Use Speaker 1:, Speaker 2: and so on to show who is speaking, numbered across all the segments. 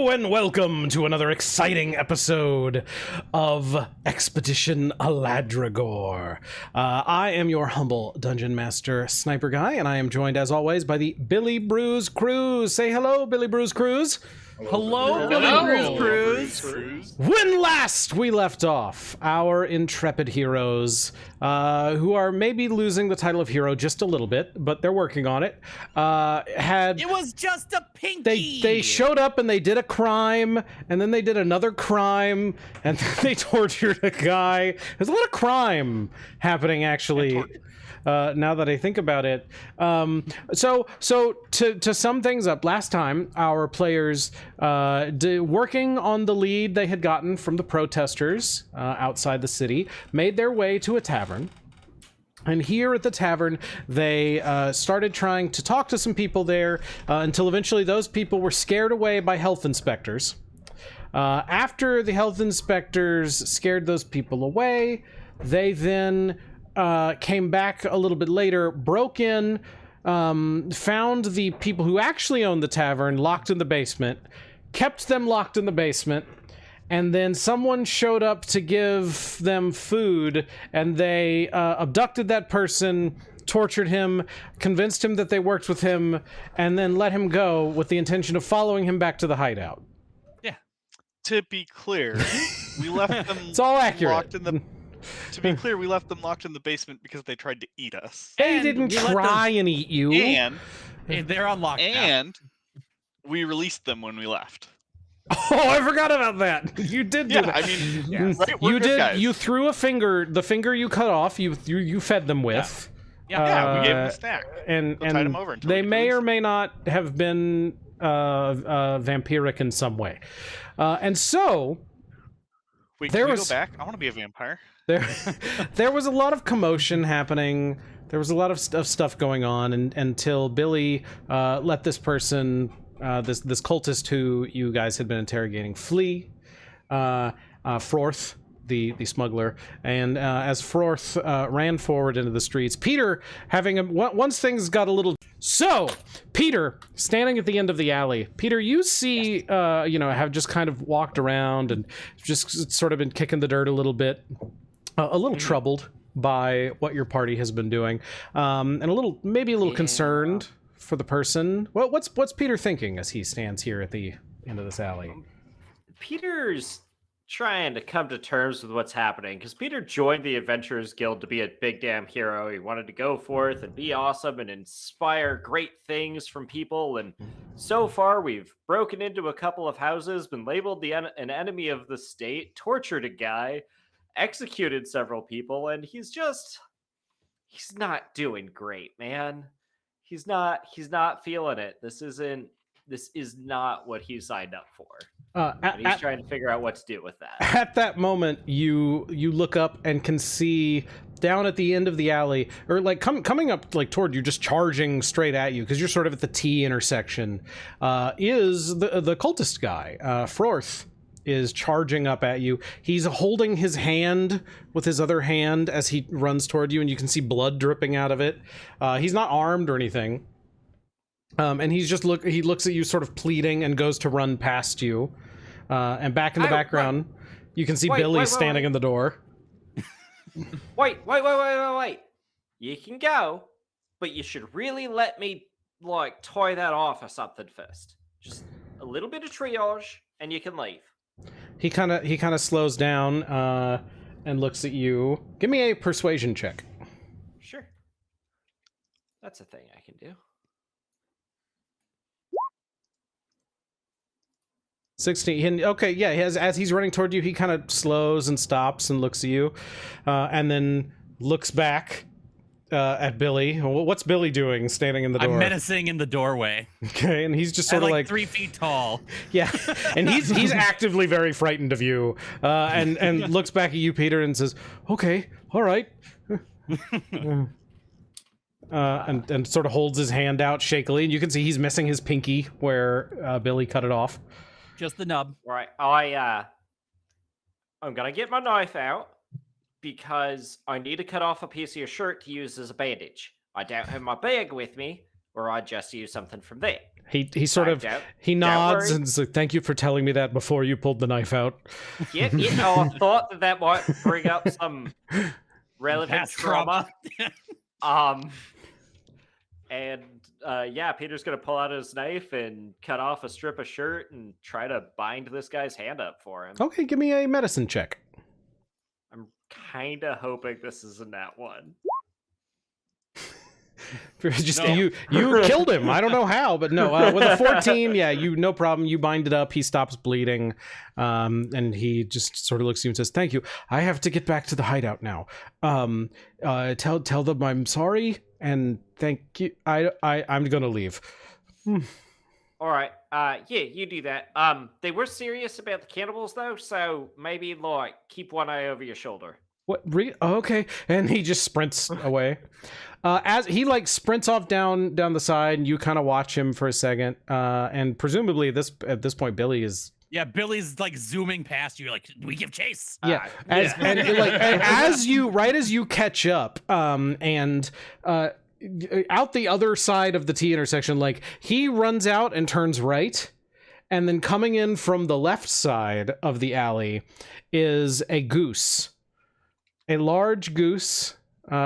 Speaker 1: And welcome to another exciting episode of Expedition Aladragor. I am your humble dungeon master, SniperGuy, and I am joined, as always, by the Billy Brews Cruz. Say hello, Billy Brews Cruz.
Speaker 2: Hello, Billy Brews.
Speaker 1: When last we left off, our intrepid heroes, who are maybe losing the title of hero just a little bit, but they're working on it,
Speaker 2: It was just a pinky.
Speaker 1: They showed up and they did a crime, and then they did another crime, and then they tortured a guy. There's a lot of crime happening, actually. Now that I think about it, so to sum things up, last time our players, working on the lead they had gotten from the protesters outside the city, made their way to a tavern. And here at the tavern, they started trying to talk to some people there until eventually those people were scared away by health inspectors. After the health inspectors scared those people away, they then came back a little bit later, broke in, found the people who actually owned the tavern locked in the basement, kept them locked in the basement, and then someone showed up to give them food, and they abducted that person, tortured him, convinced him that they worked with him, and then let him go with the intention of following him back to the hideout.
Speaker 3: Yeah. To be clear, we left them
Speaker 1: It's all accurate.
Speaker 3: locked in the... To be clear, we left them locked in the basement because they tried to eat us.
Speaker 1: They didn't try and eat you.
Speaker 3: And
Speaker 2: they're on lockdown.
Speaker 3: And we released them when we left.
Speaker 1: Oh, I forgot about that. You did do that.
Speaker 3: I mean, right, we're
Speaker 1: you
Speaker 3: good
Speaker 1: did.
Speaker 3: guys.
Speaker 1: You threw a finger. The finger you cut off. You fed them with.
Speaker 3: Yeah, we gave them a snack.
Speaker 1: And
Speaker 3: tied them over until
Speaker 1: they
Speaker 3: we
Speaker 1: may or
Speaker 3: released
Speaker 1: may not have been vampiric in some way. And so
Speaker 3: Wait,
Speaker 1: there
Speaker 3: can we
Speaker 1: was-
Speaker 3: go back? I want to be a vampire.
Speaker 1: there was a lot of commotion happening. There was a lot of stuff going on, until Billy let this person, this cultist who you guys had been interrogating, flee. Froth, the smuggler, and as Froth ran forward into the streets, Peter, once things got a little... So, Peter, standing at the end of the alley, Peter, you see, have just kind of walked around and just sort of been kicking the dirt a little bit. A little troubled by what your party has been doing, and maybe a little concerned for the person. Well, what's Peter thinking as he stands here at the end of this alley?
Speaker 4: Peter's trying to come to terms with what's happening, because Peter joined the Adventurers Guild to be a big damn hero. He wanted to go forth and be awesome and inspire great things from people, and so far we've broken into a couple of houses, been labeled an enemy of the state, tortured a guy, executed several people, and he's not doing great, man. He's not feeling it. This is not what he signed up for. And he's trying to figure out what to do with that.
Speaker 1: At that moment, you look up and can see down at the end of the alley, or like coming up like toward you, just charging straight at you, because you're sort of at the T intersection, is the cultist guy. Froth is charging up at you. He's holding his hand with his other hand as he runs toward you, and you can see blood dripping out of it. He's not armed or anything. And he looks at you sort of pleading and goes to run past you. And back in the background, you can see Billy standing in the door.
Speaker 4: Wait. You can go, but you should really let me, tie that off or something first. Just a little bit of triage, and you can leave.
Speaker 1: He kind of slows down and looks at you. Give me a persuasion check.
Speaker 4: Sure. That's a thing I can do.
Speaker 1: 16. Okay, yeah. As he's running toward you, he kind of slows and stops and looks at you, and then looks back at Billy. What's Billy doing, standing in the door?
Speaker 2: I'm menacing in the doorway.
Speaker 1: Okay, and he's just sort of like
Speaker 2: 3 feet tall.
Speaker 1: Yeah, and he's actively very frightened of you, and looks back at you, Peter, and says, "Okay, all right." And sort of holds his hand out shakily, and you can see he's missing his pinky where Billy cut it off.
Speaker 2: Just the nub.
Speaker 4: Right. I'm gonna get my knife out because I need to cut off a piece of your shirt to use as a bandage. I don't have my bag with me, or I'd just use something from there.
Speaker 1: He sort of he nods and is like, "Thank you for telling me that before you pulled the knife out."
Speaker 4: Yeah, I thought that might bring up some relevant
Speaker 2: Past
Speaker 4: trauma. And yeah, Peter's gonna pull out his knife and cut off a strip of shirt and try to bind this guy's hand up for him.
Speaker 1: Okay, give me a medicine check.
Speaker 4: I'm kind of hoping this isn't that one.
Speaker 1: Just you killed him. I don't know how, but no. With a 14, yeah, no problem. You bind it up. He stops bleeding, and he just sort of looks at you and says, "Thank you. I have to get back to the hideout now. Tell them I'm sorry and thank you. I'm gonna leave."
Speaker 4: All right. Yeah, you do that. They were serious about the cannibals though, so maybe like keep one eye over your shoulder.
Speaker 1: What? Okay. And he just sprints away. As he like sprints off down the side, and you kind of watch him for a second. And presumably at this point, Billy is.
Speaker 2: Yeah, Billy's like zooming past you, like, we give chase.
Speaker 1: Yeah, as you catch up, and out the other side of the T intersection, like he runs out and turns right, and then coming in from the left side of the alley is a goose. A large goose,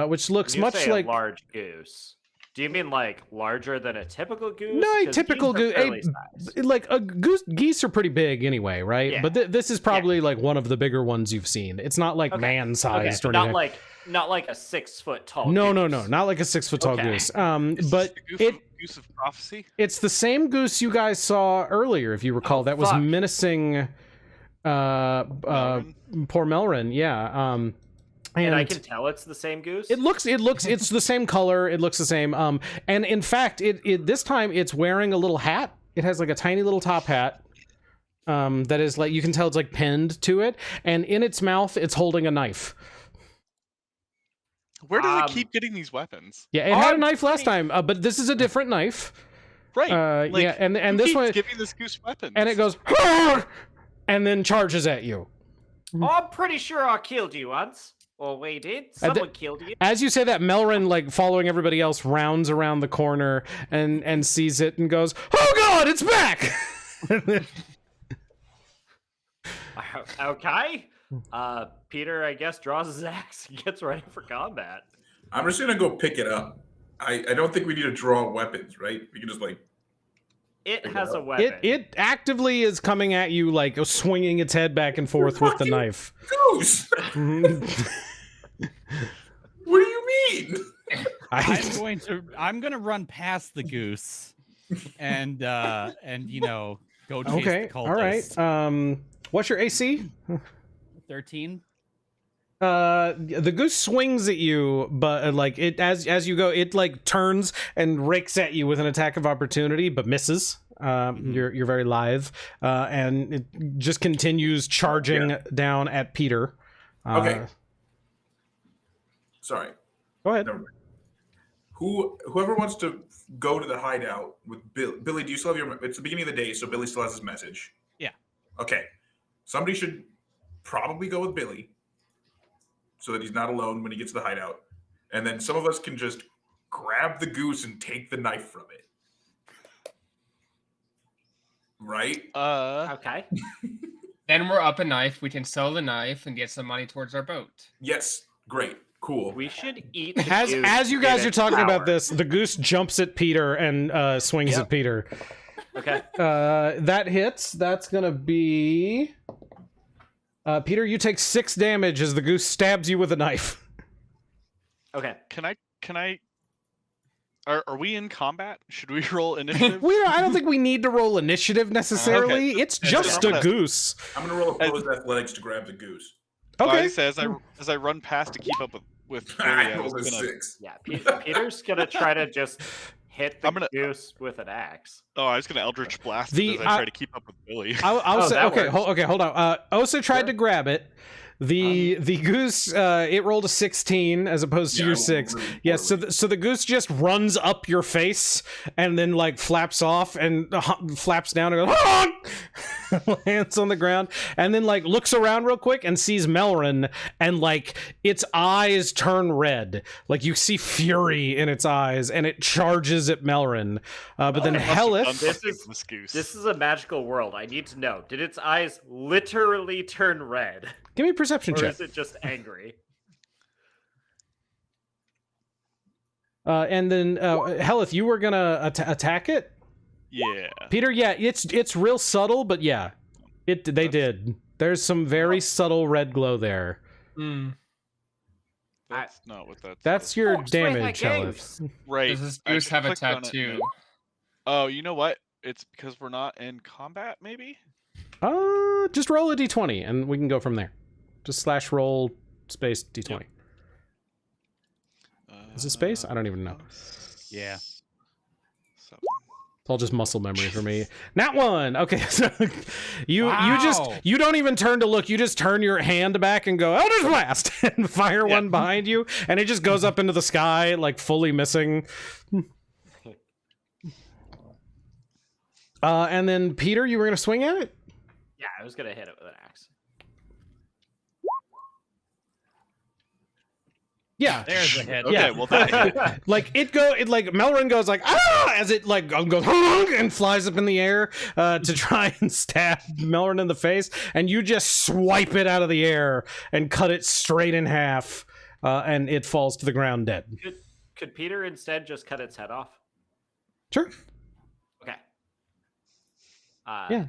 Speaker 1: which looks much like
Speaker 4: a large goose. Do you mean like larger than a typical goose?
Speaker 1: No, a typical goose. Like geese are pretty big anyway, right?
Speaker 4: Yeah.
Speaker 1: But this is probably like one of the bigger ones you've seen. It's not like man-sized or anything.
Speaker 4: Not like a 6 foot tall.
Speaker 1: No,
Speaker 4: goose.
Speaker 1: not like a 6 foot tall goose. But
Speaker 3: goose of prophecy.
Speaker 1: It's the same goose you guys saw earlier, if you recall. That was menacing. Poor Melrin. Yeah.
Speaker 4: And I can tell it's the same goose.
Speaker 1: It looks it's the same color. It looks the same. And in fact, it this time it's wearing a little hat. It has like a tiny little top hat. That is like, you can tell it's like pinned to it, and in its mouth it's holding a knife.
Speaker 3: Where does it keep getting these weapons?
Speaker 1: Yeah, it had a knife last time, but this is a different knife.
Speaker 3: Right.
Speaker 1: Yeah, and this one
Speaker 3: giving this goose weapons.
Speaker 1: And it goes, "Arr!" and then charges at you.
Speaker 4: Oh, I'm pretty sure I killed you once. Well, we did. Someone killed you.
Speaker 1: As you say that, Melrin, like following everybody else, rounds around the corner and sees it and goes, "Oh God, it's back!"
Speaker 4: Okay. Peter, I guess, draws his axe and gets ready for combat.
Speaker 5: I'm just gonna go pick it up. I don't think we need to draw weapons, right? We can just like.
Speaker 4: It has a weapon.
Speaker 1: It actively is coming at you, like swinging its head back and forth with the knife.
Speaker 5: Goose. What do you mean?
Speaker 2: I'm gonna run past the goose, and go chase the cultist.
Speaker 1: All right. What's your AC?
Speaker 2: 13.
Speaker 1: The goose swings at you, but like it as you go, it like turns and rakes at you with an attack of opportunity, but misses. You're very lithe, and it just continues charging down at Peter.
Speaker 5: Okay. Sorry.
Speaker 1: Go ahead.
Speaker 5: Never mind. Whoever wants to go to the hideout with Billy, do you still have your? It's the beginning of the day, so Billy still has his message.
Speaker 2: Yeah.
Speaker 5: Okay. Somebody should probably go with Billy, so that he's not alone when he gets to the hideout, and then some of us can just grab the goose and take the knife from it. Right?
Speaker 4: Okay.
Speaker 6: Then we're up a knife. We can sell the knife and get some money towards our boat.
Speaker 5: Yes. Great. Cool.
Speaker 4: We should eat the
Speaker 1: As
Speaker 4: goose
Speaker 1: as you guys
Speaker 4: in
Speaker 1: are talking
Speaker 4: flour.
Speaker 1: about this, the goose jumps at Peter and swings at Peter.
Speaker 4: Okay.
Speaker 1: That hits. That's gonna be Peter. You take 6 damage as the goose stabs you with a knife.
Speaker 4: Okay.
Speaker 3: Can I? Are we in combat? Should we roll initiative?
Speaker 1: I don't think we need to roll initiative necessarily.
Speaker 3: Okay.
Speaker 1: It's just a goose.
Speaker 5: I'm gonna roll opposed athletics to grab the goose.
Speaker 1: Okay.
Speaker 3: As I run past to keep up with Billy,
Speaker 5: I
Speaker 3: I was
Speaker 5: rolled a
Speaker 3: gonna.
Speaker 5: 6.
Speaker 4: Yeah. Peter's gonna try to just hit the goose with an axe.
Speaker 3: Oh, I was gonna Eldritch Blast it as I try to keep up with Billy.
Speaker 1: I'll say,
Speaker 4: that
Speaker 1: okay,
Speaker 4: works.
Speaker 1: hold on. Osa tried to grab it. The goose it rolled a 16 as opposed to your 6.
Speaker 5: Really
Speaker 1: Yeah, so the goose just runs up your face and then like flaps off and flaps down and goes, "Honk!" lands on the ground, and then like looks around real quick and sees Melrin, and like its eyes turn red. Like you see fury in its eyes, and it charges at Melrin. But then Hellyth.
Speaker 4: This is a magical world. I need to know. Did its eyes literally turn red?
Speaker 1: Give me a perception
Speaker 4: Or
Speaker 1: check.
Speaker 4: is it just angry?
Speaker 1: And then Hellyth, you were gonna attack it.
Speaker 3: Yeah.
Speaker 1: Peter, yeah, it's real subtle, but yeah, they did. There's some very subtle red glow there.
Speaker 3: That's not what that's.
Speaker 1: That's your
Speaker 4: Oh, straight
Speaker 1: damage,
Speaker 4: like
Speaker 1: Hellyth.
Speaker 3: Right.
Speaker 6: Does this
Speaker 3: I
Speaker 6: goose
Speaker 3: just
Speaker 6: have a
Speaker 3: clicked on it and
Speaker 6: tattoo?
Speaker 3: it- Oh, you know what? It's because we're not in combat, maybe?
Speaker 1: Just roll a d20, and we can go from there. Just /roll space d20.
Speaker 3: Yep.
Speaker 1: Is it space? I don't even know.
Speaker 2: Yeah.
Speaker 3: So,
Speaker 1: It's all just muscle memory for me. Not one. Okay, so you
Speaker 2: Wow.
Speaker 1: you don't even turn to look. You just turn your hand back and go Eldritch Blast and fire one behind you, and it just goes up into the sky like fully missing. And then Peter, you were gonna swing at it.
Speaker 4: Yeah, I was gonna hit it with an axe.
Speaker 1: Yeah.
Speaker 2: There's a hit.
Speaker 3: okay,
Speaker 1: Yeah.
Speaker 3: well that
Speaker 1: Like Melrin goes like ah as it like goes and flies up in the air to try and stab Melrin in the face, and you just swipe it out of the air and cut it straight in half, and it falls to the ground dead.
Speaker 4: Could Peter instead just cut its head off?
Speaker 1: Sure.
Speaker 4: Okay.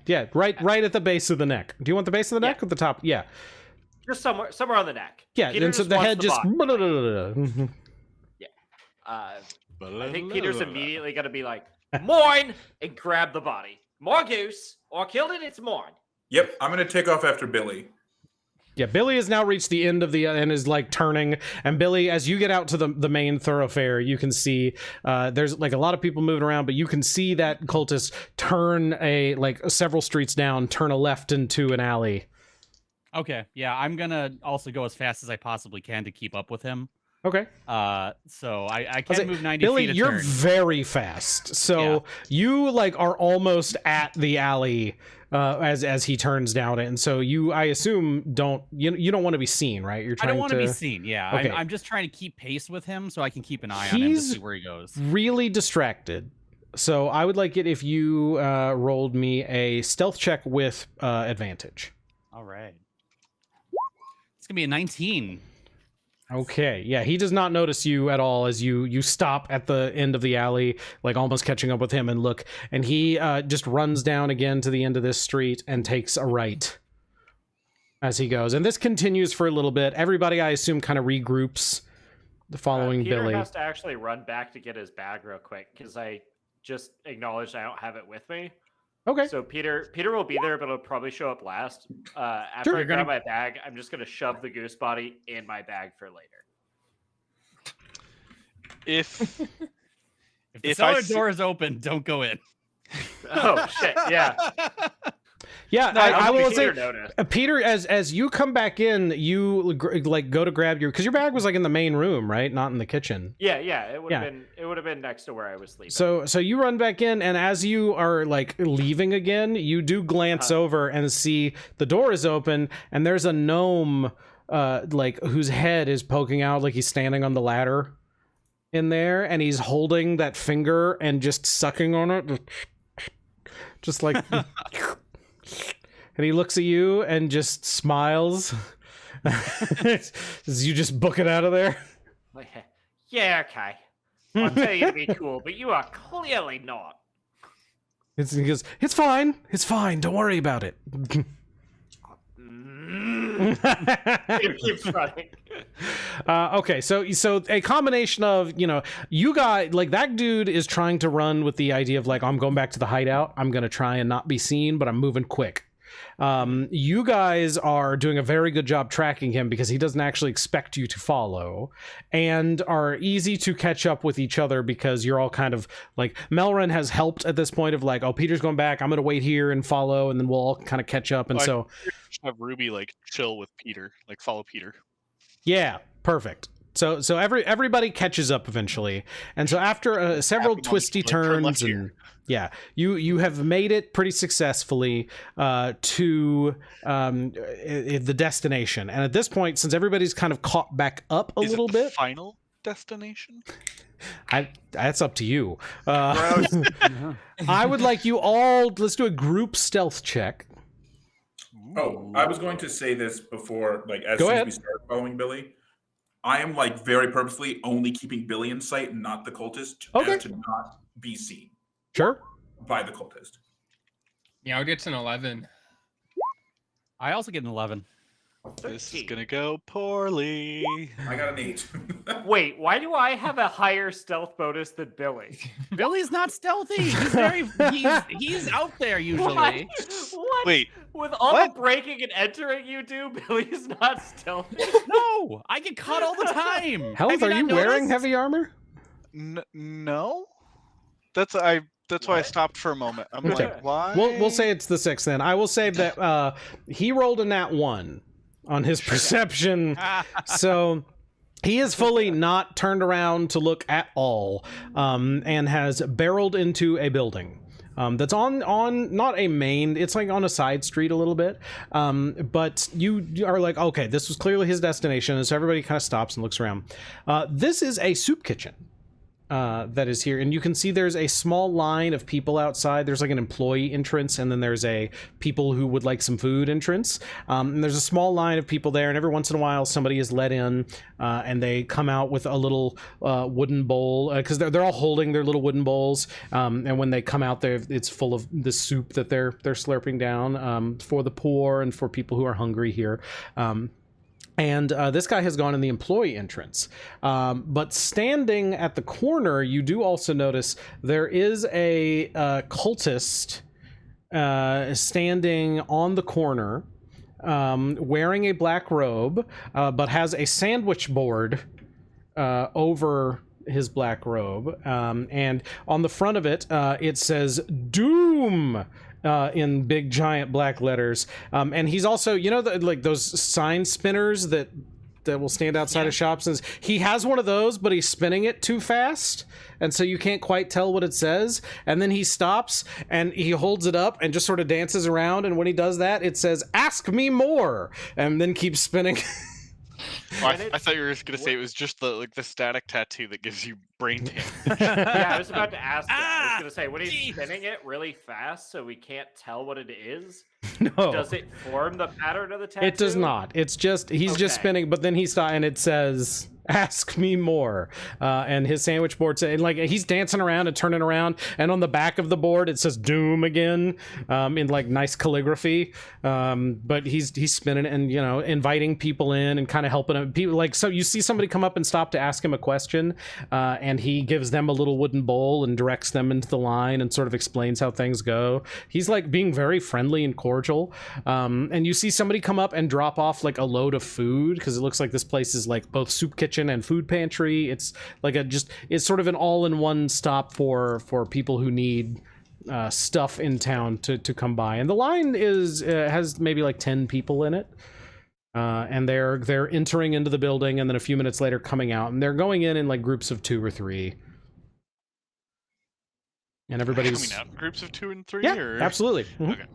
Speaker 1: Yeah, right at the base of the neck. Do you want the base of the neck or the top? Yeah.
Speaker 4: Just somewhere on the neck.
Speaker 1: Yeah,
Speaker 4: Peter
Speaker 1: and so the
Speaker 4: wants
Speaker 1: head just
Speaker 4: body. I think Peter's immediately gonna be like, "Moin!" and grab the body. More goose, or killed it. It's moin.
Speaker 5: Yep, I'm gonna take off after Billy.
Speaker 1: Yeah, Billy has now reached the end of the and is like turning. And Billy, as you get out to the main thoroughfare, you can see there's like a lot of people moving around, but you can see that cultist turn several streets down, turn a left into an alley.
Speaker 2: Okay, yeah, I'm gonna also go as fast as I possibly can to keep up with him.
Speaker 1: Okay.
Speaker 2: So I can move 90
Speaker 1: Billy,
Speaker 2: feet a
Speaker 1: you're
Speaker 2: turn.
Speaker 1: very fast, so you like are almost at the alley as he turns down it, and so I assume you don't want to be seen, right? You're
Speaker 2: I
Speaker 1: trying
Speaker 2: don't want to
Speaker 1: to
Speaker 2: be seen. Yeah,
Speaker 1: Okay.
Speaker 2: I'm just trying to keep pace with him so I can keep an eye on him to
Speaker 1: He's
Speaker 2: see where he goes.
Speaker 1: really distracted. So I would like it if you rolled me a stealth check with advantage.
Speaker 2: All right, it's gonna be a 19.
Speaker 1: Okay, yeah, he does not notice you at all as you stop at the end of the alley, like almost catching up with him, and look, and he just runs down again to the end of this street and takes a right as he goes. And this continues for a little bit. Everybody, I assume, kind of regroups following
Speaker 4: Peter
Speaker 1: Billy.
Speaker 4: has to actually run back to get his bag real quick because I just acknowledged I don't have it with me.
Speaker 1: Okay.
Speaker 4: So Peter will be there, but it'll probably show up last. After I grab my bag, I'm just gonna shove the goose body in my bag for later.
Speaker 3: if
Speaker 2: If the
Speaker 3: If
Speaker 2: cellar
Speaker 3: I see-
Speaker 2: door is open, don't go in.
Speaker 4: Oh shit! Yeah.
Speaker 1: Yeah,
Speaker 4: No,
Speaker 1: I will say,
Speaker 4: Peter noticed.
Speaker 1: Peter, as you come back in, you like go to grab because your bag was like in the main room, right? Not in the kitchen.
Speaker 4: Yeah. It would have been next to where I was sleeping.
Speaker 1: So you run back in, and as you are like leaving again, you do glance over and see the door is open, and there's a gnome, like whose head is poking out, like he's standing on the ladder in there, and he's holding that finger and just sucking on it, just like. And he looks at you and just smiles as you just book it out of there.
Speaker 4: Like, yeah, okay. I'll tell you to be cool, but you are clearly not.
Speaker 1: He goes, it's fine, don't worry about it.
Speaker 4: It keeps running.
Speaker 1: Okay, so a combination of, you got, like, that dude is trying to run with the idea of, like, I'm going back to the hideout, I'm going to try and not be seen, but I'm moving quick. You guys are doing a very good job tracking him because he doesn't actually expect you to follow, and are easy to catch up with each other because you're all kind of like, Melrin has helped at this point of like, oh, Peter's going back, I'm going to wait here and follow, and then we'll all kind of catch up. And
Speaker 3: Well, have Ruby like chill with Peter, like follow Peter.
Speaker 1: yeah, perfect. So everybody catches up eventually, and so after several
Speaker 3: Happy
Speaker 1: twisty
Speaker 3: moments for
Speaker 1: turns
Speaker 3: left
Speaker 1: and
Speaker 3: here.
Speaker 1: yeah, you have made it pretty successfully to the destination, and at this point, since everybody's kind of caught back up a
Speaker 3: Is
Speaker 1: little
Speaker 3: it the
Speaker 1: bit,
Speaker 3: final destination?
Speaker 1: that's up to you. I would like you all. Let's do a group stealth check.
Speaker 5: Oh, I was going to say this before, like as
Speaker 1: Go
Speaker 5: soon
Speaker 1: ahead.
Speaker 5: as we start following Billy. I am like very purposefully only keeping Billy in sight and not the cultist,
Speaker 1: Okay.
Speaker 5: as to not be seen
Speaker 1: Sure.
Speaker 5: by the cultist.
Speaker 6: Meow gets an 11.
Speaker 2: I also get an 11.
Speaker 3: This is
Speaker 4: 13.
Speaker 3: gonna go poorly.
Speaker 5: I got an 8.
Speaker 4: Wait, why do I have a higher stealth bonus than Billy?
Speaker 2: Billy's not stealthy. He's out there usually.
Speaker 4: What?
Speaker 3: Wait,
Speaker 4: With all
Speaker 3: what?
Speaker 4: the breaking and entering you do, Billy's not stealthy.
Speaker 2: No, I get caught all the time.
Speaker 1: Hellyth,
Speaker 2: Have
Speaker 1: are you
Speaker 2: not
Speaker 1: wearing
Speaker 2: noticed?
Speaker 1: heavy armor?
Speaker 3: No. That's why I stopped for a moment. I'm
Speaker 1: Okay.
Speaker 3: like, why?
Speaker 1: We'll say it's the 6 then. I will say that he rolled a nat 1 on his perception, so he is fully not turned around to look at all, and has barreled into a building. That's on not a main, it's like on a side street a little bit, but you are like, okay, this was clearly his destination, and so everybody kind of stops and looks around. This is a soup kitchen that is here, and you can see there's a small line of people outside. There's like an employee entrance, and then there's a people who would like some food entrance, and there's a small line of people there, and every once in a while somebody is let in, and they come out with a little wooden bowl, because they're all holding their little wooden bowls, and when they come out there, it's full of the soup that they're slurping down, for the poor and for people who are hungry here. And this guy has gone in the employee entrance. But standing at the corner, you do also notice there is a cultist standing on the corner, wearing a black robe, but has a sandwich board over his black robe. And on the front of it, it says "Doom." In big giant black letters, and he's also, like those sign spinners that will stand outside of shops, and he has one of those, but he's spinning it too fast, and so you can't quite tell what it says, and then he stops and he holds it up and just sort of dances around, and when he does that, it says "Ask me more," and then keeps spinning.
Speaker 3: Oh, I thought you were just gonna say it was just the static tattoo that gives you brain damage.
Speaker 4: Yeah, I was about to ask that. I was gonna say, when he's spinning it really fast so we can't tell what it is,
Speaker 1: No,
Speaker 4: does it form the pattern of the tattoo?
Speaker 1: it does not. It's just he's just
Speaker 4: Okay.
Speaker 1: spinning, but then he stops and it says "Ask me more," and his sandwich board says, and like he's dancing around and turning around, and on the back of the board it says "Doom" again, in like nice calligraphy. But he's spinning it and inviting people in and kind of helping them. People like, so you see somebody come up and stop to ask him a question, and he gives them a little wooden bowl and directs them into the line and sort of explains how things go. He's like being very friendly and cordial. And you see somebody come up and drop off like a load of food, because it looks like this place is like both soup kitchen and food pantry. It's like it's sort of an all-in-one stop for people who need stuff in town to come by. And the line has maybe like 10 people in it. And they're entering into the building, and then a few minutes later coming out, and they're going in like groups of 2 or 3. And everybody's
Speaker 3: coming out in groups of 2 and 3.
Speaker 1: yeah,
Speaker 3: or...
Speaker 1: absolutely. Mhm.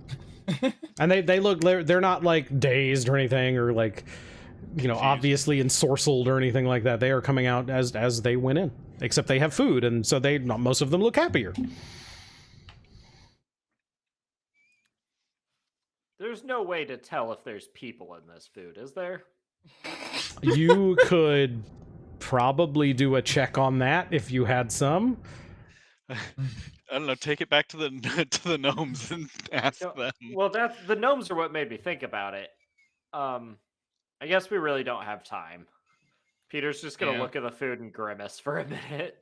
Speaker 3: Okay.
Speaker 1: And they look, they're not like dazed or anything, or like obviously ensorcelled or anything like that. They are coming out as they went in, except they have food, and so most of them look happier.
Speaker 4: There's no way to tell if there's people in this food, is there?
Speaker 1: You could probably do a check on that if you had some.
Speaker 3: I don't know. Take it back to the gnomes and ask them.
Speaker 4: Well, the gnomes are what made me think about it. I guess we really don't have time. Peter's just gonna look at the food and grimace for a minute.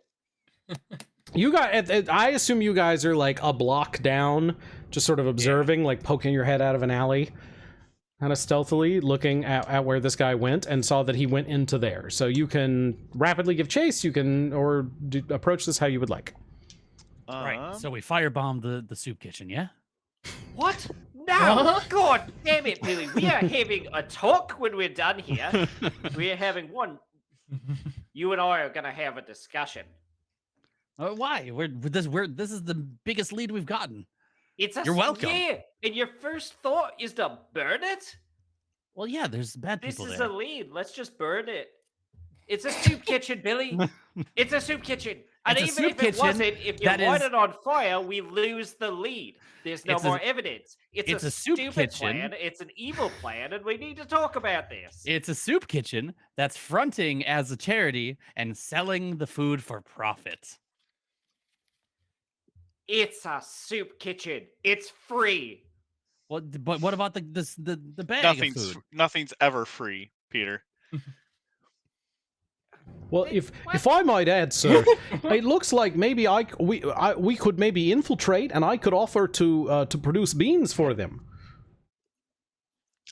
Speaker 1: You guys, I assume you guys are like a block down, just sort of observing, like poking your head out of an alley, kind of stealthily looking at where this guy went, and saw that he went into there. So you can rapidly give chase, or approach this how you would like.
Speaker 2: Right. So we firebombed the soup kitchen, yeah?
Speaker 4: What? No! God damn it, Billy. We are having a talk when we're done here. We are having one You and I are gonna have a discussion.
Speaker 2: Why? This is the biggest lead we've gotten.
Speaker 4: You're
Speaker 2: welcome.
Speaker 4: Yeah, and your first thought is to burn it?
Speaker 2: Well, yeah, there's bad
Speaker 4: This
Speaker 2: people
Speaker 4: is
Speaker 2: there.
Speaker 4: a lead. Let's just burn it. It's a soup kitchen, Billy. It's a soup kitchen. And
Speaker 2: It's a
Speaker 4: even
Speaker 2: soup
Speaker 4: if it
Speaker 2: kitchen
Speaker 4: wasn't, if you
Speaker 2: that
Speaker 4: light
Speaker 2: is-
Speaker 4: it on fire, we lose the lead. There's no
Speaker 2: It's a-
Speaker 4: more evidence. It's a
Speaker 2: soup
Speaker 4: stupid
Speaker 2: kitchen.
Speaker 4: plan. It's an evil plan, and we need to talk about this.
Speaker 2: It's a soup kitchen that's fronting as a charity and selling the food for profit.
Speaker 4: It's a soup kitchen. It's free.
Speaker 2: Well, but what about the bag of food?
Speaker 3: Nothing's ever free, Peter.
Speaker 1: Well, if I might add, sir, it looks like maybe we could maybe infiltrate, and I could offer to produce beans for them.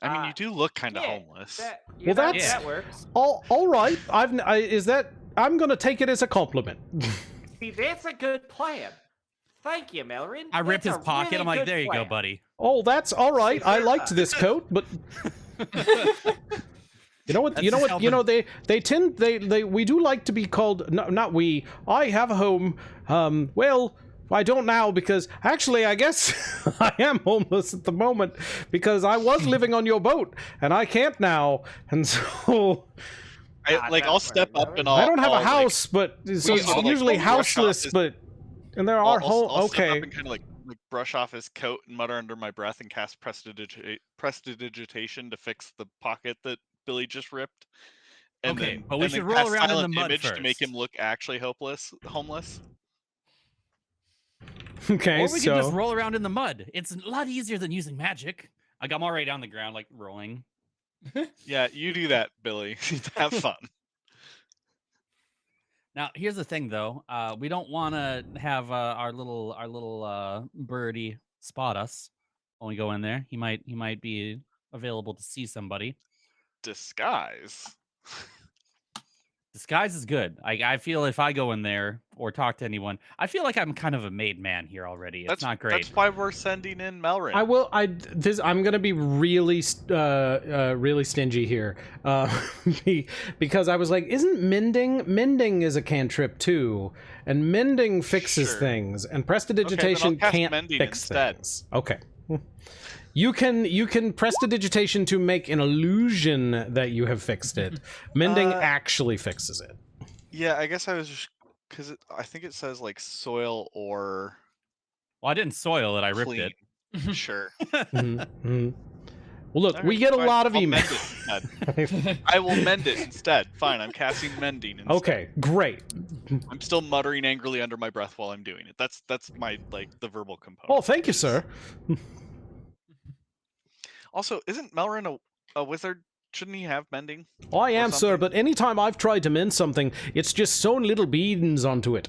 Speaker 3: I mean, you do look kind of
Speaker 4: yeah,
Speaker 3: homeless.
Speaker 1: Well, that's-
Speaker 4: that works.
Speaker 1: All right. I'm gonna take it as a compliment.
Speaker 4: See, that's a good plan. Thank you, Melrin.
Speaker 2: I ripped his
Speaker 4: That's a
Speaker 2: pocket.
Speaker 4: really
Speaker 2: I'm like,
Speaker 4: good
Speaker 2: there you go,
Speaker 4: plan.
Speaker 2: buddy.
Speaker 1: Oh, that's all right. I liked this coat, but you know what?
Speaker 2: That's
Speaker 1: You know
Speaker 2: just
Speaker 1: what? You know we do like to be called. No, not we. I have a home. Well, I don't now because actually, I guess I am homeless at the moment because I was living on your boat and I can't now, and so.
Speaker 3: I'll step up and
Speaker 1: I don't have a
Speaker 3: I'll,
Speaker 1: house, but so it's
Speaker 3: I'll,
Speaker 1: usually
Speaker 3: brush off
Speaker 1: houseless,
Speaker 3: his-
Speaker 1: but and there
Speaker 3: I'll,
Speaker 1: are
Speaker 3: I'll step
Speaker 1: okay.
Speaker 3: up and kind of like brush off his coat and mutter under my breath and cast prestidigitation to fix the pocket that Billy just ripped. And
Speaker 2: Okay,
Speaker 3: then,
Speaker 2: but we
Speaker 3: and
Speaker 2: should
Speaker 3: then
Speaker 2: roll
Speaker 3: cast
Speaker 2: around in the
Speaker 3: silent
Speaker 2: mud
Speaker 3: image to make
Speaker 2: first.
Speaker 3: him look actually homeless.
Speaker 1: Okay,
Speaker 2: Or we
Speaker 1: so
Speaker 2: can just roll around in the mud. It's a lot easier than using magic. Like I'm already on the ground, like rolling.
Speaker 3: Yeah, you do that, Billy. Have fun.
Speaker 2: Now, here's the thing, though. We don't want to have our little birdie spot us when we go in there. He might be available to see somebody.
Speaker 3: Disguise.
Speaker 2: Disguise is good. I feel if I go in there or talk to anyone, I feel like I'm kind of a made man here already. It's not great.
Speaker 3: That's why we're sending in Melrin.
Speaker 1: I'm gonna be really really stingy here, because I was like, isn't mending is a cantrip too, and mending fixes
Speaker 3: Sure.
Speaker 1: things, and
Speaker 3: Okay,
Speaker 1: prestidigitation
Speaker 3: then I'll cast
Speaker 1: can't
Speaker 3: mending
Speaker 1: fix
Speaker 3: instead.
Speaker 1: things. Okay. You can prestidigitation to make an illusion that you have fixed it. Mending actually fixes it.
Speaker 3: Yeah, I guess I was just because I think it says like soil or
Speaker 2: Well, I didn't soil it. I ripped
Speaker 3: clean.
Speaker 2: it.
Speaker 3: Sure.
Speaker 1: Mhm. Well, look,
Speaker 3: All
Speaker 1: we
Speaker 3: right,
Speaker 1: get a
Speaker 3: fine,
Speaker 1: lot of
Speaker 3: I'll mend
Speaker 1: emails.
Speaker 3: it instead. I will mend it instead. Fine, I'm casting mending instead.
Speaker 1: Okay, great.
Speaker 3: I'm still muttering angrily under my breath while I'm doing it. That's my the verbal component.
Speaker 1: Oh, thank you, sir.
Speaker 3: Also, isn't Melrin a wizard? Shouldn't he have mending?
Speaker 1: Oh, I
Speaker 3: or
Speaker 1: am, sir,
Speaker 3: something?
Speaker 1: but anytime I've tried to mend something, it's just sewn little beans onto it.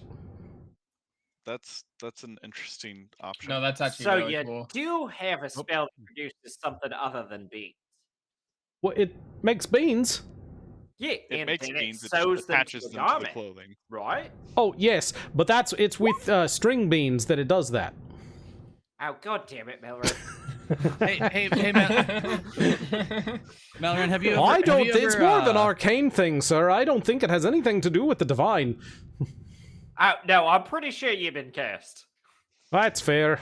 Speaker 3: That's an interesting option.
Speaker 6: No, that's actually
Speaker 4: So
Speaker 6: really
Speaker 4: you
Speaker 6: cool.
Speaker 4: do have a spell that produces something other than beans.
Speaker 1: Well, it makes beans.
Speaker 4: Yeah,
Speaker 3: it
Speaker 4: and
Speaker 3: makes
Speaker 4: then
Speaker 3: beans.
Speaker 4: it
Speaker 3: It
Speaker 4: sews
Speaker 3: just
Speaker 4: them
Speaker 3: attaches
Speaker 4: to the
Speaker 3: them to the
Speaker 4: garment,
Speaker 3: clothing.
Speaker 4: right?
Speaker 1: Oh, yes, but it's with string beans that it does that.
Speaker 4: Oh, god damn it, Melrin.
Speaker 2: hey, Melrin, have you? Ever,
Speaker 1: I
Speaker 2: have
Speaker 1: don't.
Speaker 2: you
Speaker 1: It's
Speaker 2: ever,
Speaker 1: more of an arcane thing, sir. I don't think it has anything to do with the divine.
Speaker 4: Oh, no, I'm pretty sure you've been cast.
Speaker 1: That's fair.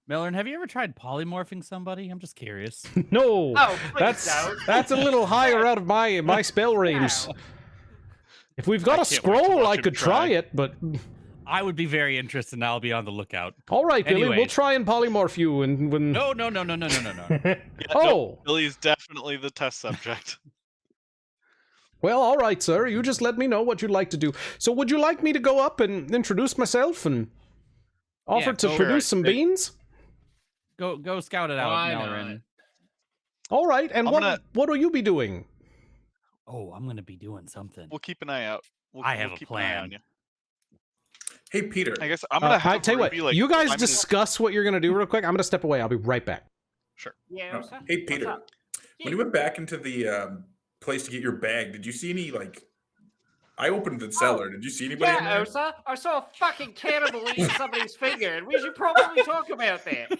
Speaker 2: Melrin, have you ever tried polymorphing somebody? I'm just curious.
Speaker 1: No,
Speaker 4: Oh, please don't.
Speaker 1: that's a little higher out of my spell range.
Speaker 4: Wow.
Speaker 1: If we've got
Speaker 3: I
Speaker 1: a
Speaker 3: can't wait to
Speaker 1: scroll,
Speaker 3: watch
Speaker 1: I
Speaker 3: him
Speaker 1: could try
Speaker 3: try.
Speaker 1: it, but
Speaker 2: I would be very interested, and I'll be on the lookout.
Speaker 1: all right, Billy, we'll
Speaker 2: Anyways.
Speaker 1: try and polymorph you, and when.
Speaker 2: No.
Speaker 3: Yeah,
Speaker 1: Oh.
Speaker 3: no, Billy's definitely the test subject.
Speaker 1: Well, all right, sir. You just let me know what you'd like to do. So, would you like me to go up and introduce myself and offer
Speaker 2: Yeah,
Speaker 1: to
Speaker 2: go-
Speaker 1: produce some
Speaker 3: Sure,
Speaker 1: beans?
Speaker 2: Go scout it out,
Speaker 6: Why
Speaker 2: Melrin.
Speaker 6: not?
Speaker 1: All right, and
Speaker 3: I'm
Speaker 1: what will you be doing?
Speaker 2: Oh, I'm gonna be doing something.
Speaker 3: We'll keep an eye out.
Speaker 2: I have a
Speaker 3: keep an eye on
Speaker 2: plan.
Speaker 3: you.
Speaker 5: Hey, Peter.
Speaker 3: I guess I'm gonna have
Speaker 1: I tell you what,
Speaker 3: Ruby, like,
Speaker 1: you guys
Speaker 3: climb in-
Speaker 1: discuss what you're gonna do real quick. I'm gonna step away. I'll be right back.
Speaker 4: Yeah,
Speaker 5: Oh,
Speaker 4: Osa?
Speaker 5: hey,
Speaker 4: What's
Speaker 5: Peter.
Speaker 4: up?
Speaker 5: When you went back into the place to get your bag, did you see any, like... I opened the cellar. Did you see anybody in
Speaker 4: Yeah,
Speaker 5: there?
Speaker 4: Osa, I saw a fucking cannibal eat somebody's finger, and we should probably talk about that.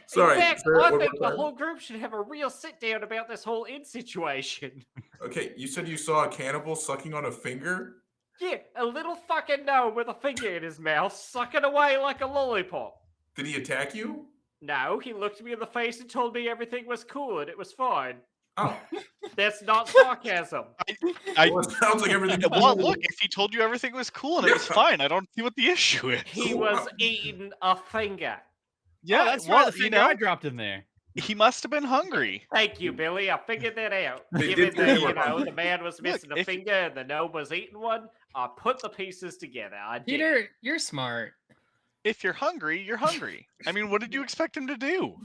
Speaker 5: Sorry.
Speaker 4: In fact,
Speaker 5: sir,
Speaker 4: I
Speaker 5: one
Speaker 4: think
Speaker 5: more
Speaker 4: the
Speaker 5: time.
Speaker 4: whole group should have a real sit down about this whole inn situation.
Speaker 5: Okay, you said you saw a cannibal sucking on a finger?
Speaker 4: Yeah, a little fucking gnome with a finger in his mouth, sucking away like a lollipop.
Speaker 5: Did he attack you?
Speaker 4: No, he looked me in the face and told me everything was cool and it was fine.
Speaker 5: Oh.
Speaker 4: That's not sarcasm.
Speaker 5: Well, it sounds like everything.
Speaker 3: Well, look, if he told you everything was cool and it was fine, I don't see what the issue is.
Speaker 4: He was eating a finger.
Speaker 2: Yeah, that's right. The finger I dropped in there.
Speaker 3: He must have been hungry.
Speaker 4: Thank you, Billy. I figured that out.
Speaker 5: They
Speaker 4: Given
Speaker 5: did
Speaker 4: that,
Speaker 5: say
Speaker 4: you
Speaker 5: we're
Speaker 4: know,
Speaker 5: hungry.
Speaker 4: the man was missing a
Speaker 3: if-
Speaker 4: finger and the gnome was eating one, I put the pieces together. I did.
Speaker 6: Peter, you're smart.
Speaker 3: If you're hungry, you're hungry. I mean, what did you expect him to do?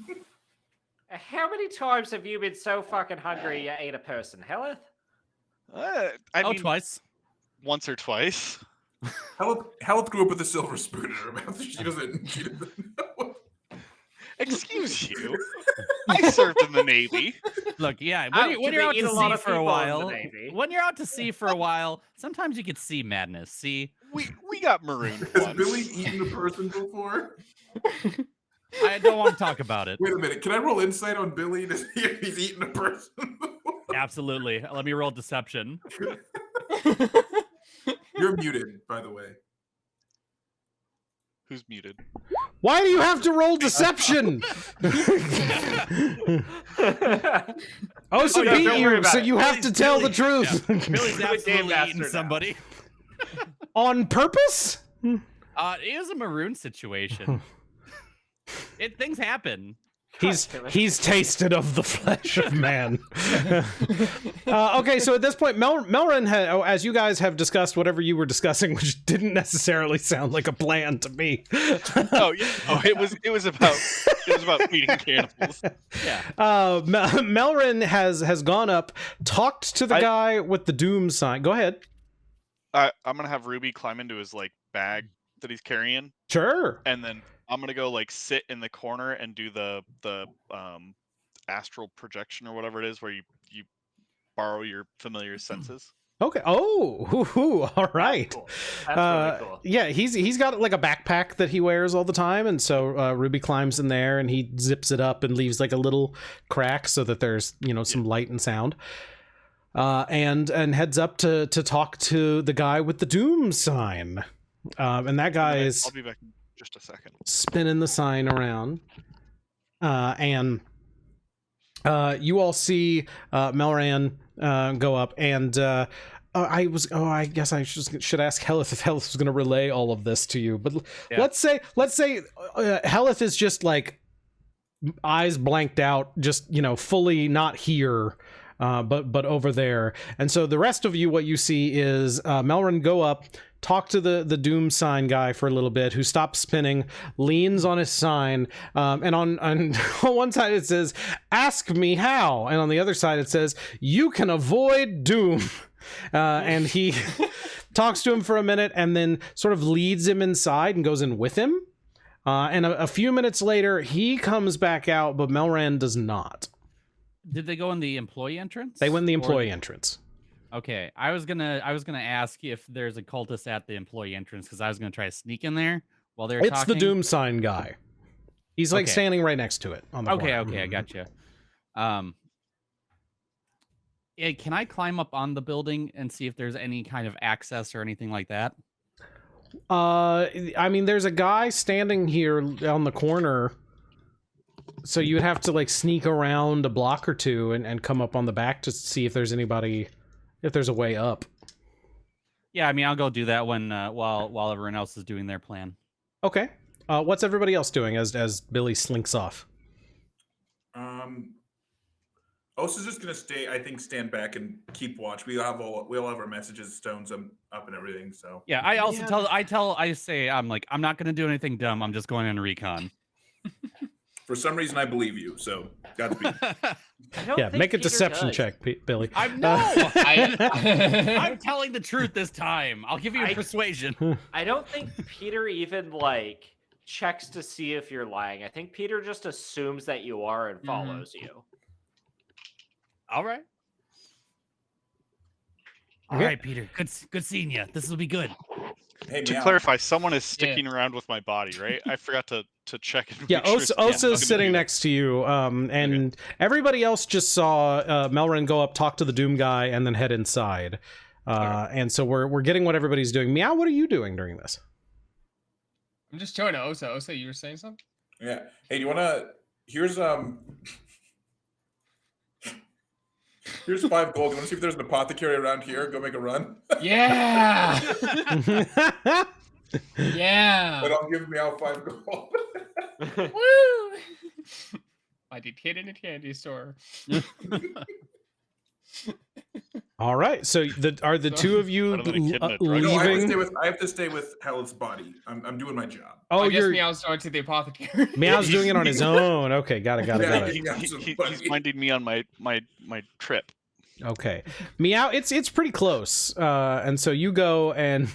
Speaker 4: How many times have you been so fucking hungry you ate a person, Hellyth?
Speaker 3: I mean,
Speaker 2: Twice.
Speaker 3: once or twice.
Speaker 5: Hellyth grew up with a silver spoon in her mouth. She doesn't know.
Speaker 3: Excuse you. I served in the Navy.
Speaker 2: Look, yeah,
Speaker 4: Oh,
Speaker 2: when
Speaker 4: do
Speaker 2: you're
Speaker 4: they
Speaker 2: out
Speaker 4: eat
Speaker 2: to
Speaker 4: a lot
Speaker 2: sea
Speaker 4: of
Speaker 2: for a
Speaker 4: people in the
Speaker 2: while,
Speaker 4: Navy?
Speaker 2: when you're out to sea for a while, sometimes you could see madness. See,
Speaker 3: We got marooned
Speaker 5: Has
Speaker 3: once.
Speaker 5: Billy eaten a person before?
Speaker 2: I don't want to talk about it.
Speaker 5: Wait a minute. Can I roll insight on Billy to see if he's eaten a person?
Speaker 2: Absolutely. Let me roll deception.
Speaker 5: You're muted, by the way.
Speaker 3: Who's muted?
Speaker 1: Why do you have to roll deception? Osa
Speaker 4: yeah,
Speaker 1: beat
Speaker 4: don't worry
Speaker 1: you,
Speaker 4: about
Speaker 1: so
Speaker 4: it.
Speaker 1: you have to tell the truth.
Speaker 2: Billy's
Speaker 4: Damn
Speaker 2: absolutely
Speaker 4: bastard
Speaker 2: eating
Speaker 4: now.
Speaker 2: somebody.
Speaker 1: On purpose?
Speaker 2: It is a maroon situation. Things happen.
Speaker 1: He's tasted of the flesh of man. Okay, so at this point, Melrin, as you guys have discussed whatever you were discussing, which didn't necessarily sound like a plan to me.
Speaker 3: Oh yeah. Oh, it was about feeding cannibals.
Speaker 2: Yeah.
Speaker 1: Melrin has gone up, talked to the guy with the doom sign. Go ahead.
Speaker 3: I'm gonna have Ruby climb into his bag that he's carrying,
Speaker 1: Sure.
Speaker 3: and then I'm gonna go sit in the corner and do the astral projection or whatever it is, where you borrow your familiar senses.
Speaker 1: Okay. Oh, all right.
Speaker 4: Cool. That's really cool.
Speaker 1: Yeah, he's got like a backpack that he wears all the time, and so Ruby climbs in there and he zips it up and leaves like a little crack so that there's some light and sound. And heads up to talk to the guy with the doom sign. And that guy is
Speaker 3: I'll be back in just a second.
Speaker 1: spinning the sign around. And you all see Melran go up, and I guess I should ask Hellyth if Hellyth was going to relay all of this to you. But
Speaker 2: Yeah.
Speaker 1: let's say Hellyth is just like eyes blanked out, just fully not here. But over there. And so the rest of you, what you see is Melrin go up, talk to the doom sign guy for a little bit, who stops spinning, leans on his sign, and on one side it says, "Ask me how," and on the other side it says, "You can avoid doom." And he talks to him for a minute and then sort of leads him inside and goes in with him. And a few minutes later, he comes back out, but Melran does not.
Speaker 2: Did they go in the employee entrance?
Speaker 1: They went in the
Speaker 2: Or-
Speaker 1: employee entrance.
Speaker 2: Okay, I was gonna ask if there's a cultist at the employee entrance, because I was gonna try to sneak in there while they're
Speaker 1: It's
Speaker 2: talking.
Speaker 1: the doom sign guy. He's like
Speaker 2: Okay.
Speaker 1: standing right next to it on the
Speaker 2: Okay,
Speaker 1: corner.
Speaker 2: okay, I gotcha. Can I climb up on the building and see if there's any kind of access or anything like that?
Speaker 1: I mean, there's a guy standing here on the corner, so you would have to like sneak around a block or two and come up on the back to see if there's anybody, if there's a way up.
Speaker 2: Yeah, I mean, I'll go do that when while everyone else is doing their plan.
Speaker 1: Okay. What's everybody else doing as Billy slinks off?
Speaker 5: Osa's just gonna stand back and keep watch. We'll have our messages, stones up and everything. So
Speaker 2: Yeah, I also I say I'm not gonna do anything dumb. I'm just going on recon.
Speaker 5: for some reason, I believe you. So Godspeed.
Speaker 1: Yeah, make a deception check, Billy.
Speaker 2: I'm no.
Speaker 6: I,
Speaker 2: I'm telling the truth this time. I'll give you a persuasion.
Speaker 4: I don't think Peter even checks to see if you're lying. I think Peter just assumes that you are and follows you.
Speaker 2: All right. All
Speaker 1: Okay.
Speaker 2: right, Peter. Good seeing you. This will be good.
Speaker 5: Hey,
Speaker 3: To
Speaker 5: Meow.
Speaker 3: clarify, someone is sticking around with my body, right? I forgot to check and
Speaker 1: Yeah,
Speaker 3: make sure
Speaker 1: Osa,
Speaker 3: someone's
Speaker 1: Osa's
Speaker 3: gonna
Speaker 1: sitting
Speaker 3: do that.
Speaker 1: next to you, and everybody else just saw Melrin go up, talk to the Doom guy, and then head inside. And so we're getting what everybody's doing. Meow, what are you doing during this?
Speaker 6: I'm just showing Osa. Osa, you were saying something?
Speaker 5: Yeah. Hey, do you want to? Here's 5 gold. You want to see if there's an apothecary around here? Go make a run.
Speaker 6: Yeah. Yeah.
Speaker 5: But I'll give Meow 5 gold.
Speaker 6: Woo! I did kid in a candy store.
Speaker 1: All right, so are the two of you
Speaker 3: Better than a kid in a drug
Speaker 5: No,
Speaker 1: leaving?
Speaker 5: I have to stay with Hellyth's body. I'm doing my job.
Speaker 1: Oh,
Speaker 6: I guess
Speaker 1: you're
Speaker 6: Meow's going to the apothecary.
Speaker 1: Meow's doing it on his own. Okay, got it.
Speaker 5: Yeah,
Speaker 3: He's minding me on my trip.
Speaker 1: Okay, Meow, it's pretty close, and so you go and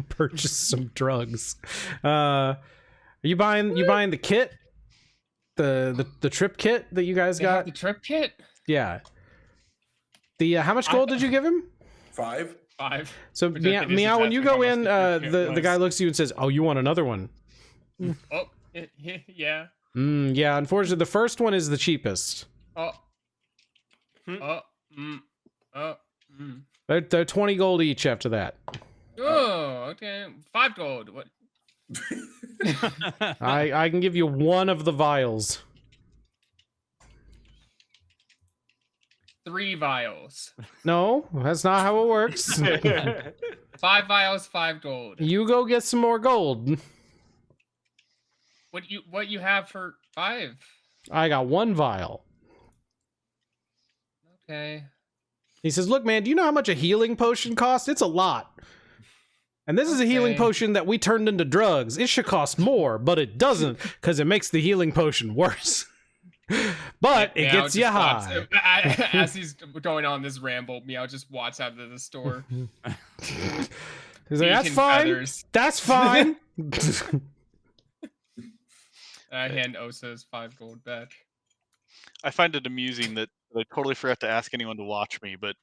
Speaker 1: purchase some drugs. Are you buying the kit, the trip kit that you guys
Speaker 6: They have
Speaker 1: got?
Speaker 6: the trip kit?
Speaker 1: Yeah. The how much gold did you give him?
Speaker 5: 5.
Speaker 6: 5.
Speaker 1: So
Speaker 6: Which I think is
Speaker 1: Meow, when you
Speaker 6: exactly
Speaker 1: go
Speaker 6: how
Speaker 1: in,
Speaker 6: much the kit
Speaker 1: the guy
Speaker 6: was.
Speaker 1: looks at you and says, "Oh, you want another one?"
Speaker 6: Oh, yeah.
Speaker 1: Yeah. Unfortunately, the first one is the cheapest.
Speaker 6: Oh.
Speaker 4: Hmm.
Speaker 6: Oh. Oh.
Speaker 1: They're 20 gold each after that.
Speaker 6: Oh, okay. 5 gold. What?
Speaker 1: I can give you one of the vials.
Speaker 6: 3 vials.
Speaker 1: No, that's not how it works.
Speaker 6: 5 vials, 5 gold.
Speaker 1: You go get some more gold.
Speaker 6: What you have for 5?
Speaker 1: I got 1 vial.
Speaker 6: Okay.
Speaker 1: He says, "Look, man, do you know how much a healing potion costs? It's a lot. And this is a healing
Speaker 6: Okay.
Speaker 1: potion that we turned into drugs. It should cost more, but it doesn't, because it makes the healing potion worse. But it
Speaker 6: Meow
Speaker 1: gets you
Speaker 6: just walks-
Speaker 1: high."
Speaker 6: As he's going on this ramble, Meow just walks out of the store.
Speaker 1: He's like, "That's
Speaker 6: eating
Speaker 1: fine.
Speaker 6: feathers.
Speaker 1: That's fine."
Speaker 6: I hand Osa's 5 gold back.
Speaker 3: I find it amusing that I totally forgot to ask anyone to watch me, but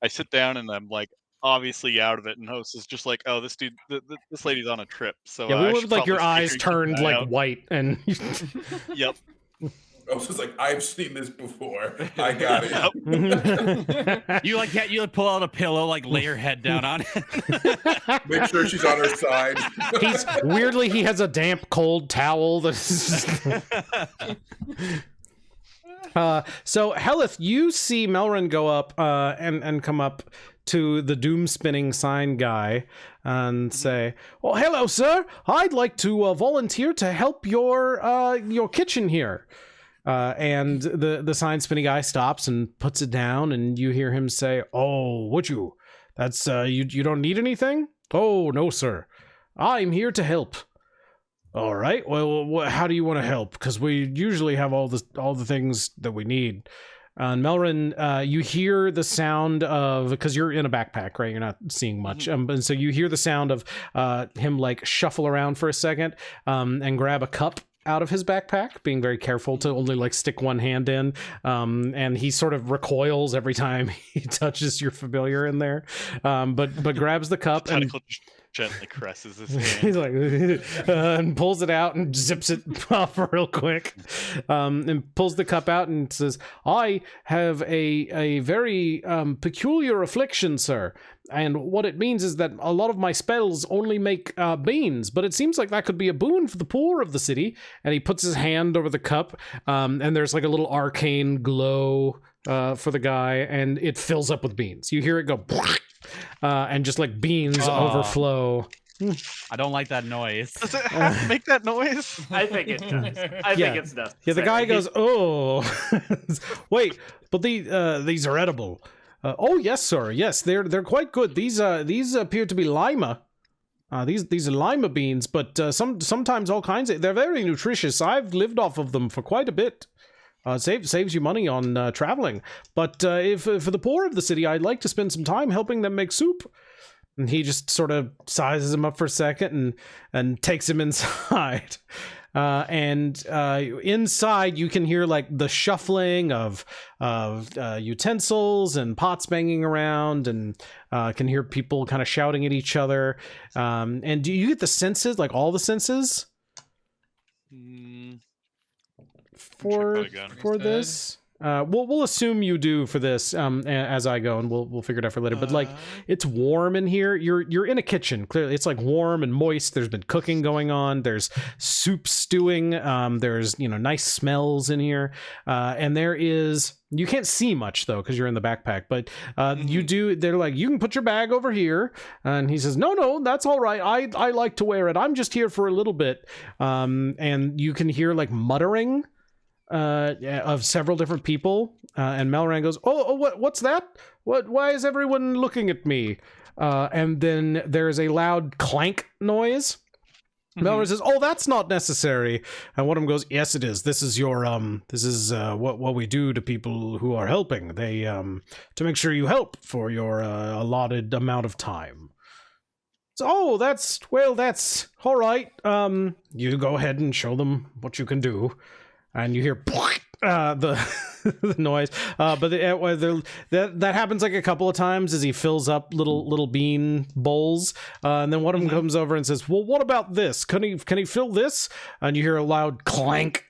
Speaker 3: I sit down and I'm like obviously out of it, and host is just like, "Oh, this dude, this lady's on a trip." So
Speaker 1: Yeah,
Speaker 3: I
Speaker 1: we
Speaker 3: should
Speaker 1: looked like your
Speaker 3: probably
Speaker 1: eyes
Speaker 3: keep an
Speaker 1: turned
Speaker 3: eye
Speaker 1: like
Speaker 3: out.
Speaker 1: white, and
Speaker 3: Yep.
Speaker 5: I was just like, I've seen this before. I got it.
Speaker 2: You like pull out a pillow, like lay your head down on it.
Speaker 5: Make sure she's on her side.
Speaker 1: he's weirdly he has a damp, cold towel. That's so Hellyth, you see Melrin go up and come up to the doom spinning sign guy and say, "Oh, hello, sir. I'd like to volunteer to help your kitchen here." And the sign spinning guy stops and puts it down, and you hear him say, "Oh, would you? That's you don't need anything? Oh, no, sir. I'm here to help." "All right. Well, how do you want to help? Because we usually have all the things that we need." And Melrin, you hear the sound of, because you're in a backpack, right? You're not seeing much, and so you hear the sound of him like shuffle around for a second, and grab a cup out of his backpack, being very careful to only like stick one hand in, and he sort of recoils every time he touches your familiar in there, but grabs the cup and
Speaker 3: Tentacle just gently caresses his hand.
Speaker 1: he's like and pulls it out and zips it off real quick, and pulls the cup out and says, "I have a very peculiar affliction, sir. And what it means is that a lot of my spells only make beans, but it seems like that could be a boon for the poor of the city." And he puts his hand over the cup, and there's like a little arcane glow for the guy, and it fills up with beans. You hear it go, and just like beans overflow.
Speaker 2: I don't like that noise.
Speaker 3: Does it have to make that noise?
Speaker 4: I think it does. I think it's necessary.
Speaker 1: Yeah, the guy goes, "Oh, wait, but these are edible." "Oh yes, sir. Yes, they're quite good. These appear to be lima. These are lima beans, but sometimes all kinds of. They're very nutritious. I've lived off of them for quite a bit. Saves you money on traveling. But if for the poor of the city, I'd like to spend some time helping them make soup." And he just sort of sizes him up for a second and takes him inside. and inside you can hear like the shuffling of utensils and pots banging around, and can hear people kind of shouting at each other. And do you get the senses, like all the senses for
Speaker 6: Understood.
Speaker 1: this? We'll assume you do for this as I go, and we'll figure it out for later. But like, it's warm in here. You're in a kitchen. Clearly, it's like warm and moist. There's been cooking going on. There's soup stewing. There's nice smells in here. And there is, you can't see much though because you're in the backpack. But you do. They're like, you can put your bag over here. And he says, no, that's all right. I like to wear it. I'm just here for a little bit. And you can hear like muttering of several different people, and Melran goes, oh, what's that? Why is everyone looking at me? And then there's a loud clank noise. Melran says, oh, that's not necessary. And one of them goes, yes, it is. This is your what we do to people who are helping. They to make sure you help for your allotted amount of time. So, oh, that's all right. You go ahead and show them what you can do. And you hear the noise, but that happens like a couple of times as he fills up little bean bowls, and then one of them comes over and says, "Well, what about this? Can he fill this?" And you hear a loud clank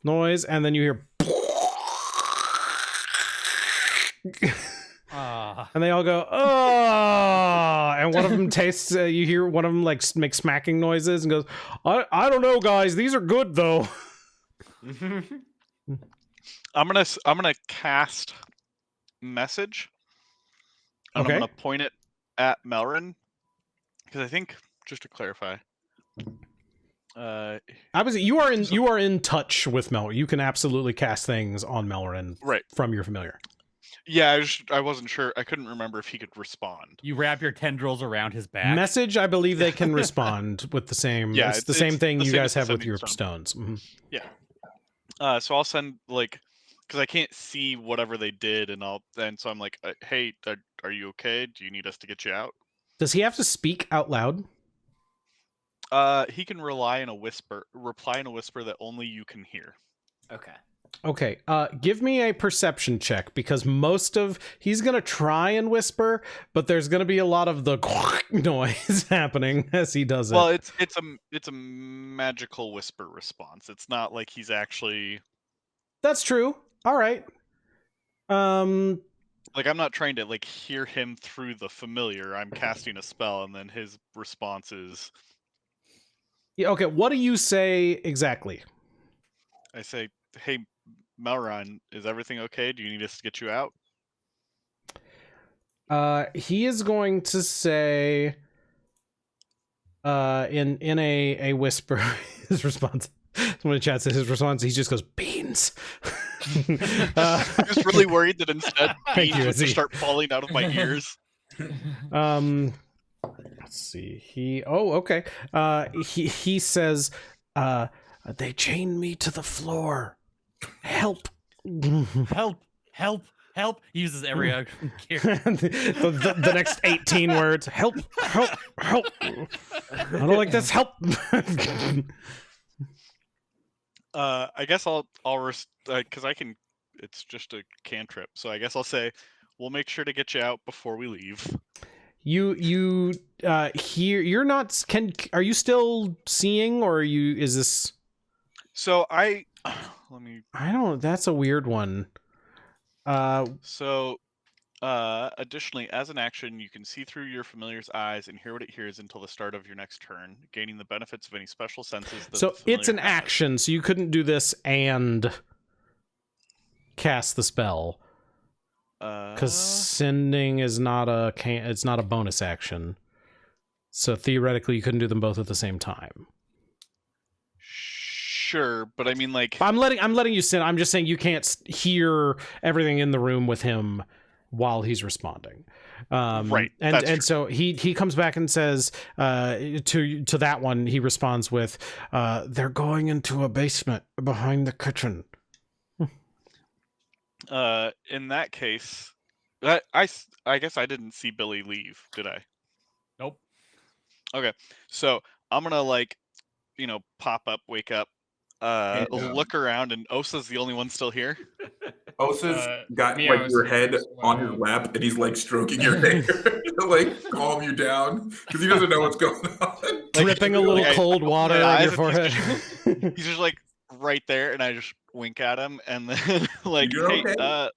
Speaker 1: noise, and then you hear, and they all go, "Oh!" And one of them tastes. You hear one of them like make smacking noises and goes, "I don't know, guys. These are good though."
Speaker 3: I'm gonna cast message. And
Speaker 1: Okay.
Speaker 3: I'm gonna point it at Melrin because I think, just to clarify,
Speaker 1: you are in touch with Melrin. You can absolutely cast things on Melrin
Speaker 3: right
Speaker 1: from your familiar.
Speaker 3: Yeah, I wasn't sure. I couldn't remember if he could respond.
Speaker 2: You wrap your tendrils around his back.
Speaker 1: Message, I believe they can respond with the same.
Speaker 3: Yeah,
Speaker 1: it's the same thing
Speaker 3: the
Speaker 1: you
Speaker 3: same
Speaker 1: guys
Speaker 3: as the
Speaker 1: have with
Speaker 3: sending
Speaker 1: your
Speaker 3: stone.
Speaker 1: stones. Mm-hmm.
Speaker 3: Yeah. So I'll send because I can't see whatever they did, and so I'm like, hey, are you okay? Do you need us to get you out?
Speaker 1: Does he have to speak out loud?
Speaker 3: He can reply in a whisper that only you can hear.
Speaker 1: Okay. Give me a perception check, because he's gonna try and whisper, but there's gonna be a lot of the noise happening as he does it.
Speaker 3: Well, it's a magical whisper response. It's not like he's actually.
Speaker 1: That's true. All right.
Speaker 3: Like, I'm not trying to hear him through the familiar. I'm casting a spell, and then his response is.
Speaker 1: Yeah. Okay. What do you say exactly?
Speaker 3: I say, hey, Melron, is everything okay? Do you need us to get you out?
Speaker 1: He is going to say, in a whisper, his response. When the chat says his response, he just goes, beans.
Speaker 3: I'm just really worried that instead beans would
Speaker 1: Izzy.
Speaker 3: just start falling out of my ears.
Speaker 1: Let's see. Okay. He says, they chained me to the floor. Help.
Speaker 2: Help. He uses every
Speaker 1: the next 18 words. Help. I don't like this. Help.
Speaker 3: I guess I'll because I can. It's just a cantrip, so I guess I'll say we'll make sure to get you out before we leave.
Speaker 1: You here. You're not. Are you still seeing, or is this?
Speaker 3: So let me.
Speaker 1: I don't. That's a weird one.
Speaker 3: Additionally, as an action, you can see through your familiar's eyes and hear what it hears until the start of your next turn, gaining the benefits of any special senses.
Speaker 1: So it's an action, so you couldn't do this and cast the spell, because sending is not it's not a bonus action. So theoretically, you couldn't do them both at the same time.
Speaker 3: Sure, but I mean,
Speaker 1: I'm letting you send. I'm just saying you can't hear everything in the room with him while he's responding.
Speaker 3: Right.
Speaker 1: And so he comes back and says to that one, he responds with, they're going into a basement behind the kitchen.
Speaker 3: In that case, I guess I didn't see Billy leave, did I?
Speaker 2: Nope.
Speaker 3: Okay, so I'm gonna pop up, wake up,
Speaker 5: And,
Speaker 3: look around, and Osa's the only one still here.
Speaker 5: Osa's got
Speaker 6: Meow
Speaker 5: like
Speaker 6: is
Speaker 5: your
Speaker 6: here
Speaker 5: head
Speaker 6: as
Speaker 5: on his
Speaker 6: well.
Speaker 5: lap, and he's like stroking your hair to like calm you down because he doesn't know what's going on.
Speaker 1: Dripping a little
Speaker 3: Like,
Speaker 1: cold water
Speaker 3: my
Speaker 1: on
Speaker 3: eyes
Speaker 1: your
Speaker 3: and
Speaker 1: forehead.
Speaker 3: He's just like right there, and I just wink at him, and then like,
Speaker 5: You doing
Speaker 3: hey,
Speaker 5: okay?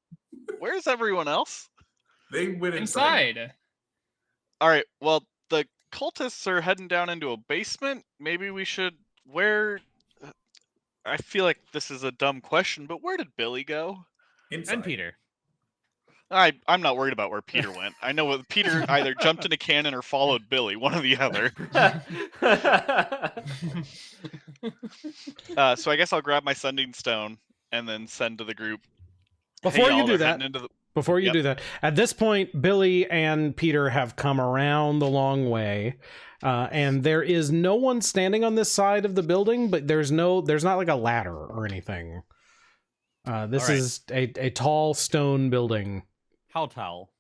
Speaker 3: where's everyone else?
Speaker 5: They went inside.
Speaker 6: Inside.
Speaker 3: All right, well, the cultists are heading down into a basement. Maybe we should. Where? I feel like this is a dumb question, but where did Billy go?
Speaker 5: Inside.
Speaker 2: And Peter.
Speaker 3: I'm not worried about where Peter went. I know Peter either jumped in a cannon or followed Billy, one or the other. So I guess I'll grab my sending stone and then send to the group.
Speaker 1: Before
Speaker 3: "Hey,
Speaker 1: you
Speaker 3: y'all,
Speaker 1: do
Speaker 3: they're
Speaker 1: that,
Speaker 3: heading into the-"
Speaker 1: Before you
Speaker 3: Yep.
Speaker 1: do that, at this point, Billy and Peter have come around the long way, and there is no one standing on this side of the building. But there's not like a ladder or anything. This
Speaker 2: All right.
Speaker 1: is a tall stone building.
Speaker 2: How tall?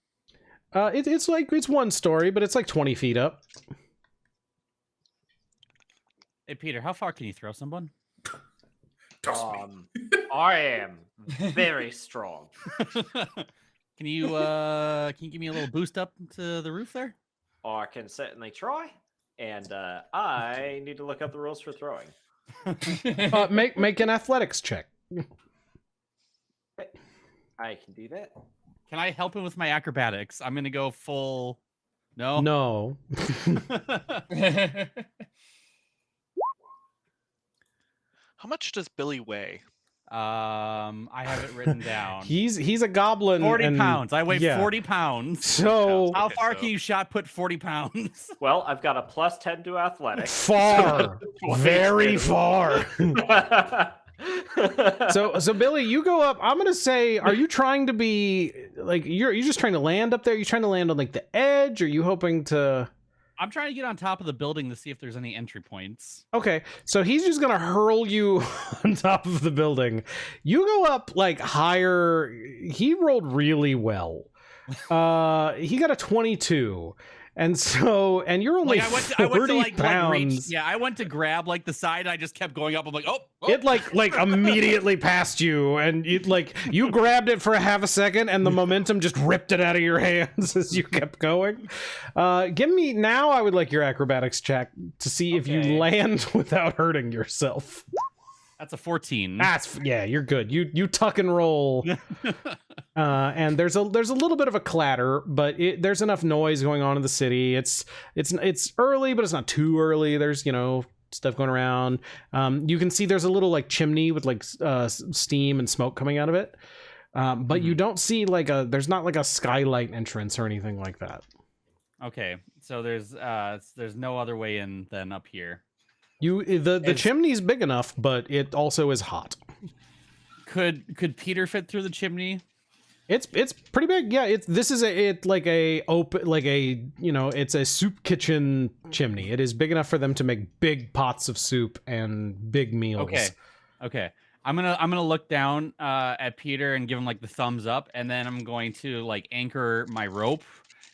Speaker 1: It's one story, but it's like 20 feet up.
Speaker 2: Hey, Peter, how far can you throw someone?
Speaker 5: Toss me.
Speaker 4: I am very strong.
Speaker 2: Can you give me a little boost up to the roof there?
Speaker 4: I can certainly try. And I need to look up the rules for throwing.
Speaker 1: Make an athletics check.
Speaker 4: I can do that.
Speaker 2: Can I help him with my acrobatics? I'm gonna go full. No.
Speaker 1: No.
Speaker 3: How much does Billy weigh?
Speaker 2: I have it written down.
Speaker 1: He's a goblin.
Speaker 2: 40
Speaker 1: and-
Speaker 2: pounds. I weigh
Speaker 1: yeah.
Speaker 2: 40 pounds.
Speaker 1: So
Speaker 2: How
Speaker 3: Okay,
Speaker 2: far
Speaker 3: so-
Speaker 2: can you shot put 40 pounds?
Speaker 4: Well, I've got a plus 10 to athletics.
Speaker 1: far, very
Speaker 4: 22.
Speaker 1: far. So Billy, you go up. I'm gonna say, are you trying to be like you're just trying to land up there? Are you trying to land on like the edge? Or are you hoping to?
Speaker 2: I'm trying to get on top of the building to see if there's any entry points.
Speaker 1: Okay, so he's just gonna hurl you on top of the building. You go up like higher. He rolled really well. He got a 22. And you're only
Speaker 2: Like I went to
Speaker 1: 40
Speaker 2: like
Speaker 1: pounds.
Speaker 2: reach. Yeah, I went to grab like the side. And I just kept going up. I'm like, oh.
Speaker 1: It like immediately passed you, and you grabbed it for a half a second, and the momentum just ripped it out of your hands as you kept going. Give me now. I would like your acrobatics check to see if you
Speaker 2: Okay.
Speaker 1: land without hurting yourself.
Speaker 2: That's a 14.
Speaker 1: Yeah, you're good. You tuck and roll, and there's a little bit of a clatter, but there's enough noise going on in the city. It's early, but it's not too early. There's stuff going around. You can see there's a little like chimney with like steam and smoke coming out of it, but you don't see there's not like a skylight entrance or anything like that.
Speaker 2: Okay, so there's no other way in than up here.
Speaker 1: The chimney's big enough, but it also is hot.
Speaker 2: Could Peter fit through the chimney?
Speaker 1: It's pretty big. Yeah, it's a soup kitchen chimney. It is big enough for them to make big pots of soup and big meals.
Speaker 2: Okay. I'm gonna look down at Peter and give him like the thumbs up, and then I'm going to like anchor my rope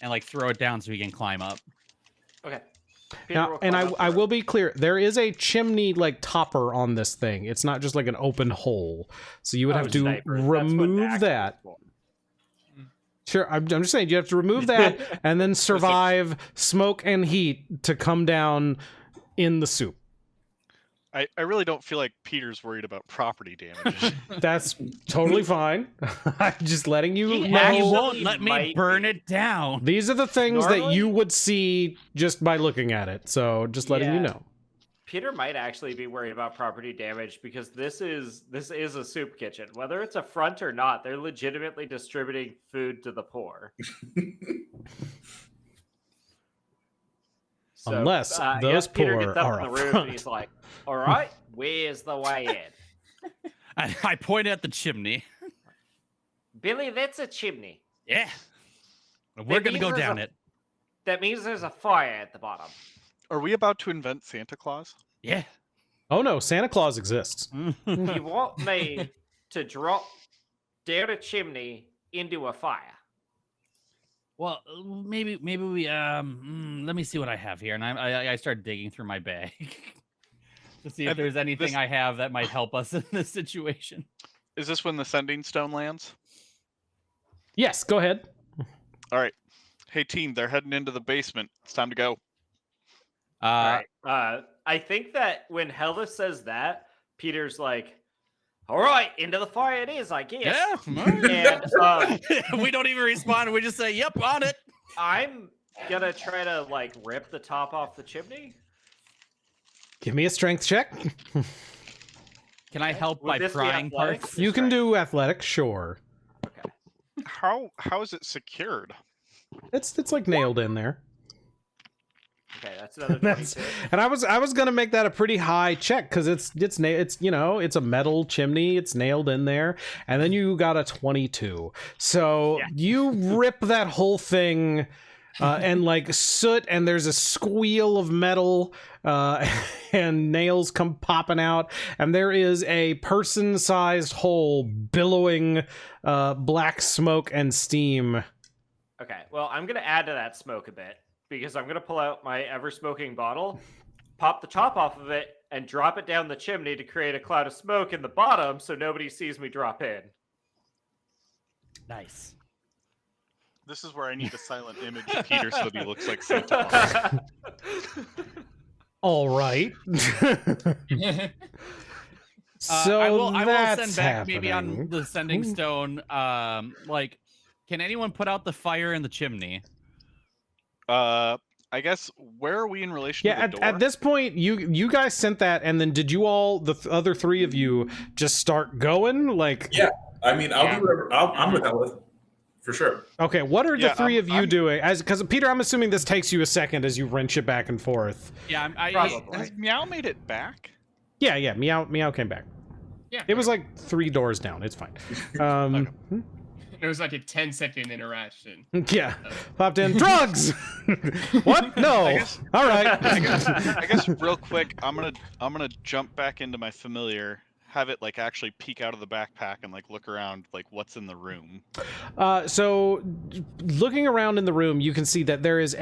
Speaker 2: and like throw it down so he can climb up.
Speaker 4: Okay.
Speaker 1: Now, and I will be clear, there is a chimney like topper on this thing. It's not just like an open hole. So you would have to remove that. Sure, I'm just saying you have to remove that and then survive smoke and heat to come down in the soup.
Speaker 3: I really don't feel like Peter's worried about property damage.
Speaker 1: That's totally fine. I'm just letting you
Speaker 4: He
Speaker 1: know.
Speaker 2: He
Speaker 4: Well,
Speaker 2: won't
Speaker 4: he
Speaker 2: let me
Speaker 4: might
Speaker 2: burn
Speaker 4: be.
Speaker 2: it down.
Speaker 1: These are the things that
Speaker 4: Normally-
Speaker 1: you would see just by looking at it. So just letting you
Speaker 4: Yeah.
Speaker 1: know.
Speaker 4: Peter might actually be worried about property damage because this is a soup kitchen. Whether it's a front or not, they're legitimately distributing food to the poor. So,
Speaker 1: Unless
Speaker 4: yes,
Speaker 1: those
Speaker 4: Peter
Speaker 1: poor
Speaker 4: gets up
Speaker 1: are
Speaker 4: on
Speaker 1: up
Speaker 4: the roof
Speaker 1: front.
Speaker 4: and he's like, "All right, where's the way in?"
Speaker 2: I point at the chimney.
Speaker 4: Billy, that's a chimney.
Speaker 2: Yeah. We're gonna
Speaker 4: means
Speaker 2: go
Speaker 4: there's
Speaker 2: down
Speaker 4: a-
Speaker 2: it.
Speaker 4: That means there's a fire at the bottom.
Speaker 3: Are we about to invent Santa Claus?
Speaker 2: Yeah.
Speaker 1: Oh no, Santa Claus exists.
Speaker 4: You want me to drop down a chimney into a fire?
Speaker 2: Well, maybe we let me see what I have here, and I start digging through my bag. to see if
Speaker 3: And
Speaker 2: there's anything
Speaker 3: this-
Speaker 2: I have that might help us in this situation.
Speaker 3: Is this when the sending stone lands?
Speaker 1: Yes, go ahead.
Speaker 3: All right. Hey team, they're heading into the basement. It's time to go.
Speaker 4: All right. I think that when Hellyth says that, Peter's like, "All right, into the fire it is, I guess."
Speaker 2: Yeah. all right.
Speaker 4: And
Speaker 2: We don't even respond. We just say, "Yep, on it."
Speaker 4: I'm gonna try to like rip the top off the chimney.
Speaker 1: Give me a strength check.
Speaker 2: Can I help
Speaker 4: Would
Speaker 2: by
Speaker 4: this be
Speaker 2: prying
Speaker 4: athletics?
Speaker 2: parts?
Speaker 1: You can
Speaker 4: Strength.
Speaker 1: do athletics, sure.
Speaker 4: Okay.
Speaker 3: How is it secured?
Speaker 1: It's like nailed in there.
Speaker 4: Okay, that's another
Speaker 1: That's
Speaker 4: 22.
Speaker 1: and I was gonna make that a pretty high check because it's you know it's a metal chimney, it's nailed in there, and then you got a 22. So
Speaker 4: Yeah.
Speaker 1: you rip that whole thing, and like soot, and there's a squeal of metal, and nails come popping out, and there is a person-sized hole billowing black smoke and steam.
Speaker 4: Okay, well, I'm gonna add to that smoke a bit because I'm gonna pull out my ever-smoking bottle, pop the top off of it, and drop it down the chimney to create a cloud of smoke in the bottom so nobody sees me drop in.
Speaker 2: Nice.
Speaker 3: This is where I need a silent image of Peter so that he looks like Santa Claus.
Speaker 1: All right. So
Speaker 2: I will
Speaker 1: that's
Speaker 2: send back maybe on
Speaker 1: happening.
Speaker 2: the sending stone. Like, can anyone put out the fire in the chimney?
Speaker 3: I guess where are we in relation
Speaker 1: Yeah,
Speaker 3: to the door?
Speaker 1: at this point, you guys sent that, and then did you all, the other three of you, just start going? Like,
Speaker 5: Yeah. I mean, I'll do whatever. I'm with Hellyth, for sure.
Speaker 1: okay, what are the
Speaker 3: Yeah,
Speaker 1: three of you
Speaker 3: I'm-
Speaker 1: doing? Because Peter, I'm assuming this takes you a second as you wrench it back and forth.
Speaker 2: Yeah,
Speaker 4: Probably.
Speaker 3: Has Meow made it back?
Speaker 1: Yeah, Meow came back.
Speaker 6: Yeah.
Speaker 1: It was like 3 doors down. It's fine.
Speaker 6: It was like a 10-second interaction.
Speaker 1: Yeah, popped in drugs. What? No.
Speaker 3: I guess-
Speaker 1: All right.
Speaker 3: I guess real quick, I'm gonna jump back into my familiar, have it like actually peek out of the backpack and like look around, like what's in the room.
Speaker 1: So, looking around in the room, you can see that there is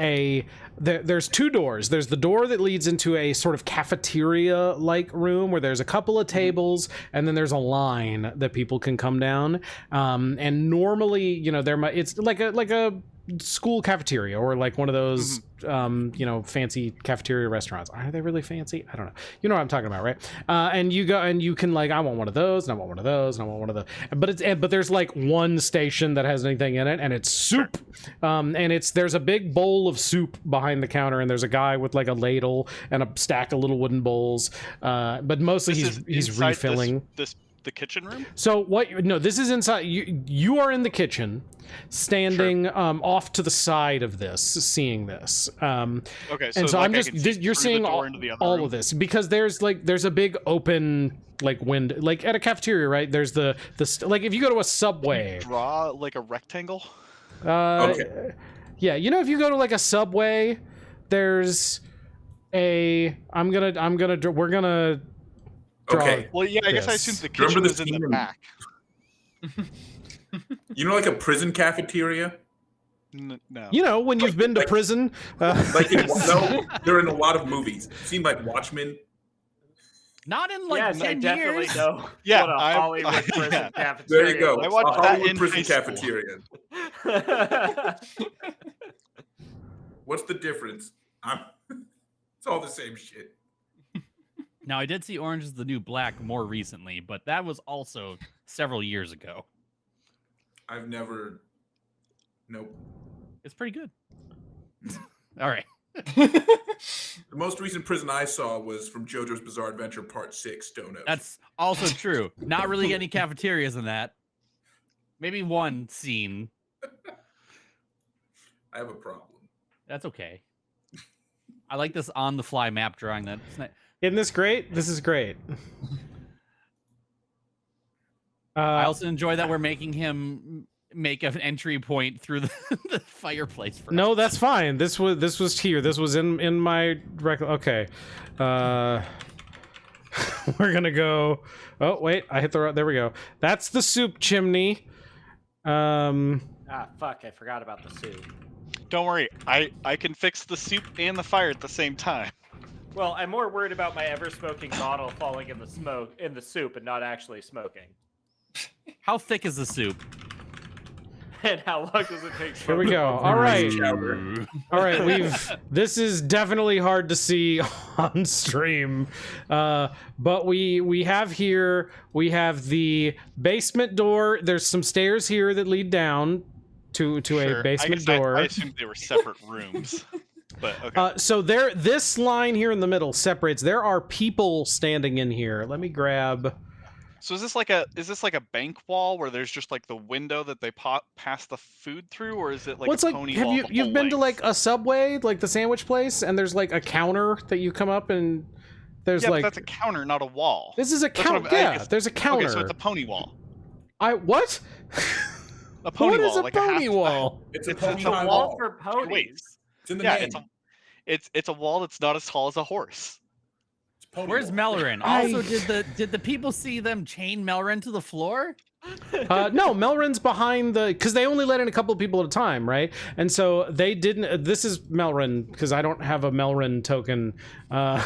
Speaker 1: there's 2 doors. There's the door that leads into a sort of cafeteria-like room where there's a couple of tables, and then there's a line that people can come down. And normally, you know, it's like a school cafeteria or like one of those you know, fancy cafeteria restaurants. Are they really fancy? I don't know. You know what I'm talking about, right? And you go and you can like, I want one of those, and I want one of those, and I want one of those. But there's like one station that has anything in it, and it's soup. And there's a big bowl of soup behind the counter, and there's a guy with like a ladle and a stack of little wooden bowls. But mostly
Speaker 3: This is
Speaker 1: he's
Speaker 3: inside
Speaker 1: refilling.
Speaker 3: the kitchen room.
Speaker 1: So what? No, this is inside. You are in the kitchen, standing off to the side of this, seeing this.
Speaker 3: Okay, so
Speaker 1: And so
Speaker 3: like
Speaker 1: I'm
Speaker 3: I
Speaker 1: just
Speaker 3: can see
Speaker 1: you're
Speaker 3: through
Speaker 1: seeing
Speaker 3: the door
Speaker 1: all,
Speaker 3: into the other
Speaker 1: all
Speaker 3: room?
Speaker 1: of this because there's a big open like window, like at a cafeteria, right? There's the like if you go to a Subway.
Speaker 3: Draw like a rectangle.
Speaker 5: Okay.
Speaker 1: Yeah, you know, if you go to like a Subway, there's we're gonna draw.
Speaker 5: Okay.
Speaker 3: Well, yeah, I guess I
Speaker 1: Yes.
Speaker 3: assumed the
Speaker 5: Remember
Speaker 3: kitchen
Speaker 5: the
Speaker 3: was in the
Speaker 5: scene?
Speaker 3: back.
Speaker 5: You know, like a prison cafeteria?
Speaker 3: No.
Speaker 1: You know, when you've been to
Speaker 5: like-
Speaker 1: prison.
Speaker 5: Like, no, they're in a lot of movies. Seen like Watchmen.
Speaker 2: Not in like
Speaker 4: yes, I
Speaker 2: 10
Speaker 4: definitely
Speaker 2: years.
Speaker 4: know
Speaker 3: Yeah,
Speaker 4: what a
Speaker 3: I-
Speaker 4: Hollywood
Speaker 3: I-
Speaker 4: prison
Speaker 3: yeah.
Speaker 4: cafeteria
Speaker 5: There you go.
Speaker 3: I
Speaker 4: looks
Speaker 3: watched
Speaker 5: a
Speaker 3: that
Speaker 5: Hollywood
Speaker 3: in
Speaker 5: prison
Speaker 3: high school.
Speaker 5: cafeteria.
Speaker 4: like.
Speaker 5: What's the difference? It's all the same shit.
Speaker 2: Now I did see Orange is the New Black more recently, but that was also several years ago.
Speaker 5: I've never. Nope.
Speaker 2: It's pretty good. All right.
Speaker 5: The most recent prison I saw was from JoJo's Bizarre Adventure Part 6, Donuts.
Speaker 2: That's also true. Not really any cafeterias in that. Maybe one scene.
Speaker 5: I have a problem.
Speaker 2: That's okay. I like this on the fly map drawing.
Speaker 1: Isn't this great? This is great.
Speaker 2: I also enjoy that we're making him make an entry point through the fireplace for
Speaker 1: No,
Speaker 2: us.
Speaker 1: that's fine. This was here. This was in my okay. We're gonna go. Oh wait, I hit the. There we go. That's the soup chimney.
Speaker 4: Ah, fuck! I forgot about the soup.
Speaker 3: Don't worry, I can fix the soup and the fire at the same time.
Speaker 4: Well, I'm more worried about my ever-smoking bottle falling in the soup and not actually smoking.
Speaker 2: How thick is the soup?
Speaker 4: And how long does it take?
Speaker 1: Here we go. All right. All right, this is definitely hard to see on stream, but we have the basement door. There's some stairs here that lead down to a basement door.
Speaker 3: I assumed they were separate rooms, but okay.
Speaker 1: So this line here in the middle separates. There are people standing in here. Let me grab.
Speaker 3: So is this like a bank wall where there's just like the window that they pass the food through, or is it like a pony wall?
Speaker 1: Have you've been to like a Subway, like the sandwich place, and there's like a counter that you come up and there's
Speaker 3: but
Speaker 1: like
Speaker 3: that's a counter, not a wall.
Speaker 1: This is a counter. Yeah, there's a counter.
Speaker 3: Okay, so it's a pony wall.
Speaker 1: What?
Speaker 3: A pony
Speaker 1: what
Speaker 3: wall.
Speaker 1: is a
Speaker 3: like
Speaker 1: pony
Speaker 3: a
Speaker 1: wall?
Speaker 5: It's a
Speaker 3: It's
Speaker 5: pony
Speaker 3: a
Speaker 4: wall for ponies.
Speaker 3: Wait.
Speaker 5: It's in the
Speaker 3: Yeah,
Speaker 5: name.
Speaker 3: it's a wall that's not as tall as a horse.
Speaker 5: It's pony
Speaker 2: Where's
Speaker 5: wall.
Speaker 2: Melrin? Also, did the people see them chain Melrin to the floor?
Speaker 1: No, Melrin's behind because they only let in a couple of people at a time, right? And so they didn't. This is Melrin because I don't have a Melrin token.
Speaker 3: Yeah.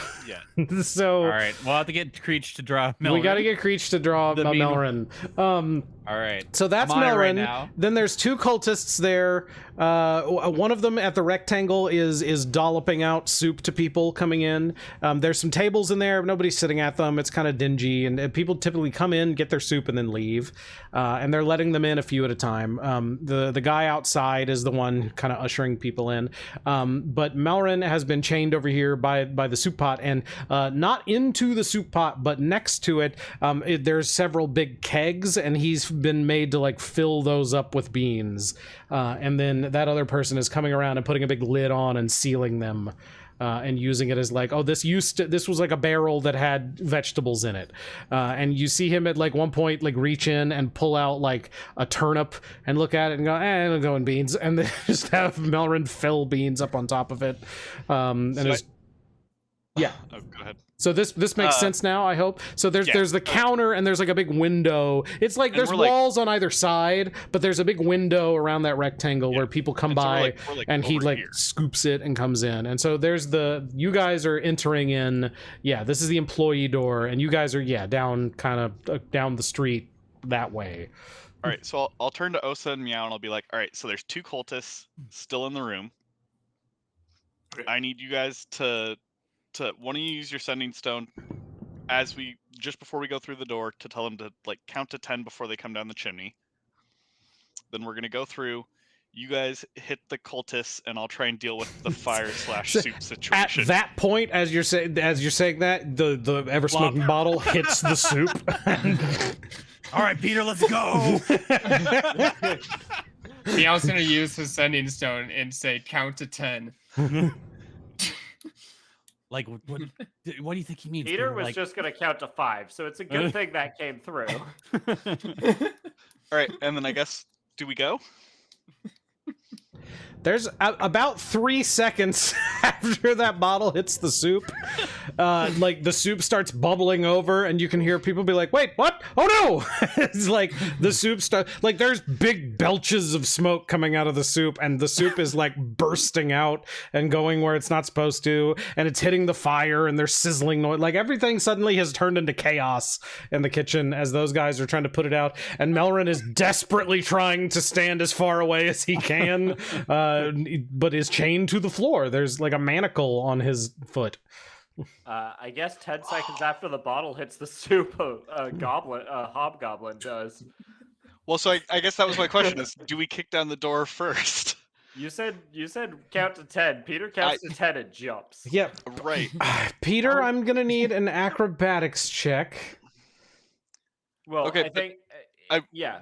Speaker 1: So
Speaker 2: All right, we'll have to get Creech to draw Melrin.
Speaker 1: we got to get Creech to draw
Speaker 2: The meme.
Speaker 1: Melrin.
Speaker 2: All right.
Speaker 1: So that's
Speaker 2: I'm on it
Speaker 1: Melrin.
Speaker 2: right now.
Speaker 1: Then there's two cultists there. One of them at the rectangle is dolloping out soup to people coming in. There's some tables in there. Nobody's sitting at them. It's kind of dingy, and people typically come in, get their soup, and then leave. And they're letting them in a few at a time. The guy outside is the one kind of ushering people in. But Melrin has been chained over here by the soup pot, and not into the soup pot, but next to it, there's several big kegs, and he's been made to like fill those up with beans. And then that other person is coming around and putting a big lid on and sealing them. And using it as like, oh, this was like a barrel that had vegetables in it. And you see him at like one point like reach in and pull out like a turnip and look at it and go, it'll go in beans. And then just have Melrin fill beans up on top of it. Yeah.
Speaker 3: Oh, go ahead.
Speaker 1: So this makes sense now, I hope. So there's the counter and there's like a big window. It's like there's walls on either side, but there's a big window around that rectangle where people come by and he like scoops it and comes in. And so there's you guys are entering in. Yeah, this is the employee door, and you guys are down kind of down the street that way.
Speaker 3: All right, so I'll turn to Osa and Meow and I'll be like, all right, so there's two cultists still in the room.
Speaker 5: Okay.
Speaker 3: I need you guys to one of you use your sending stone just before we go through the door to tell them to like count to 10 before they come down the chimney. Then we're gonna go through. You guys hit the cultists, and I'll try and deal with the fire / soup situation.
Speaker 1: At that point, as you're saying that, the ever smoking bottle hits the soup.
Speaker 2: All right, Peter, let's go.
Speaker 6: Meow's gonna use his sending stone and say count to 10.
Speaker 2: Like, what do you think he means?
Speaker 4: Peter was
Speaker 2: like...
Speaker 4: just going to count to 5, so it's a good thing that came through.
Speaker 3: All right, and then I guess, do we go?
Speaker 1: There's about 3 seconds after that bottle hits the soup, like the soup starts bubbling over, and you can hear people be like, "Wait, what? Oh no!" It's like the soup like there's big belches of smoke coming out of the soup, and the soup is like bursting out and going where it's not supposed to, and it's hitting the fire, and there's sizzling noise. Like everything suddenly has turned into chaos in the kitchen as those guys are trying to put it out, and Melrin is desperately trying to stand as far away as he can. But is chained to the floor. There's like a manacle on his foot.
Speaker 4: I guess 10 seconds after the bottle hits the soup, a hobgoblin does.
Speaker 3: Well, so I guess that was my question: is do we kick down the door first?
Speaker 4: You said count to 10. Peter counts to 10 and jumps.
Speaker 1: Yep.
Speaker 3: Right.
Speaker 1: Peter, I'm gonna need an acrobatics check.
Speaker 4: Well,
Speaker 3: Okay,
Speaker 4: I think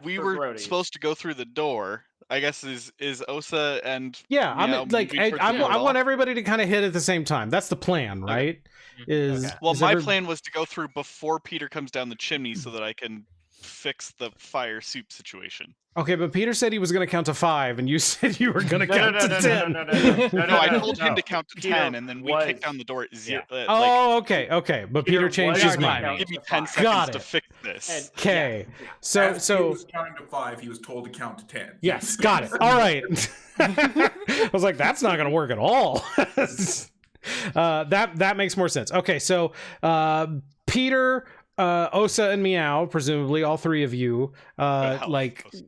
Speaker 3: we
Speaker 4: for
Speaker 3: were
Speaker 4: Brody.
Speaker 3: supposed to go through the door. I guess is Osa and
Speaker 1: Yeah,
Speaker 3: Meow
Speaker 1: I'm like
Speaker 3: moving towards the
Speaker 1: I
Speaker 3: door?
Speaker 1: want everybody to kind of hit at the same time. That's the plan, right?
Speaker 3: Well, my plan was to go through before Peter comes down the chimney so that I can fix the fire soup situation.
Speaker 1: Okay, but Peter said he was going to count to 5, and you said you were going to count to 10.
Speaker 3: No, I told him to count to
Speaker 4: Peter
Speaker 3: 10, and then we kicked down the door at 0.
Speaker 1: Oh, okay. But Peter changed his mind.
Speaker 3: Give me 10
Speaker 1: Got
Speaker 3: seconds
Speaker 1: it.
Speaker 3: to fix this.
Speaker 1: Okay,
Speaker 5: As he
Speaker 1: so
Speaker 5: was counting to 5, he was told to count to 10.
Speaker 1: yes, got it. All right. I was like, that's not going to work at all. That makes more sense. Okay, so Peter, Osa, and Meow, presumably all three of you,
Speaker 3: Hellyth.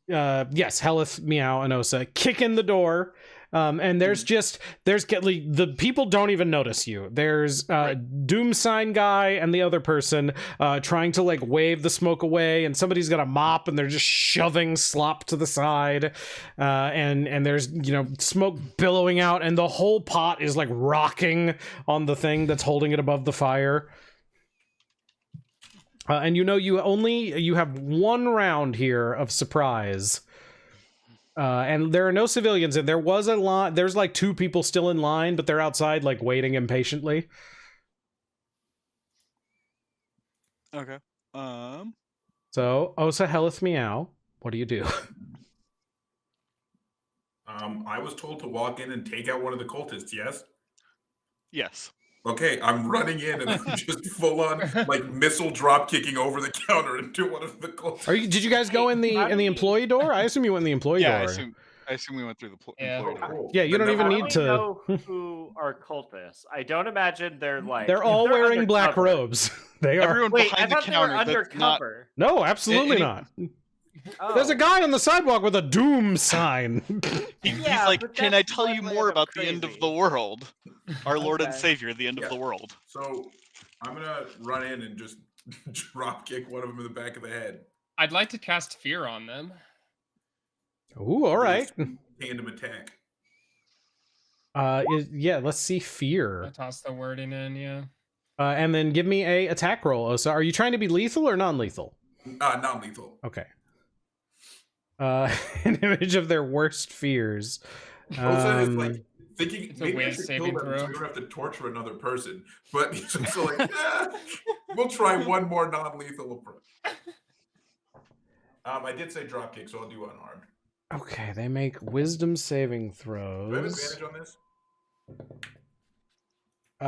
Speaker 1: yes, Hellyth, Meow, and Osa kick in the door. And there's the people don't even notice you. There's Doom Sign guy and the other person trying to like wave the smoke away, and somebody's got a mop and they're just shoving slop to the side, and there's smoke billowing out, and the whole pot is like rocking on the thing that's holding it above the fire. And you have one round here of surprise. And there are no civilians, and there was a line. There's like 2 people still in line, but they're outside, like waiting impatiently.
Speaker 3: Okay.
Speaker 1: So Osa, Hellyth, Meow, what do you do?
Speaker 5: I was told to walk in and take out one of the cultists. Yes.
Speaker 3: Yes.
Speaker 5: Okay, I'm running in and I'm just full on like missile drop kicking over the counter into one of the cultists.
Speaker 1: Did you guys go in the employee door? I assume you went in the employee door.
Speaker 3: I assume we went through the
Speaker 6: Yeah.
Speaker 3: employee door.
Speaker 5: Cool.
Speaker 1: Yeah, you don't even need to
Speaker 4: know who are cultists. I don't imagine they're like.
Speaker 1: They're all wearing black
Speaker 4: undercover.
Speaker 1: robes. They are.
Speaker 3: Everyone
Speaker 4: Wait,
Speaker 3: behind
Speaker 4: I
Speaker 3: the
Speaker 4: thought they were
Speaker 3: counter that's not.
Speaker 4: undercover.
Speaker 1: No, absolutely not.
Speaker 4: Oh.
Speaker 1: There's a guy on the sidewalk with a doom sign.
Speaker 3: He's
Speaker 4: Yeah,
Speaker 3: like,
Speaker 4: but
Speaker 3: can I
Speaker 4: that's
Speaker 3: tell you
Speaker 4: one
Speaker 3: more
Speaker 4: way
Speaker 3: about
Speaker 4: of
Speaker 3: the end of
Speaker 4: crazy.
Speaker 3: the world? Our Lord and
Speaker 4: Okay.
Speaker 3: Savior, the end
Speaker 5: Yeah.
Speaker 3: of the world.
Speaker 5: So I'm gonna run in and just drop kick one of them in the back of the head.
Speaker 6: I'd like to cast fear on them.
Speaker 1: Ooh, all right.
Speaker 5: Tandem attack.
Speaker 1: Let's see
Speaker 6: I
Speaker 1: fear.
Speaker 6: toss the wording in, yeah.
Speaker 1: And then give me a attack roll, Osa. Are you trying to be lethal or non-lethal?
Speaker 5: Non-lethal.
Speaker 1: Okay. An image of their worst fears.
Speaker 5: Osa is like thinking
Speaker 6: It's a
Speaker 5: maybe I
Speaker 6: whiz
Speaker 5: should
Speaker 6: saving
Speaker 5: kill them so
Speaker 6: throw.
Speaker 5: we don't have to torture another person. But he's also like, we'll try one more non-lethal approach. I did say drop kick, so I'll do unarmed.
Speaker 1: Okay, they make wisdom saving
Speaker 5: Do I have
Speaker 1: throws.
Speaker 5: advantage on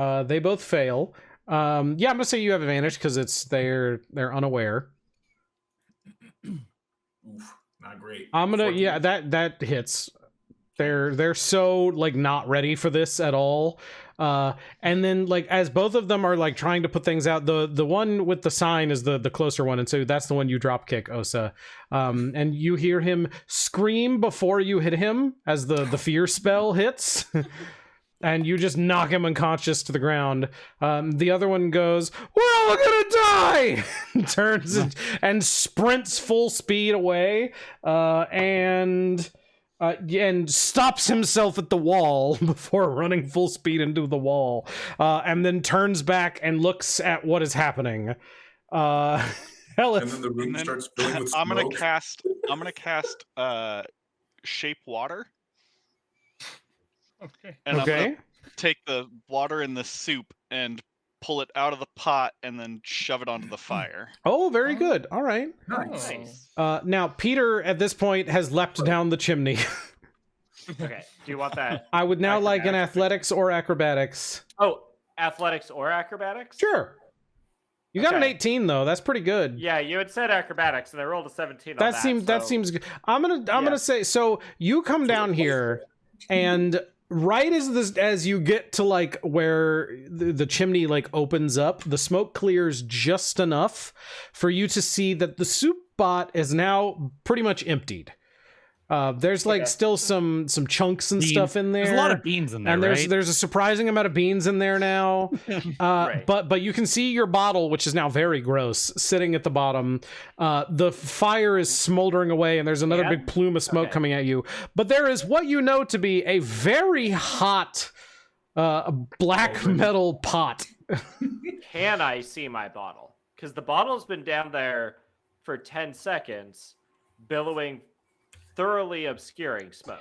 Speaker 5: this?
Speaker 1: They both fail. I'm gonna say you have advantage because they're unaware.
Speaker 5: Oof, not great.
Speaker 1: I'm gonna
Speaker 5: 14.
Speaker 1: that hits. They're so like not ready for this at all. And then like as both of them are like trying to put things out, the one with the sign is the closer one, and so that's the one you drop kick, Osa. And you hear him scream before you hit him as the fear spell hits. And you just knock him unconscious to the ground. The other one goes, "We're all gonna die!" Turns and sprints full speed away, and stops himself at the wall before running full speed into the wall, and then turns back and looks at what is happening. Hellyth.
Speaker 5: And then the room
Speaker 3: And then
Speaker 5: starts filling with
Speaker 3: I'm
Speaker 5: smoke.
Speaker 3: gonna cast shape water.
Speaker 6: Okay.
Speaker 3: And I'm
Speaker 1: Okay.
Speaker 3: gonna take the water in the soup and pull it out of the pot and then shove it onto the fire.
Speaker 1: Oh, very good. All right.
Speaker 5: Nice.
Speaker 4: Nice.
Speaker 1: Now Peter at this point has leapt down the chimney.
Speaker 4: Okay. Do you want that?
Speaker 1: I would now like an
Speaker 4: Acrobatics.
Speaker 1: athletics or acrobatics.
Speaker 4: Oh, athletics or acrobatics?
Speaker 1: Sure. You got an
Speaker 4: Okay.
Speaker 1: 18 though. That's pretty good.
Speaker 4: Yeah, you had said acrobatics, and I rolled a 17 on
Speaker 1: That
Speaker 4: that.
Speaker 1: seems good. I'm gonna say so. You come down here, and right as you get to like where the chimney like opens up, the smoke clears just enough for you to see that the soup pot is now pretty much emptied. There's like
Speaker 4: Okay.
Speaker 1: still some chunks and stuff in there.
Speaker 2: There's a lot of beans in there,
Speaker 1: and
Speaker 2: right?
Speaker 1: there's a surprising amount of beans in there now.
Speaker 4: Right.
Speaker 1: But you can see your bottle, which is now very gross, sitting at the bottom. The fire is smoldering away, and there's another
Speaker 4: Yeah?
Speaker 1: big plume of smoke
Speaker 4: Okay.
Speaker 1: coming at you. But there is what you know to be a very hot black metal pot.
Speaker 4: Can I see my bottle? Because the bottle's been down there for 10 seconds, billowing, thoroughly obscuring smoke.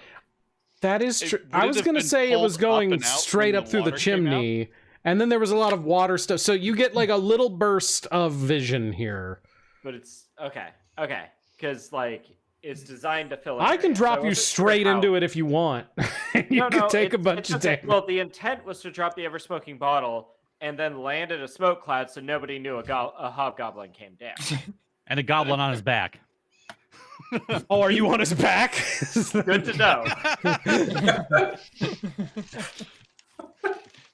Speaker 1: That is
Speaker 3: It-
Speaker 1: true.
Speaker 3: would
Speaker 1: I
Speaker 3: it
Speaker 1: was
Speaker 3: have
Speaker 1: going to
Speaker 3: been
Speaker 1: say it was
Speaker 3: pulled up
Speaker 1: going
Speaker 3: and out
Speaker 1: straight
Speaker 3: when
Speaker 1: up
Speaker 3: the
Speaker 1: through the
Speaker 3: water came out?
Speaker 1: chimney, and then there was a lot of water stuff. So you get like a little burst of vision here.
Speaker 4: But it's okay. Because, like, it's designed to fill
Speaker 1: I can drop you straight into it if you want. You can take a bunch of damage.
Speaker 4: Well, the intent was to drop the ever-smoking bottle and then land in a smoke cloud so nobody knew a hobgoblin came down.
Speaker 2: And a goblin on his back.
Speaker 1: Oh, are you on his back?
Speaker 4: Good to know.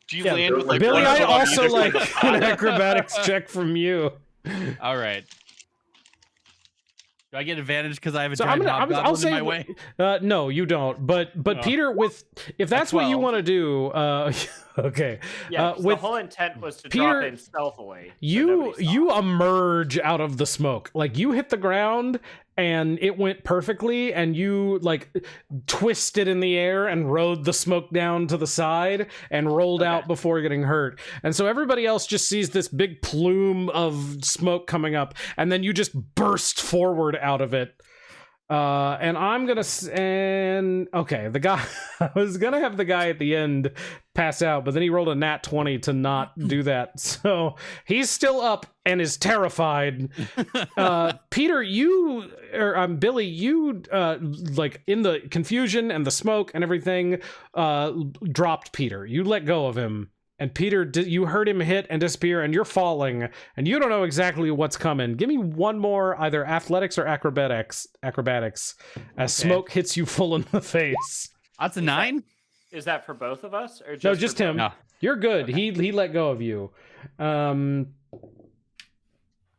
Speaker 3: Do you
Speaker 1: Yeah,
Speaker 3: land with like
Speaker 1: Billy,
Speaker 3: one
Speaker 1: I
Speaker 3: foot on
Speaker 1: also
Speaker 3: either side
Speaker 1: like
Speaker 3: of the
Speaker 1: an
Speaker 3: pot?
Speaker 1: acrobatics check from you.
Speaker 2: All right. Do I get advantage because I have a
Speaker 1: So
Speaker 2: giant
Speaker 1: I'll
Speaker 2: hobgoblin
Speaker 1: say
Speaker 2: in my way?
Speaker 1: no, you don't. But
Speaker 2: Oh.
Speaker 1: Peter, if that's
Speaker 2: A
Speaker 1: what you
Speaker 2: 12.
Speaker 1: want to do, okay.
Speaker 4: Yeah, 'cause the
Speaker 1: with
Speaker 4: whole intent was to
Speaker 1: Peter,
Speaker 4: drop in stealthily. So
Speaker 1: you
Speaker 4: nobody saw.
Speaker 1: you emerge out of the smoke. Like you hit the ground and it went perfectly, and you like twisted in the air and rode the smoke down to the side and rolled out before getting hurt. And so everybody else just sees this big plume of smoke coming up, and then you just burst forward out of it. And I'm gonna the guy I was gonna have the guy at the end pass out, but then he rolled a nat 20 to not do that, so he's still up and is terrified. Peter, Billy, you like in the confusion and the smoke and everything, dropped Peter. You let go of him. And Peter, you heard him hit and disappear, and you're falling, and you don't know exactly what's coming. Give me one more, either athletics or acrobatics, as smoke hits you full in the face.
Speaker 2: That's a 9?
Speaker 4: Is that for both of us, or just
Speaker 1: No, just
Speaker 4: for
Speaker 1: him.
Speaker 2: No.
Speaker 1: You're good. He let go of you.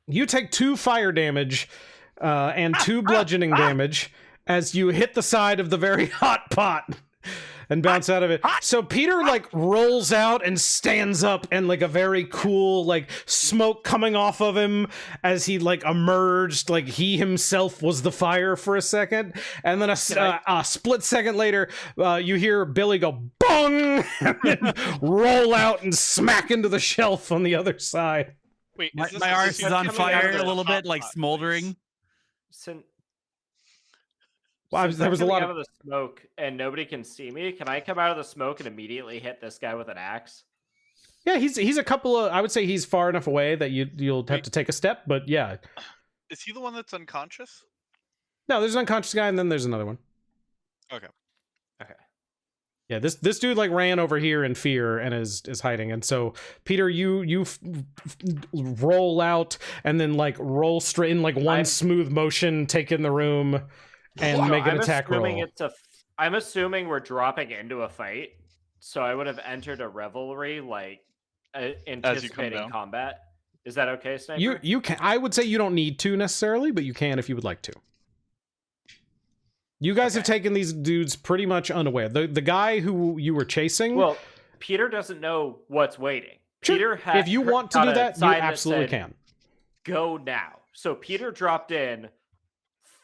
Speaker 1: You take 2 fire damage and 2 bludgeoning damage as you hit the side of the very hot pot and bounce out of it. So Peter like rolls out and stands up, and like a very cool like smoke coming off of him as he like emerged, like he himself was the fire for a second, and then a split second later, you hear Billy go bong and then roll out and smack into the shelf on the other side.
Speaker 3: Wait,
Speaker 2: My arse is on
Speaker 4: coming out
Speaker 2: fire
Speaker 4: of
Speaker 2: a
Speaker 4: the
Speaker 2: little
Speaker 4: hot
Speaker 2: bit, like
Speaker 4: pot,
Speaker 2: smoldering.
Speaker 1: Well,
Speaker 4: Since
Speaker 1: there
Speaker 4: I'm
Speaker 1: was a
Speaker 4: coming
Speaker 1: lot
Speaker 4: out
Speaker 1: of
Speaker 4: of the smoke and nobody can see me. Can I come out of the smoke and immediately hit this guy with an axe?
Speaker 1: yeah. He's a couple of. I would say he's far enough away that you'll have to take a step, but yeah.
Speaker 3: Is he the one that's unconscious?
Speaker 1: No, there's an unconscious guy, and then there's another one.
Speaker 3: Okay.
Speaker 1: Yeah, this dude like ran over here in fear and is hiding, and so Peter, you roll out and then like roll straight in like one smooth motion, take in the room, and make an attack roll.
Speaker 4: I'm assuming we're dropping into a fight, so I would have entered a revelry, like anticipating combat. Is that okay, Sniper?
Speaker 1: You can. I would say you don't need to necessarily, but you can if you would like to. You guys have taken these dudes pretty much unaware. The guy who you were chasing.
Speaker 4: Well, Peter doesn't know what's waiting.
Speaker 1: Sure.
Speaker 4: Peter
Speaker 1: if you want to do that, you absolutely can.
Speaker 4: Go now. So Peter dropped in,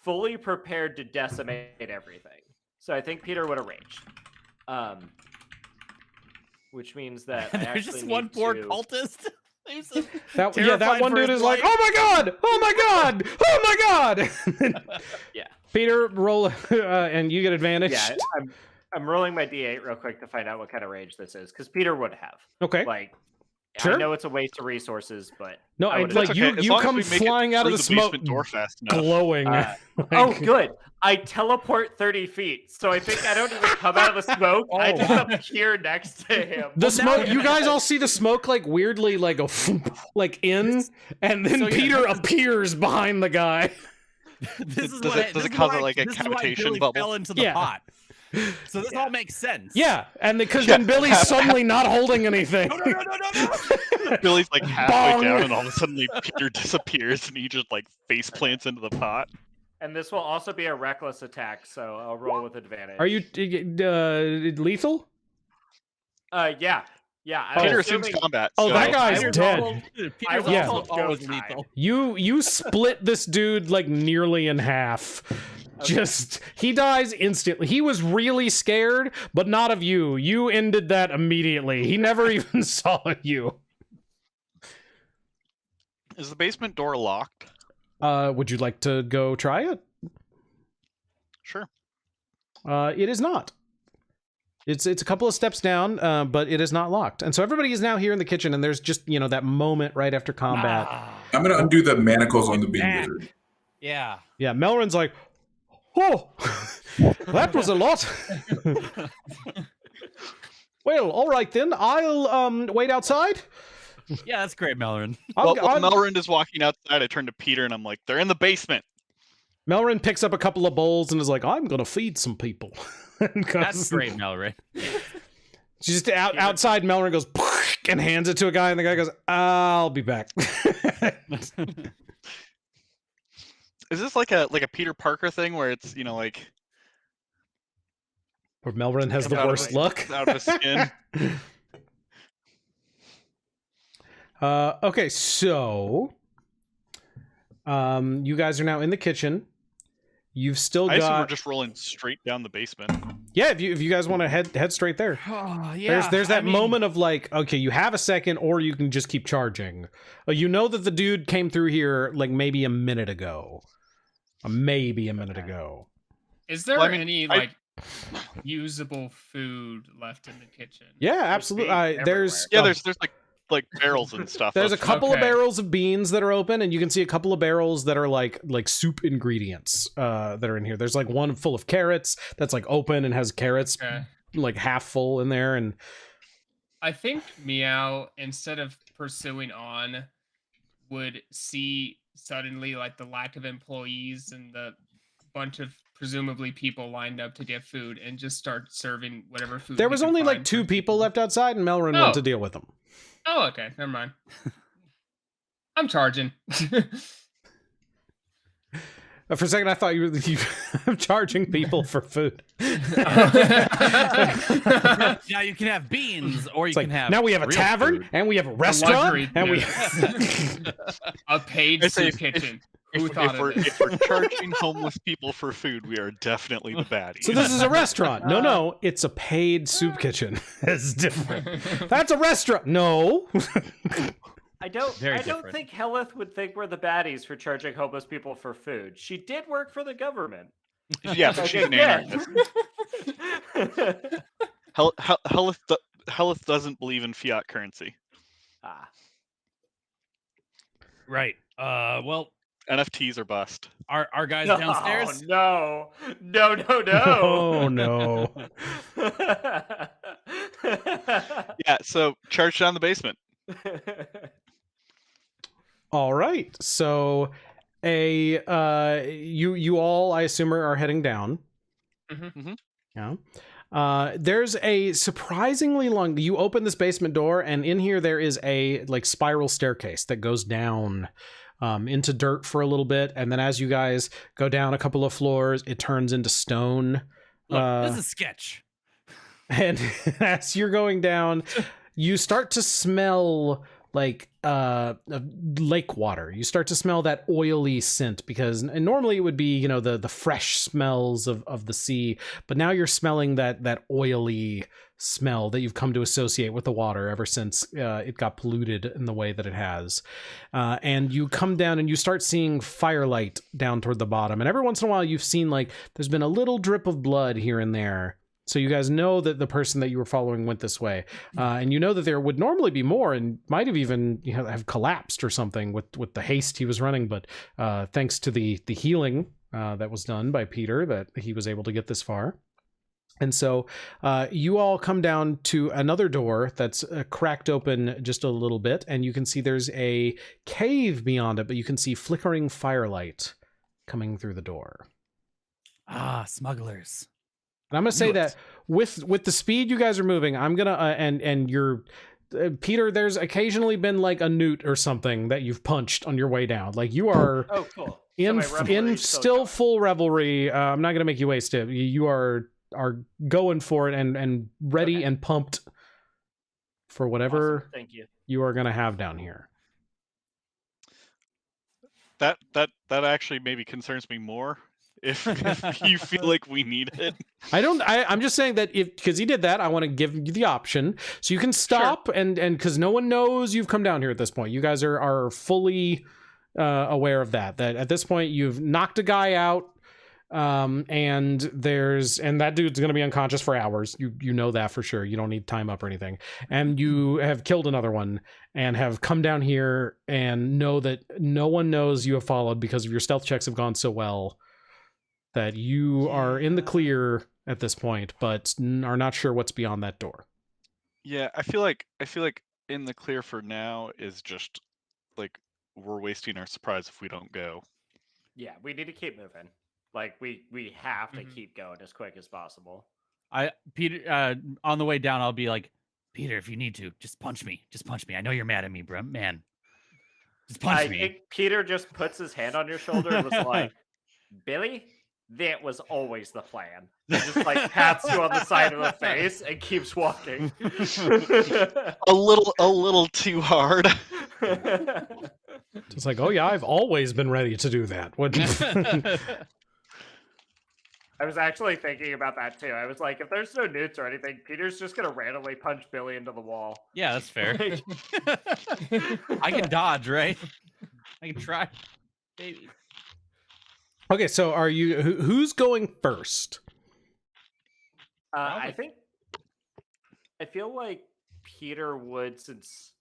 Speaker 4: fully prepared to decimate everything. So I think Peter would have raged. Which means that I
Speaker 2: There's
Speaker 4: actually
Speaker 2: just
Speaker 4: need
Speaker 2: one poor
Speaker 4: to...
Speaker 2: cultist.
Speaker 1: That one dude is like, oh my god, oh my god, oh my god.
Speaker 4: Yeah.
Speaker 1: Peter, roll, and you get advantage.
Speaker 4: Yeah, I'm rolling my d8 real quick to find out what kind of rage this is, because Peter would have.
Speaker 1: Okay.
Speaker 4: Like,
Speaker 1: Sure.
Speaker 4: I know it's a waste of resources, but
Speaker 1: no,
Speaker 4: I
Speaker 1: like
Speaker 3: okay.
Speaker 1: you come flying out of the smoke,
Speaker 3: door fast enough.
Speaker 1: glowing.
Speaker 4: Oh, good. I teleport 30 feet, so I think I don't even come out of the smoke. I just appear next to him.
Speaker 1: The smoke. You guys all see the smoke like weirdly like go like in, and then Peter appears behind the guy.
Speaker 2: This is
Speaker 3: Does it cause like a cavitation bubble?
Speaker 2: Fell into the pot. So this all makes sense.
Speaker 1: Yeah, and because then Billy's suddenly not holding anything.
Speaker 3: No. Billy's like halfway down, and all of a sudden Peter disappears, and he just like face plants into the pot.
Speaker 4: And this will also be a reckless attack, so I'll roll with advantage.
Speaker 1: Are you lethal?
Speaker 4: Yeah.
Speaker 3: Peter assumes combat.
Speaker 1: Oh,
Speaker 3: so
Speaker 1: that guy's dead.
Speaker 2: Peter's
Speaker 1: Yeah.
Speaker 2: also always lethal.
Speaker 1: You split this dude like nearly in half. Just he dies instantly. He was really scared, but not of you. You ended that immediately. He never even saw you.
Speaker 3: Is the basement door locked?
Speaker 1: Would you like to go try it?
Speaker 3: Sure.
Speaker 1: It is not. It's a couple of steps down, but it is not locked. And so everybody is now here in the kitchen, and there's just, that moment right after combat.
Speaker 5: I'm going to undo the manacles on the bean wizard.
Speaker 2: Yeah.
Speaker 1: Yeah, Melrin's like, oh, that was a lot. Well, all right then. I'll wait outside.
Speaker 2: Yeah, that's great, Melrin.
Speaker 3: While Melrin is walking outside, I turn to Peter and I'm like, they're in the basement.
Speaker 1: Melrin picks up a couple of bowls and is like, I'm going to feed some people.
Speaker 2: That's great, Melrin.
Speaker 1: She's just outside. Melrin goes and hands it to a guy, and the guy goes, "I'll be back."
Speaker 3: Is this like a Peter Parker thing where it's like
Speaker 1: Where Melrin has
Speaker 3: comes
Speaker 1: the
Speaker 3: out of
Speaker 1: worst
Speaker 3: his-
Speaker 1: luck.
Speaker 3: out of his skin?
Speaker 1: Okay, so you guys are now in the kitchen. You've still
Speaker 3: I assume we're
Speaker 1: got
Speaker 3: just rolling straight down the basement.
Speaker 1: yeah. If you guys want to head straight there.
Speaker 2: Oh, yeah.
Speaker 1: There's that moment of like, okay, you have a second, or you can just keep charging. You know that the dude came through here like maybe a minute ago. Maybe a minute ago.
Speaker 6: Is there
Speaker 3: Well, I mean,
Speaker 6: any
Speaker 3: I-
Speaker 6: like usable food left in the kitchen?
Speaker 1: Yeah, absolutely.
Speaker 4: beans
Speaker 1: There's
Speaker 3: Yeah, there's like barrels and stuff.
Speaker 1: there's a
Speaker 3: of-
Speaker 1: couple of
Speaker 6: Okay.
Speaker 1: barrels of beans that are open, and you can see a couple of barrels that are like soup ingredients that are in here. There's like one full of carrots that's like open and has carrots
Speaker 6: Okay.
Speaker 1: like half full in there, and
Speaker 6: I think Meow, instead of pursuing on, would see suddenly like the lack of employees and the bunch of presumably people lined up to get food and just start serving whatever food.
Speaker 1: there
Speaker 6: he
Speaker 1: was
Speaker 6: could
Speaker 1: only like
Speaker 6: find
Speaker 1: 2
Speaker 6: for
Speaker 1: people
Speaker 6: people.
Speaker 1: left outside, and Melrin
Speaker 6: Oh.
Speaker 1: went to deal with them.
Speaker 6: Oh, okay. Never mind. I'm charging.
Speaker 1: For a second, I thought you were charging people for food.
Speaker 2: Now you can have beans, or you
Speaker 1: It's like,
Speaker 2: can have.
Speaker 1: now we have a
Speaker 2: real
Speaker 1: tavern,
Speaker 2: food.
Speaker 1: and we have a restaurant,
Speaker 6: luxury,
Speaker 1: and we.
Speaker 6: A paid
Speaker 3: I say
Speaker 6: soup kitchen.
Speaker 3: if,
Speaker 6: Who thought of it?
Speaker 3: if we're charging homeless people for food, we are definitely the baddies.
Speaker 1: So this is a restaurant. No, it's a paid soup kitchen. It's different. That's a restaurant. No.
Speaker 4: I don't
Speaker 2: Very
Speaker 4: I don't
Speaker 2: different.
Speaker 4: think Hellyth would think we're the baddies for charging homeless people for food. She did work for the government.
Speaker 3: Yeah, but she's an
Speaker 4: Yeah.
Speaker 3: anarchist. Hellyth doesn't believe in fiat currency.
Speaker 4: Ah.
Speaker 2: Right. Well,
Speaker 3: NFTs are bust.
Speaker 2: our guys downstairs.
Speaker 4: No.
Speaker 1: Oh no.
Speaker 3: Yeah, so charge down the basement.
Speaker 1: All right. So you all, I assume, are heading down.
Speaker 3: Mhm.
Speaker 1: Yeah. There's a surprisingly long. You open this basement door, and in here there is a like spiral staircase that goes down into dirt for a little bit, and then as you guys go down a couple of floors, it turns into stone.
Speaker 2: Look, this is a sketch.
Speaker 1: And as you're going down, you start to smell like lake water. You start to smell that oily scent, because and normally it would be, the fresh smells of the sea, but now you're smelling that oily smell that you've come to associate with the water ever since it got polluted in the way that it has. And you come down and you start seeing firelight down toward the bottom, and every once in a while you've seen like there's been a little drip of blood here and there. So you guys know that the person that you were following went this way, and you know that there would normally be more, and might have even have collapsed or something with the haste he was running. But thanks to the healing that was done by Peter, that he was able to get this far. And so you all come down to another door that's cracked open just a little bit, and you can see there's a cave beyond it, but you can see flickering firelight coming through the door.
Speaker 2: Ah, smugglers.
Speaker 1: And I'm gonna say that with the speed you guys are moving, I'm gonna and you're Peter. There's occasionally been like a newt or something that you've punched on your way down. Like you are
Speaker 4: Oh, cool. So
Speaker 1: in
Speaker 4: my revelry
Speaker 1: in
Speaker 4: is
Speaker 1: still
Speaker 4: going.
Speaker 1: full revelry. I'm not gonna make you waste it. You are going for it and ready
Speaker 4: Okay.
Speaker 1: and pumped for whatever
Speaker 4: Awesome. Thank you.
Speaker 1: you are gonna have down here.
Speaker 3: That actually maybe concerns me more if you feel like we need it.
Speaker 1: I'm just saying that because he did that, I want to give you the option so you can stop and because no one knows you've come down here at this point. You guys are fully aware of that at this point you've knocked a guy out, and that dude's gonna be unconscious for hours. You know that for sure. You don't need time up or anything, and you have killed another one and have come down here and know that no one knows you have followed because of your stealth checks have gone so well that you are in the clear at this point, but are not sure what's beyond that door.
Speaker 3: Yeah, I feel like in the clear for now is just like we're wasting our surprise if we don't go.
Speaker 4: Yeah, we need to keep moving. Like we have to
Speaker 6: Mhm.
Speaker 4: keep going as quick as possible.
Speaker 2: Peter, on the way down, I'll be like, Peter, if you need to, just punch me. Just punch me. I know you're mad at me, bro. Man. Just punch me.
Speaker 4: think Peter just puts his hand on your shoulder and was like, Billy, that was always the plan. And just like pats you on the side of the face and keeps walking.
Speaker 3: A little too hard.
Speaker 1: It's like, oh yeah, I've always been ready to do that. What?
Speaker 4: I was actually thinking about that too. I was like, if there's no newts or anything, Peter's just gonna randomly punch Billy into the wall.
Speaker 2: Yeah, that's fair. I can dodge, right? I can try. Maybe.
Speaker 1: Okay, so are you? Who's going first?
Speaker 4: I feel like Peter would, since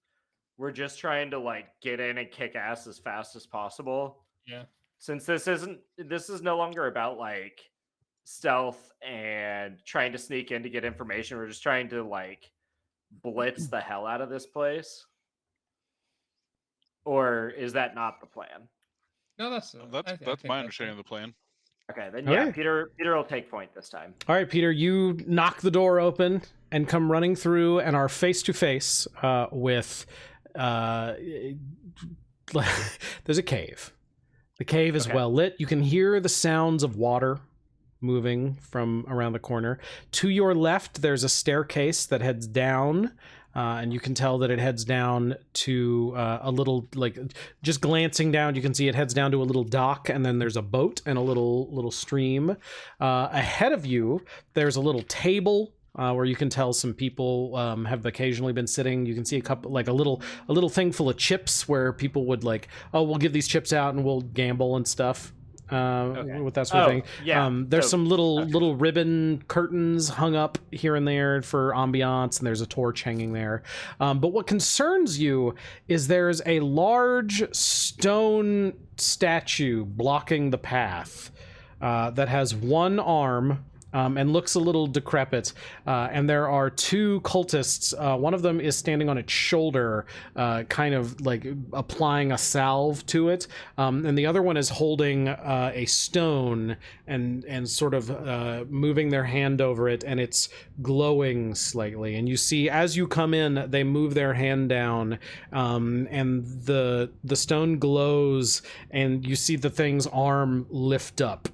Speaker 4: we're just trying to like get in and kick ass as fast as possible.
Speaker 6: Yeah.
Speaker 4: Since this is no longer about like stealth and trying to sneak in to get information. We're just trying to like blitz the hell out of this place. Or is that not the plan?
Speaker 6: No, that's
Speaker 3: My understanding of the plan.
Speaker 4: Okay, then
Speaker 1: Okay.
Speaker 4: yeah, Peter will take point this time.
Speaker 1: All right, Peter, you knock the door open and come running through and are face to face with there's a cave. The cave is
Speaker 4: Okay.
Speaker 1: well lit. You can hear the sounds of water moving from around the corner. To your left, there's a staircase that heads down, and you can tell that it heads down to a little, like, just glancing down, you can see it heads down to a little dock, and then there's a boat and a little stream. Ahead of you, there's a little table where you can tell some people have occasionally been sitting. You can see a couple, like a little thing full of chips where people would like, oh, we'll give these chips out and we'll gamble and stuff. With that sort of thing.
Speaker 4: Yeah.
Speaker 1: There's some little ribbon curtains hung up here and there for ambiance, and there's a torch hanging there. But what concerns you is there's a large stone statue blocking the path that has one arm and looks a little decrepit. And there are two cultists. One of them is standing on its shoulder, kind of like applying a salve to it. And the other one is holding a stone and sort of moving their hand over it, and it's glowing slightly. And you see, as you come in, they move their hand down, and the stone glows, and you see the thing's arm lift up.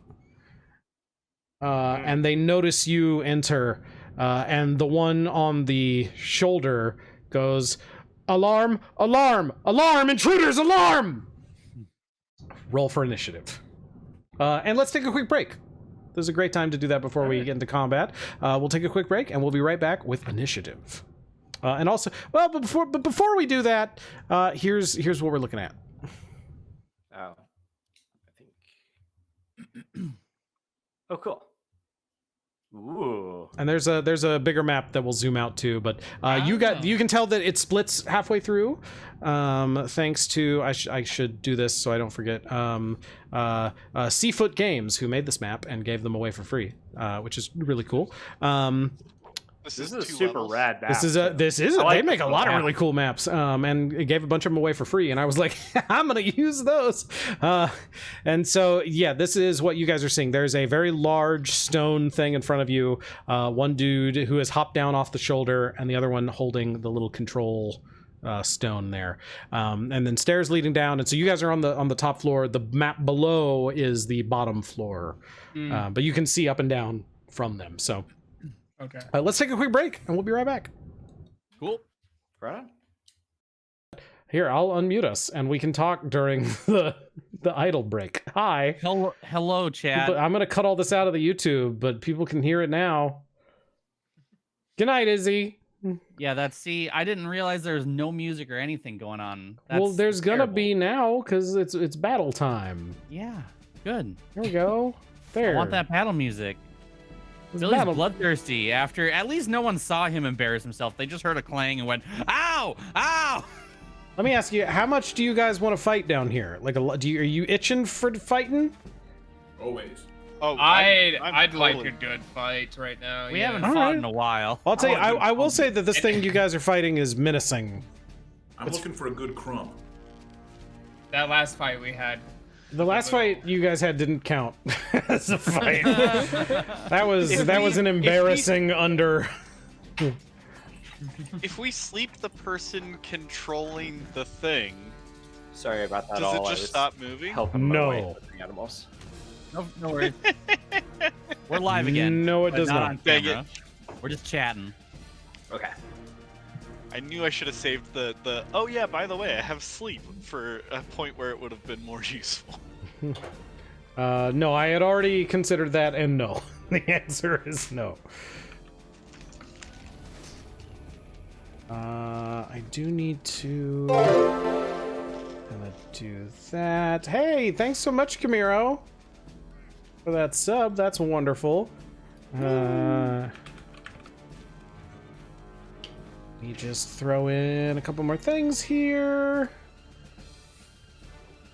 Speaker 1: And they notice you enter, and the one on the shoulder goes, "Alarm! Alarm! Alarm! Intruders! Alarm!" Roll for initiative. And let's take a quick break. This is a great time to do that before we get into combat. We'll take a quick break, and we'll be right back with initiative. And also, well, but before we do that, here's what we're looking at.
Speaker 4: Oh, I think. Oh, cool. Ooh.
Speaker 1: And there's a bigger map that we'll zoom out to, but you can tell that it splits halfway through, thanks to I should do this so I don't forget. Seafoot Games, who made this map and gave them away for free, which is really cool.
Speaker 4: This is a super rad map.
Speaker 1: This is
Speaker 4: I like
Speaker 1: they make a
Speaker 4: this
Speaker 1: lot of
Speaker 4: map.
Speaker 1: really cool maps, and it gave a bunch of them away for free, and I was like, I'm gonna use those. And so yeah, this is what you guys are seeing. There's a very large stone thing in front of you. One dude who has hopped down off the shoulder, and the other one holding the little control stone there, and then stairs leading down. And so you guys are on the top floor. The map below is the bottom floor, but you can see up and down from them. So.
Speaker 6: Okay.
Speaker 1: Let's take a quick break, and we'll be right back.
Speaker 2: Cool.
Speaker 4: Right.
Speaker 1: Here, I'll unmute us, and we can talk during the idle break. Hi.
Speaker 2: Hello, Chad.
Speaker 1: But I'm going to cut all this out of the YouTube, but people can hear it now. Good night, Izzy.
Speaker 2: Yeah, see, I didn't realize there was no music or anything going on.
Speaker 1: Well, there's going to
Speaker 2: terrible.
Speaker 1: be now, because it's battle time.
Speaker 2: Yeah, good.
Speaker 1: There we go. There.
Speaker 2: I want that battle music.
Speaker 1: It's
Speaker 2: Billy's
Speaker 1: battle.
Speaker 2: bloodthirsty. After at least no one saw him embarrass himself. They just heard a clang and went, "Ow! Ow!"
Speaker 1: Let me ask you, how much do you guys want to fight down here? Like, are you itching for fighting?
Speaker 5: Always.
Speaker 3: Oh,
Speaker 6: I'd like a good fight right now.
Speaker 2: We
Speaker 6: yeah.
Speaker 2: haven't
Speaker 1: All
Speaker 2: fought
Speaker 1: right.
Speaker 2: in a while.
Speaker 1: I'll tell you,
Speaker 5: Oh,
Speaker 1: I will say that this thing you guys are fighting is menacing.
Speaker 5: I'm looking for a good crumb.
Speaker 6: That last fight we had.
Speaker 1: The last fight you guys had didn't count as a fight. that was an embarrassing under.
Speaker 3: if we sleep the person controlling the thing,
Speaker 4: Sorry about that.
Speaker 3: does it
Speaker 4: all. I
Speaker 3: just
Speaker 4: was
Speaker 3: stop moving?
Speaker 4: helping my wife
Speaker 1: No.
Speaker 4: with the animals.
Speaker 2: No worries. We're live again.
Speaker 1: No, it
Speaker 2: but
Speaker 1: does
Speaker 2: not
Speaker 1: not.
Speaker 2: on
Speaker 3: Dang
Speaker 2: camera. We're just chatting.
Speaker 4: Okay.
Speaker 3: I knew I should have saved the oh yeah, by the way, I have sleep for a point where it would have been more useful.
Speaker 1: No, I had already considered that, and no. The answer is no. I do need to do that. Hey, thanks so much, Camiro, for that sub. That's wonderful. Let me just throw in a couple more things here.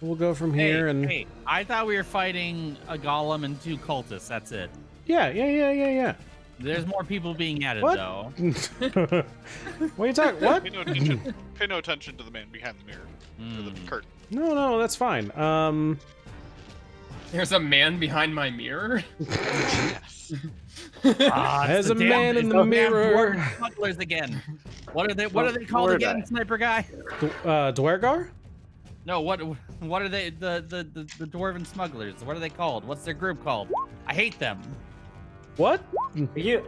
Speaker 1: We'll go from here and
Speaker 2: Hey, I thought we were fighting a golem and 2 cultists. That's it.
Speaker 1: yeah.
Speaker 2: There's more people being added,
Speaker 1: What?
Speaker 2: though.
Speaker 1: What are you talking? What?
Speaker 3: Pay no attention to the man behind the mirror. To the curtain.
Speaker 1: No, that's fine.
Speaker 6: There's a man behind my mirror.
Speaker 3: Yes.
Speaker 1: There's a man in the mirror.
Speaker 2: Dwarven smugglers again. What are they called
Speaker 4: were
Speaker 2: again,
Speaker 4: they?
Speaker 2: Sniper Guy?
Speaker 1: Dwergar?
Speaker 2: No, what are they? The dwarven smugglers. What are they called? What's their group called? I hate them.
Speaker 1: What?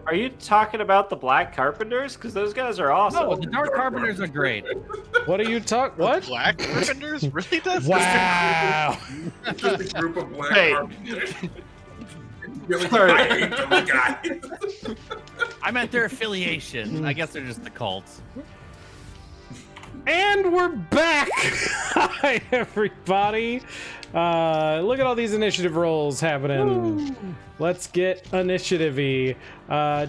Speaker 4: Are you talking about the Black Carpenters? Because those guys are awesome.
Speaker 2: No, the dark carpenters are great.
Speaker 1: What are you talking? What?
Speaker 3: Black Gryffindors? Really? That's
Speaker 1: Wow.
Speaker 5: Just a group of black
Speaker 4: Hey.
Speaker 5: carpenters. Really, I hate those guys.
Speaker 2: I meant their affiliation. I guess they're just the cults.
Speaker 1: And we're back. Hi, everybody. Look at all these initiative rolls happening. Let's get initiative-y.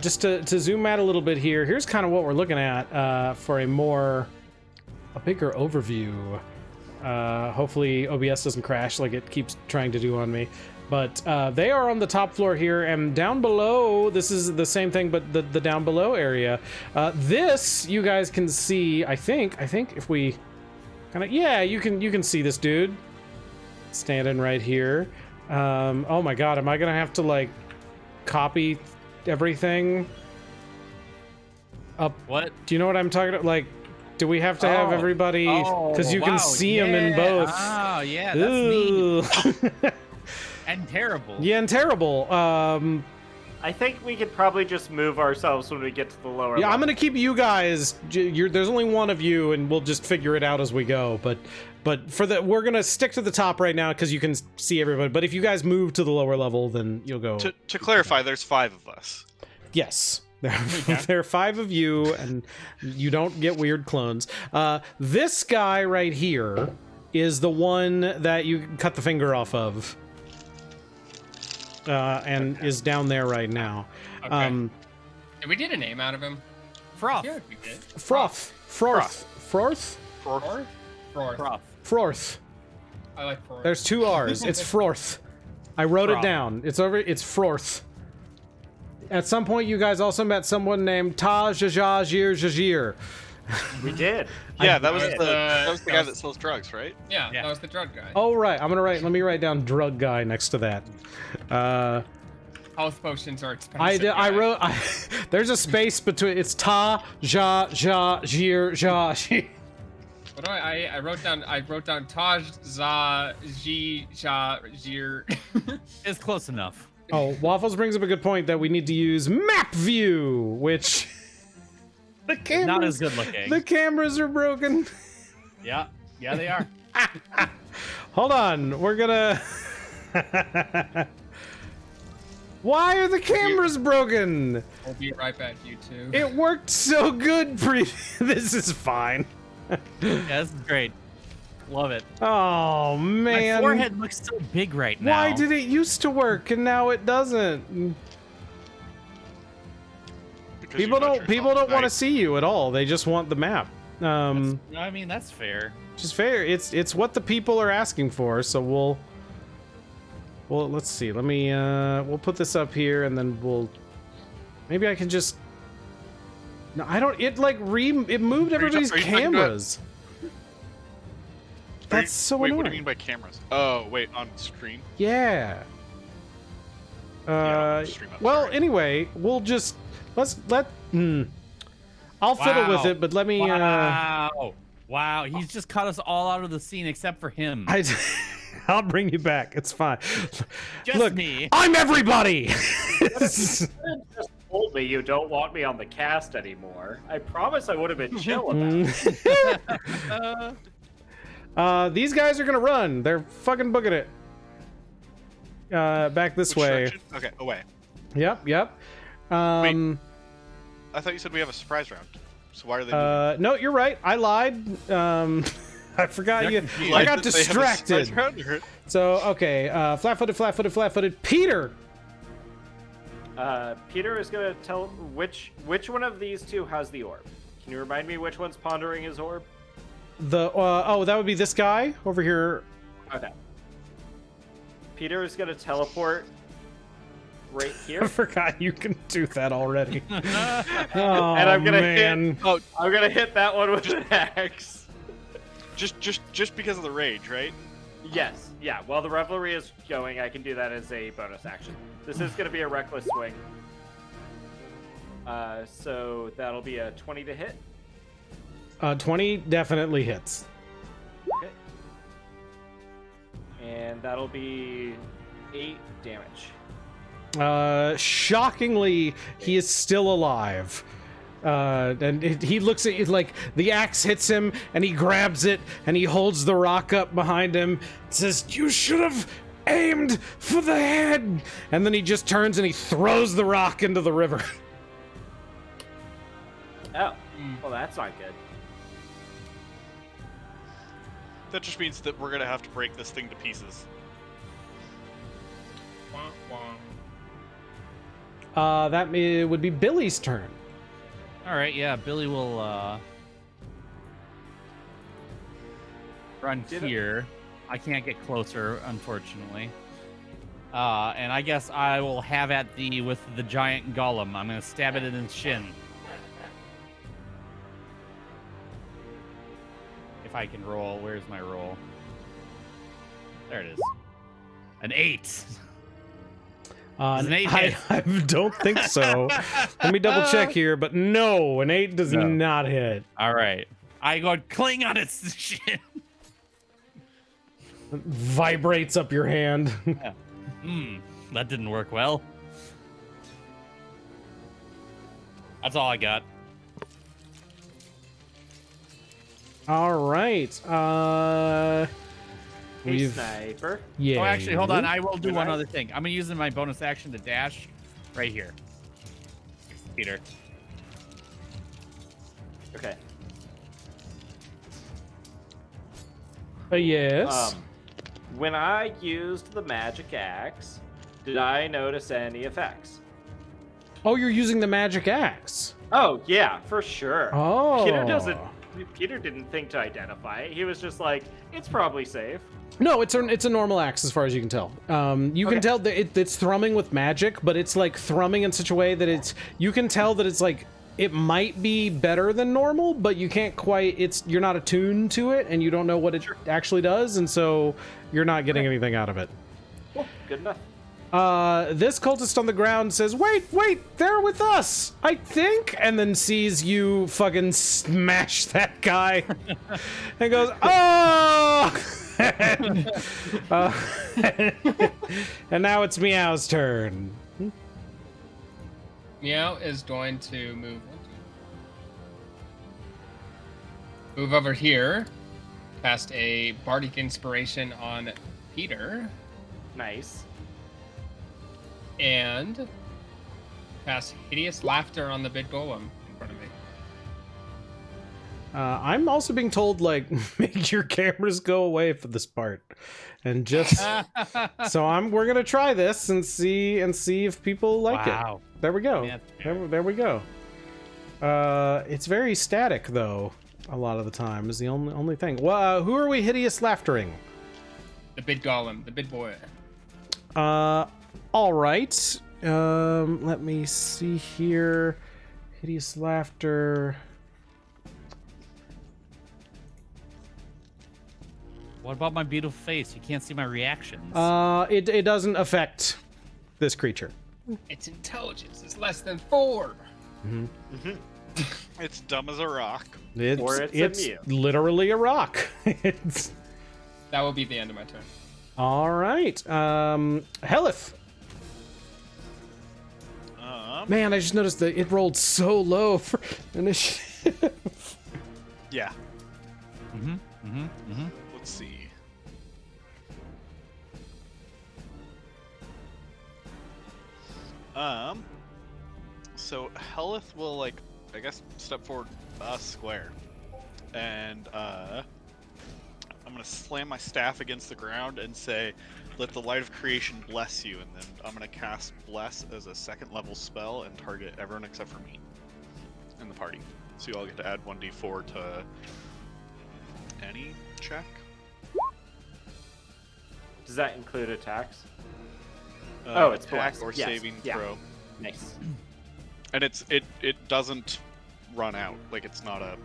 Speaker 1: Just to zoom out a little bit here, here's kind of what we're looking at for a bigger overview. Hopefully OBS doesn't crash like it keeps trying to do on me. But they are on the top floor here, and down below, this is the same thing, but the down below area. This you guys can see. I think if we kind of you can see this dude standing right here. Oh my God, am I gonna have to like copy everything up?
Speaker 2: What?
Speaker 1: Do you know what I'm talking about? Like, do we have to have everybody? Because you can see them in both.
Speaker 2: Oh yeah, that's neat.
Speaker 1: Ooh.
Speaker 2: And terrible.
Speaker 1: Yeah, and terrible.
Speaker 4: I think we could probably just move ourselves when we get to the lower
Speaker 1: Yeah,
Speaker 4: level.
Speaker 1: I'm gonna keep you guys. There's only one of you, and we'll just figure it out as we go. But we're gonna stick to the top right now because you can see everybody. But if you guys move to the lower level, then you'll go.
Speaker 3: To clarify, there's 5 of us.
Speaker 1: Yes. There are 5 of you, and you don't get weird clones. This guy right here is the one that you cut the finger off of. And is down there right now.
Speaker 6: Okay. Did we get a name out of him?
Speaker 2: Froth.
Speaker 6: Yeah, we did.
Speaker 1: Froth.
Speaker 6: Froth. I like Froth.
Speaker 1: There's 2 R's. It's Froth. I wrote it
Speaker 2: Froth.
Speaker 1: down. It's Froth. At some point, you guys also met someone named Jajir.
Speaker 4: We did.
Speaker 3: Yeah, that was
Speaker 6: was,
Speaker 3: the
Speaker 6: that
Speaker 3: guy
Speaker 6: was-
Speaker 3: that sells drugs, right?
Speaker 6: Yeah,
Speaker 2: Yeah.
Speaker 6: that was the drug guy.
Speaker 1: Oh right, let me write down drug guy next to that.
Speaker 6: Health potions are expensive.
Speaker 1: I
Speaker 6: guy.
Speaker 1: wrote. There's a space between. It's Jajir.
Speaker 6: What do I wrote down? I wrote down Taj Za Ji Ja Jir.
Speaker 2: It's close enough.
Speaker 1: Oh, Waffles brings up a good point that we need to use map view, which the cameras,
Speaker 2: Not as good looking.
Speaker 1: the cameras are broken.
Speaker 2: Yeah, they are.
Speaker 1: Hold on, we're gonna. Why are the cameras broken?
Speaker 6: We'll be right back, you two.
Speaker 1: It worked so good. This is fine.
Speaker 2: Yeah, this is great. Love it.
Speaker 1: Oh man.
Speaker 2: My forehead looks so big right now.
Speaker 1: Why did it used to work and now it doesn't?
Speaker 3: Because
Speaker 1: People
Speaker 3: you
Speaker 1: don't want to
Speaker 3: Right.
Speaker 1: see you at all. They just want the map.
Speaker 2: I mean, that's fair.
Speaker 1: Just fair. It's what the people are asking for. So we'll let's see. Let me we'll put this up here and then maybe I can just. No, I don't. It moved everybody's
Speaker 3: are you talking about-
Speaker 1: cameras. That's so
Speaker 3: Wait,
Speaker 1: annoying.
Speaker 3: what do you mean by cameras? Oh, wait, on stream?
Speaker 1: Yeah.
Speaker 3: on stream, I'm
Speaker 1: Well,
Speaker 3: sorry.
Speaker 1: anyway, we'll just let's let. I'll fiddle with
Speaker 2: Wow.
Speaker 1: it, but let me.
Speaker 2: Wow, he's just cut us all out of the scene except for him.
Speaker 1: I'll bring you back. It's fine.
Speaker 2: Just
Speaker 1: Look,
Speaker 2: me.
Speaker 1: I'm everybody.
Speaker 4: You just told me you don't want me on the cast anymore. I promise I would have been chill about it.
Speaker 1: These guys are gonna run. They're fucking booking it. Back this
Speaker 3: Which
Speaker 1: way.
Speaker 3: direction? Okay, away.
Speaker 1: Yep.
Speaker 3: I thought you said we have a surprise round. So why are they moving?
Speaker 1: No, you're right. I lied. I forgot
Speaker 2: They're
Speaker 1: you.
Speaker 2: confused.
Speaker 1: I got
Speaker 3: Did they have a surprise
Speaker 1: distracted.
Speaker 3: round, or-
Speaker 1: So okay, flat-footed. Peter.
Speaker 4: Peter is gonna tell which one of these two has the orb. Can you remind me which one's pondering his orb?
Speaker 1: That would be this guy over here.
Speaker 4: Okay. Peter is gonna teleport right here.
Speaker 1: I forgot you can do that already. Oh,
Speaker 4: And I'm gonna
Speaker 1: man.
Speaker 4: hit. I'm gonna hit that one with an axe.
Speaker 3: Just because of the rage, right?
Speaker 4: Yes. Yeah. While the revelry is going, I can do that as a bonus action. This is gonna be a reckless swing. So that'll be a 20 to hit.
Speaker 1: 20 definitely hits.
Speaker 4: Okay. And that'll be 8 damage.
Speaker 1: Shockingly, he is still alive. He looks at you like the axe hits him, and he grabs it, and he holds the rock up behind him, and says, "You should have aimed for the head." And then he just turns and he throws the rock into the river.
Speaker 4: Oh, well, that's not good.
Speaker 3: That just means that we're gonna have to break this thing to pieces.
Speaker 1: That would be Billy's turn.
Speaker 2: All right, yeah, Billy will run here. I can't get closer, unfortunately. And I guess I will have at thee with the giant golem. I'm gonna stab it in its shin. If I can roll, where's my roll? There it is. An 8. An 8 hit.
Speaker 1: I don't think so. Let me double check here, but no, an 8 does not hit.
Speaker 2: All right. I go cling on its shin.
Speaker 1: Vibrates up your hand.
Speaker 2: That didn't work well. That's all I got.
Speaker 1: All right.
Speaker 4: Hey, Sniper.
Speaker 1: Yeah.
Speaker 2: Oh, actually, hold on. I will do
Speaker 4: Good
Speaker 2: one
Speaker 4: night.
Speaker 2: other thing. I'm gonna use my bonus action to dash right here. Peter.
Speaker 4: Okay.
Speaker 1: Yes.
Speaker 4: When I used the magic axe, did I notice any effects?
Speaker 1: Oh, you're using the magic axe.
Speaker 4: Oh, yeah, for sure.
Speaker 1: Oh.
Speaker 4: Peter didn't think to identify it. He was just like, it's probably safe.
Speaker 1: No, it's a normal axe as far as you can tell. You can tell that it's thrumming with magic, but it's like thrumming in such a way that you can tell that it's like it might be better than normal, but you can't quite. You're not attuned to it, and you don't know what it actually does, and so you're not getting anything out of it.
Speaker 4: Cool. Good enough.
Speaker 1: This cultist on the ground says, wait, they're with us, I think, and then sees you fucking smash that guy and goes, oh! And now it's Meow's turn.
Speaker 6: Meow is going to move over here, cast a bardic inspiration on Peter,
Speaker 4: Nice.
Speaker 6: and cast hideous laughter on the big golem in front of me.
Speaker 1: I'm also being told, like, make your cameras go away for this part, and just so we're gonna try this and see if people like it. There we go.
Speaker 2: Yeah,
Speaker 1: There we go. It's very static though. A lot of the time is the only thing. Well, who are we hideous laughtering?
Speaker 6: The big golem, the big boy.
Speaker 1: All right. Let me see here. Hideous laughter.
Speaker 2: What about my beautiful face? You can't see my reactions.
Speaker 1: It doesn't affect this creature.
Speaker 6: Its intelligence is less than 4.
Speaker 3: It's dumb as a rock.
Speaker 4: Or it's a Mew.
Speaker 1: literally a rock. It's...
Speaker 6: That will be the end of my turn.
Speaker 1: All right. Hellyth. Man, I just noticed that it rolled so low for initiative.
Speaker 3: Yeah. Let's see. So Hellyth will, like, I guess, step forward a square, and I'm gonna slam my staff against the ground and say, "Let the light of creation bless you," and then I'm gonna cast Bless as a 2nd level spell and target everyone except for me in the party. So you all get to add 1d4 to any check.
Speaker 4: Does that include attacks? It's
Speaker 3: attack
Speaker 4: Bless.
Speaker 3: or
Speaker 4: Yes.
Speaker 3: saving
Speaker 4: Yeah.
Speaker 3: throw,
Speaker 4: Nice.
Speaker 3: and it doesn't run out. Like, it's not a.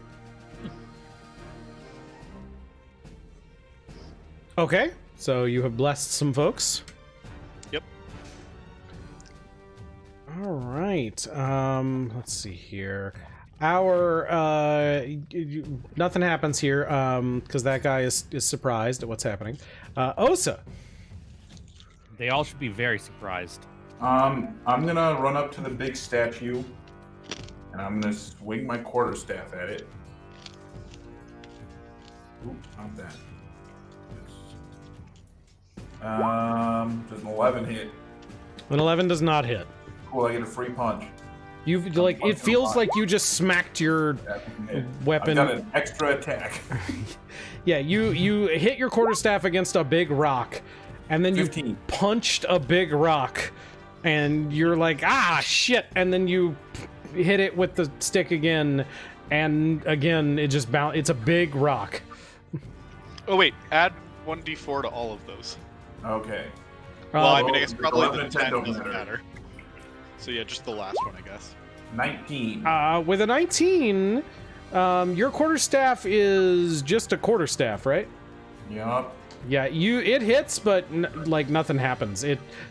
Speaker 1: Okay, so you have blessed some folks.
Speaker 3: Yep.
Speaker 1: All right. Let's see here. Our nothing happens here because that guy is surprised at what's happening. Osa.
Speaker 2: They all should be very surprised.
Speaker 5: I'm gonna run up to the big statue, and I'm gonna swing my quarterstaff at it. Oop, not that. Does an 11 hit?
Speaker 1: An 11 does not hit.
Speaker 5: Cool, I get a free punch.
Speaker 1: You've like it feels like you just smacked your weapon.
Speaker 5: I've got an extra attack.
Speaker 1: Yeah, you hit your quarterstaff against a big rock, and then
Speaker 5: 15.
Speaker 1: you punched a big rock, and you're like, ah, shit, and then you hit it with the stick again, and again it just bounced. It's a big rock.
Speaker 3: Oh wait, add 1d4 to all of those.
Speaker 5: Okay.
Speaker 3: Well, I mean, I guess probably
Speaker 5: 11
Speaker 3: the
Speaker 5: and
Speaker 3: 10
Speaker 5: 10 don't
Speaker 3: doesn't
Speaker 5: matter.
Speaker 3: matter. So yeah, just the last one, I guess.
Speaker 5: 19.
Speaker 1: With a 19, your quarterstaff is just a quarterstaff, right?
Speaker 5: Yup.
Speaker 1: Yeah, it hits, but like nothing happens.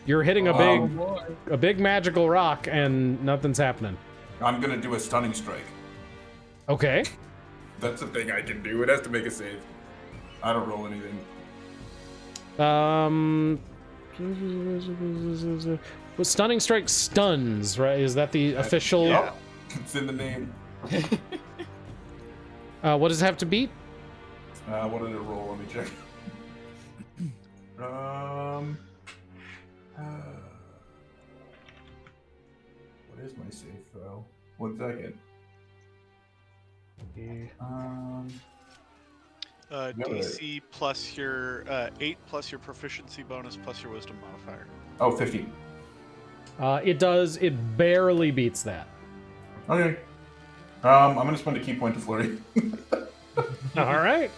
Speaker 1: You're hitting a big magical rock, and nothing's happening.
Speaker 5: I'm gonna do a stunning strike.
Speaker 1: Okay.
Speaker 5: That's the thing I can do. It has to make a save. I don't roll anything.
Speaker 1: Well, stunning strike stuns, right? Is that the official?
Speaker 3: Yeah.
Speaker 5: It's in the name.
Speaker 1: What does it have to beat?
Speaker 5: What did it roll? Let me check. What is my save throw? 1 second.
Speaker 3: DC plus your 8 plus your proficiency bonus plus your wisdom modifier.
Speaker 5: Oh, 50.
Speaker 1: It does. It barely beats that.
Speaker 5: Okay. I'm gonna spend a key point to flurry.
Speaker 1: All right.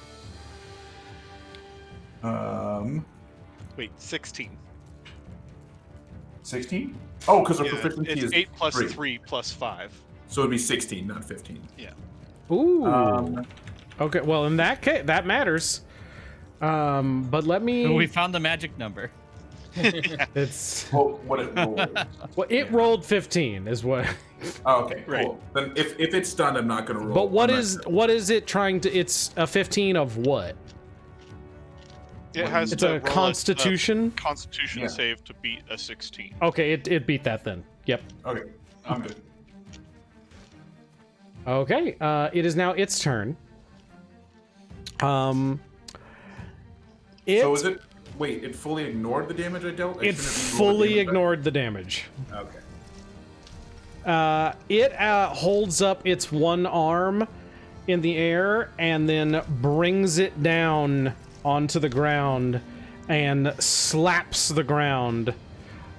Speaker 3: Wait, 16.
Speaker 5: 16? Oh, because our
Speaker 3: Yeah,
Speaker 5: proficiency
Speaker 3: it's
Speaker 5: is
Speaker 3: 8 plus
Speaker 5: 3.
Speaker 3: 3 plus 5.
Speaker 5: So it'd be 16, not 15.
Speaker 3: Yeah.
Speaker 1: Ooh. Okay. Well, in that case, that matters. But let me.
Speaker 2: We found the magic number.
Speaker 1: It's.
Speaker 5: Well, what it rolled.
Speaker 1: Well, it rolled 15, is what.
Speaker 5: Oh, okay,
Speaker 3: Right.
Speaker 5: cool. Then if it's stunned, I'm not gonna roll.
Speaker 1: But what
Speaker 5: I'm not
Speaker 1: is
Speaker 5: gonna-
Speaker 1: it trying to? It's a 15 of what?
Speaker 3: It has
Speaker 1: It's
Speaker 3: to
Speaker 1: a
Speaker 3: roll
Speaker 1: Constitution.
Speaker 3: Constitution
Speaker 5: Yeah.
Speaker 3: save to beat a 16.
Speaker 1: Okay, it beat that then. Yep.
Speaker 5: Okay, I'm good.
Speaker 1: Okay. It is now its turn.
Speaker 5: So is it? Wait, it fully ignored the damage I dealt? I
Speaker 1: It
Speaker 5: shouldn't have rolled the
Speaker 1: fully
Speaker 5: damage
Speaker 1: ignored the damage.
Speaker 5: Okay.
Speaker 1: It holds up its one arm in the air and then brings it down onto the ground and slaps the ground.
Speaker 3: Is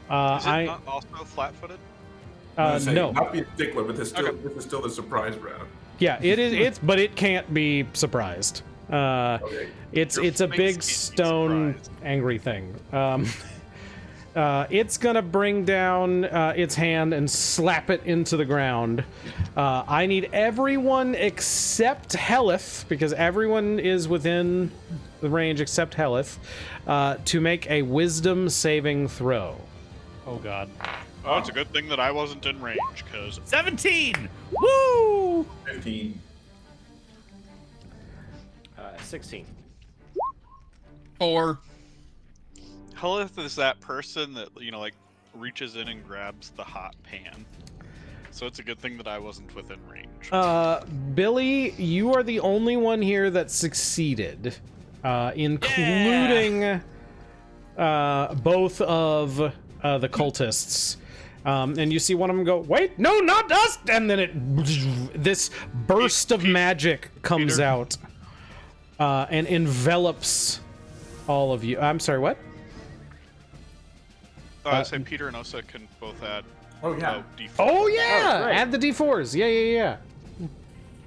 Speaker 3: it not also flat-footed?
Speaker 5: I'm gonna say,
Speaker 1: No.
Speaker 5: Not be a stickler, but this is still the surprise round.
Speaker 1: Yeah, it is. It's but it can't be surprised.
Speaker 5: Okay.
Speaker 1: It's
Speaker 3: Your
Speaker 1: a
Speaker 3: face
Speaker 1: big
Speaker 3: can't be
Speaker 1: stone
Speaker 3: surprised.
Speaker 1: angry thing. It's gonna bring down its hand and slap it into the ground. I need everyone except Hellyth, because everyone is within the range except Hellyth, to make a wisdom saving throw.
Speaker 2: Oh god.
Speaker 3: Oh, it's a good thing that I wasn't in range, because
Speaker 2: 17!
Speaker 1: Woo! roll.
Speaker 5: 15.
Speaker 4: 16.
Speaker 6: 4.
Speaker 3: Hellyth is that person that, like, reaches in and grabs the hot pan. So it's a good thing that I wasn't within range.
Speaker 1: Billy, you are the only one here that succeeded, including both of the cultists. And you see one of them go, wait, no, not us! And then this burst of magic comes
Speaker 3: Peter.
Speaker 1: out and envelops all of you. I'm sorry, what?
Speaker 3: I was saying Peter and Osa can both add
Speaker 5: Oh, yeah.
Speaker 3: D4.
Speaker 1: Oh, yeah!
Speaker 4: right.
Speaker 1: Add the D4s. Yeah.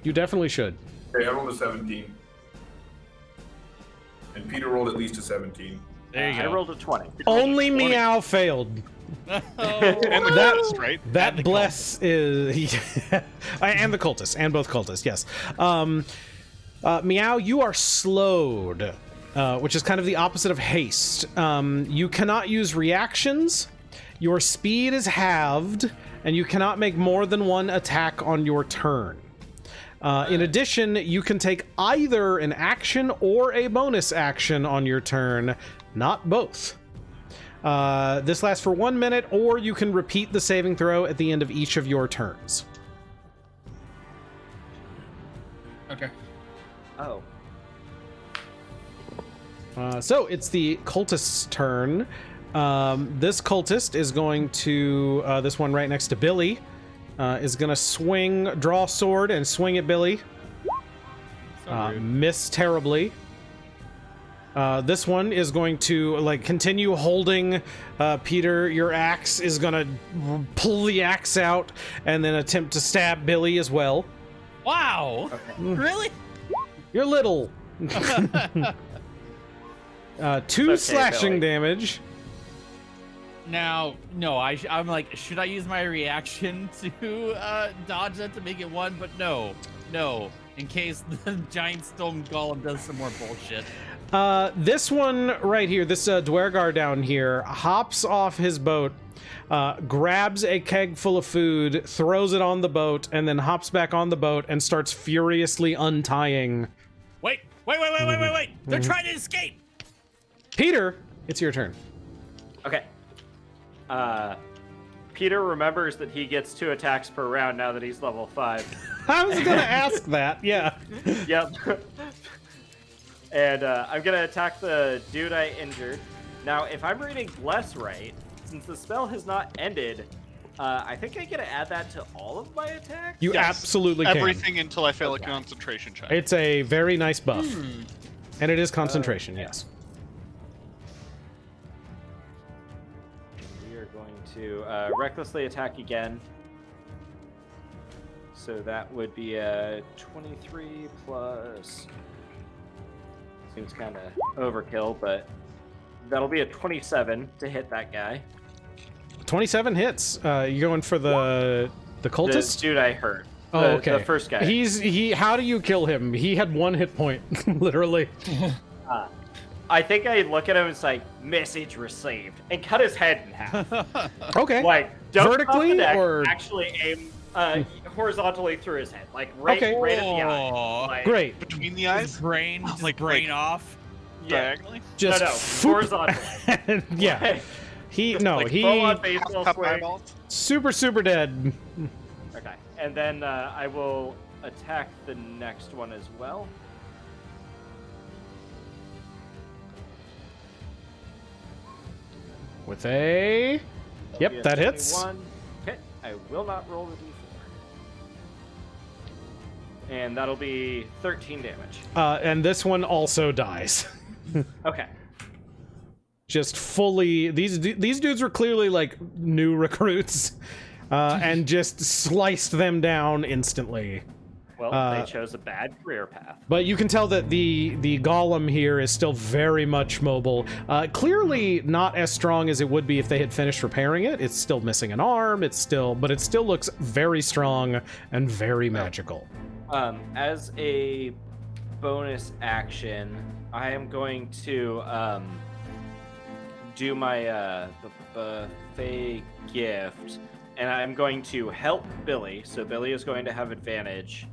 Speaker 1: You definitely should.
Speaker 5: Okay, I rolled a 17. And Peter rolled at least a 17.
Speaker 2: There you
Speaker 4: I
Speaker 2: go.
Speaker 4: rolled a 20.
Speaker 1: Only
Speaker 3: 20.
Speaker 1: Meow failed.
Speaker 3: And the
Speaker 1: That-
Speaker 3: cultist, right?
Speaker 1: That
Speaker 2: And the
Speaker 1: bless is and the cultists, and both cultists, yes. Meow, you are slowed, which is kind of the opposite of haste. You cannot use reactions, your speed is halved, and you cannot make more than one attack on your turn. In addition, you can take either an action or a bonus action on your turn, not both. This lasts for 1 minute, or you can repeat the saving throw at the end of each of your turns.
Speaker 6: Okay.
Speaker 4: Oh.
Speaker 1: So it's the cultist's turn. This cultist is going to, this one right next to Billy, is going to draw sword and swing at Billy.
Speaker 2: So rude.
Speaker 1: Miss terribly. This one is going to continue holding Peter. Your axe is going to pull the axe out and then attempt to stab Billy as well.
Speaker 2: Wow. Really?
Speaker 1: You're little. 2
Speaker 4: okay,
Speaker 1: slashing
Speaker 4: Billy.
Speaker 1: damage.
Speaker 2: Now, no, I'm like, should I use my reaction to dodge that to make it 1? But no, in case the giant stone golem does some more bullshit.
Speaker 1: This one right here, this Dwergar down here, hops off his boat, grabs a keg full of food, throws it on the boat, and then hops back on the boat and starts furiously untying.
Speaker 2: Wait! They're trying to escape!
Speaker 1: Peter, it's your turn.
Speaker 4: Okay. Peter remembers that he gets 2 attacks per round now that he's level 5.
Speaker 1: I was gonna ask that, yeah.
Speaker 4: Yep. And I'm gonna attack the dude I injured. Now, if I'm reading Bless right, since the spell has not ended, I think I get to add that to all of my attacks?
Speaker 1: You
Speaker 3: Yes.
Speaker 1: absolutely can.
Speaker 3: Everything until I fail a
Speaker 4: Okay.
Speaker 3: concentration check.
Speaker 1: It's a very nice buff. And it is concentration, yes.
Speaker 4: We are going to recklessly attack again. So that would be a 23 plus... Seems kind of overkill, but that'll be a 27 to hit that guy.
Speaker 1: 27 hits. You going for the cultist?
Speaker 4: The dude I hurt.
Speaker 1: Oh,
Speaker 4: The-
Speaker 1: okay.
Speaker 4: The first guy.
Speaker 1: How do you kill him? He had 1 hit point, literally.
Speaker 4: I think I look at him and say, "Message received," and cut his head in half.
Speaker 1: Okay.
Speaker 4: Like, don't
Speaker 1: Vertically
Speaker 4: off the neck,
Speaker 1: or-
Speaker 4: actually aim horizontally through his head, like right
Speaker 1: Okay.
Speaker 4: at the eye.
Speaker 2: Oh.
Speaker 4: Like,
Speaker 1: Great.
Speaker 3: Between the
Speaker 2: His
Speaker 3: eyes?
Speaker 2: brain,
Speaker 3: Like-
Speaker 2: off.
Speaker 4: Yeah.
Speaker 3: Diagonally?
Speaker 1: Just
Speaker 4: no,
Speaker 1: foop.
Speaker 4: horizontally.
Speaker 1: Yeah. He
Speaker 3: Like
Speaker 4: full-on baseball
Speaker 3: Cup
Speaker 4: swing.
Speaker 3: eyeballs?
Speaker 1: super dead.
Speaker 4: Okay, and then I will attack the next one as well.
Speaker 1: With a
Speaker 4: That'll be
Speaker 1: Yep,
Speaker 4: a
Speaker 1: that hits.
Speaker 4: 21 hit. I will not roll the d4. And that'll be 13 damage.
Speaker 1: And this one also dies.
Speaker 4: Okay.
Speaker 1: Just fully these dudes were clearly like new recruits and just sliced them down instantly.
Speaker 4: Well, they chose a bad career path.
Speaker 1: But you can tell that the golem here is still very much mobile. Clearly not as strong as it would be if they had finished repairing it. It's still missing an arm. But it still looks very strong and very magical.
Speaker 4: As a bonus action, I am going to do my the buffet gift and I'm going to help Billy. So Billy is going to have advantage.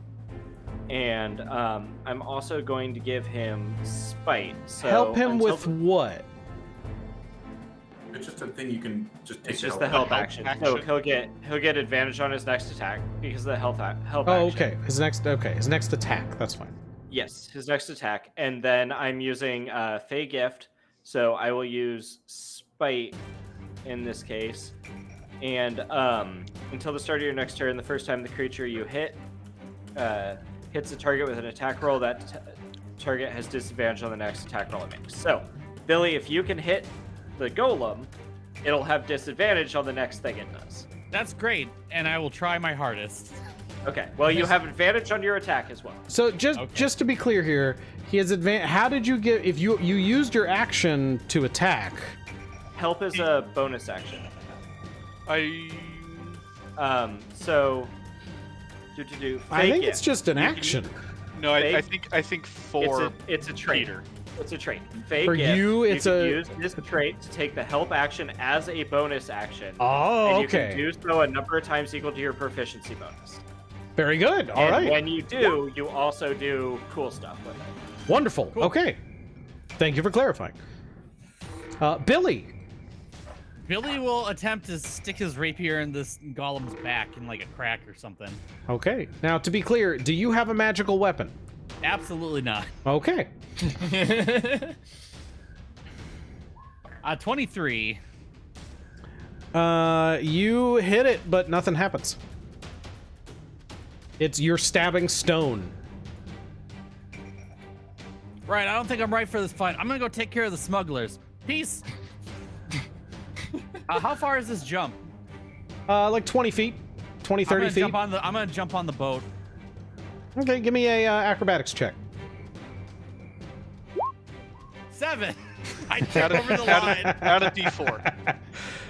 Speaker 4: And I'm also going to give him spite. So
Speaker 1: Help him with what?
Speaker 5: It's just a thing you can just take.
Speaker 4: It's just the help action. So he'll get advantage on his next attack because of the help action.
Speaker 1: Okay. His next attack. That's fine.
Speaker 4: Yes, his next attack. And then I'm using Fey Gift. So I will use spite in this case. And until the start of your next turn, the first time the creature you hit hits a target with an attack roll, that target has disadvantage on the next attack roll it makes. So, Billy, if you can hit the golem, it'll have disadvantage on the next thing it does.
Speaker 2: That's great, and I will try my hardest.
Speaker 4: Okay. Well, you have advantage on your attack as well.
Speaker 1: So just to be clear here, he has advantage. How did you get? If you used your action to attack?
Speaker 4: Help is a bonus action. So.
Speaker 1: I think it's just an action.
Speaker 3: No, I think for
Speaker 4: it's a trait.
Speaker 3: Peter.
Speaker 4: It's a trait. Fake
Speaker 1: For
Speaker 4: gift,
Speaker 1: you, it's
Speaker 4: can
Speaker 1: a
Speaker 4: use this trait to take the help action as a bonus action.
Speaker 1: Oh,
Speaker 4: and you
Speaker 1: okay.
Speaker 4: can do so a number of times equal to your proficiency bonus.
Speaker 1: Very good. All right.
Speaker 4: When you do, you also do cool stuff with it.
Speaker 1: Wonderful.
Speaker 2: Cool.
Speaker 1: Okay. Thank you for clarifying. Billy.
Speaker 2: Billy will attempt to stick his rapier in this golem's back in like a crack or something.
Speaker 1: Okay. Now, to be clear, do you have a magical weapon?
Speaker 2: Absolutely not.
Speaker 1: Okay.
Speaker 2: 23.
Speaker 1: You hit it, but nothing happens. You're stabbing stone.
Speaker 2: Right, I don't think I'm right for this fight. I'm gonna go take care of the smugglers. Peace. How far is this jump?
Speaker 1: Like 20 feet, 20, 30 feet.
Speaker 2: I'm gonna jump on the boat.
Speaker 1: Okay, give me a acrobatics check.
Speaker 2: 7. I jump over the line.
Speaker 3: Add a D4.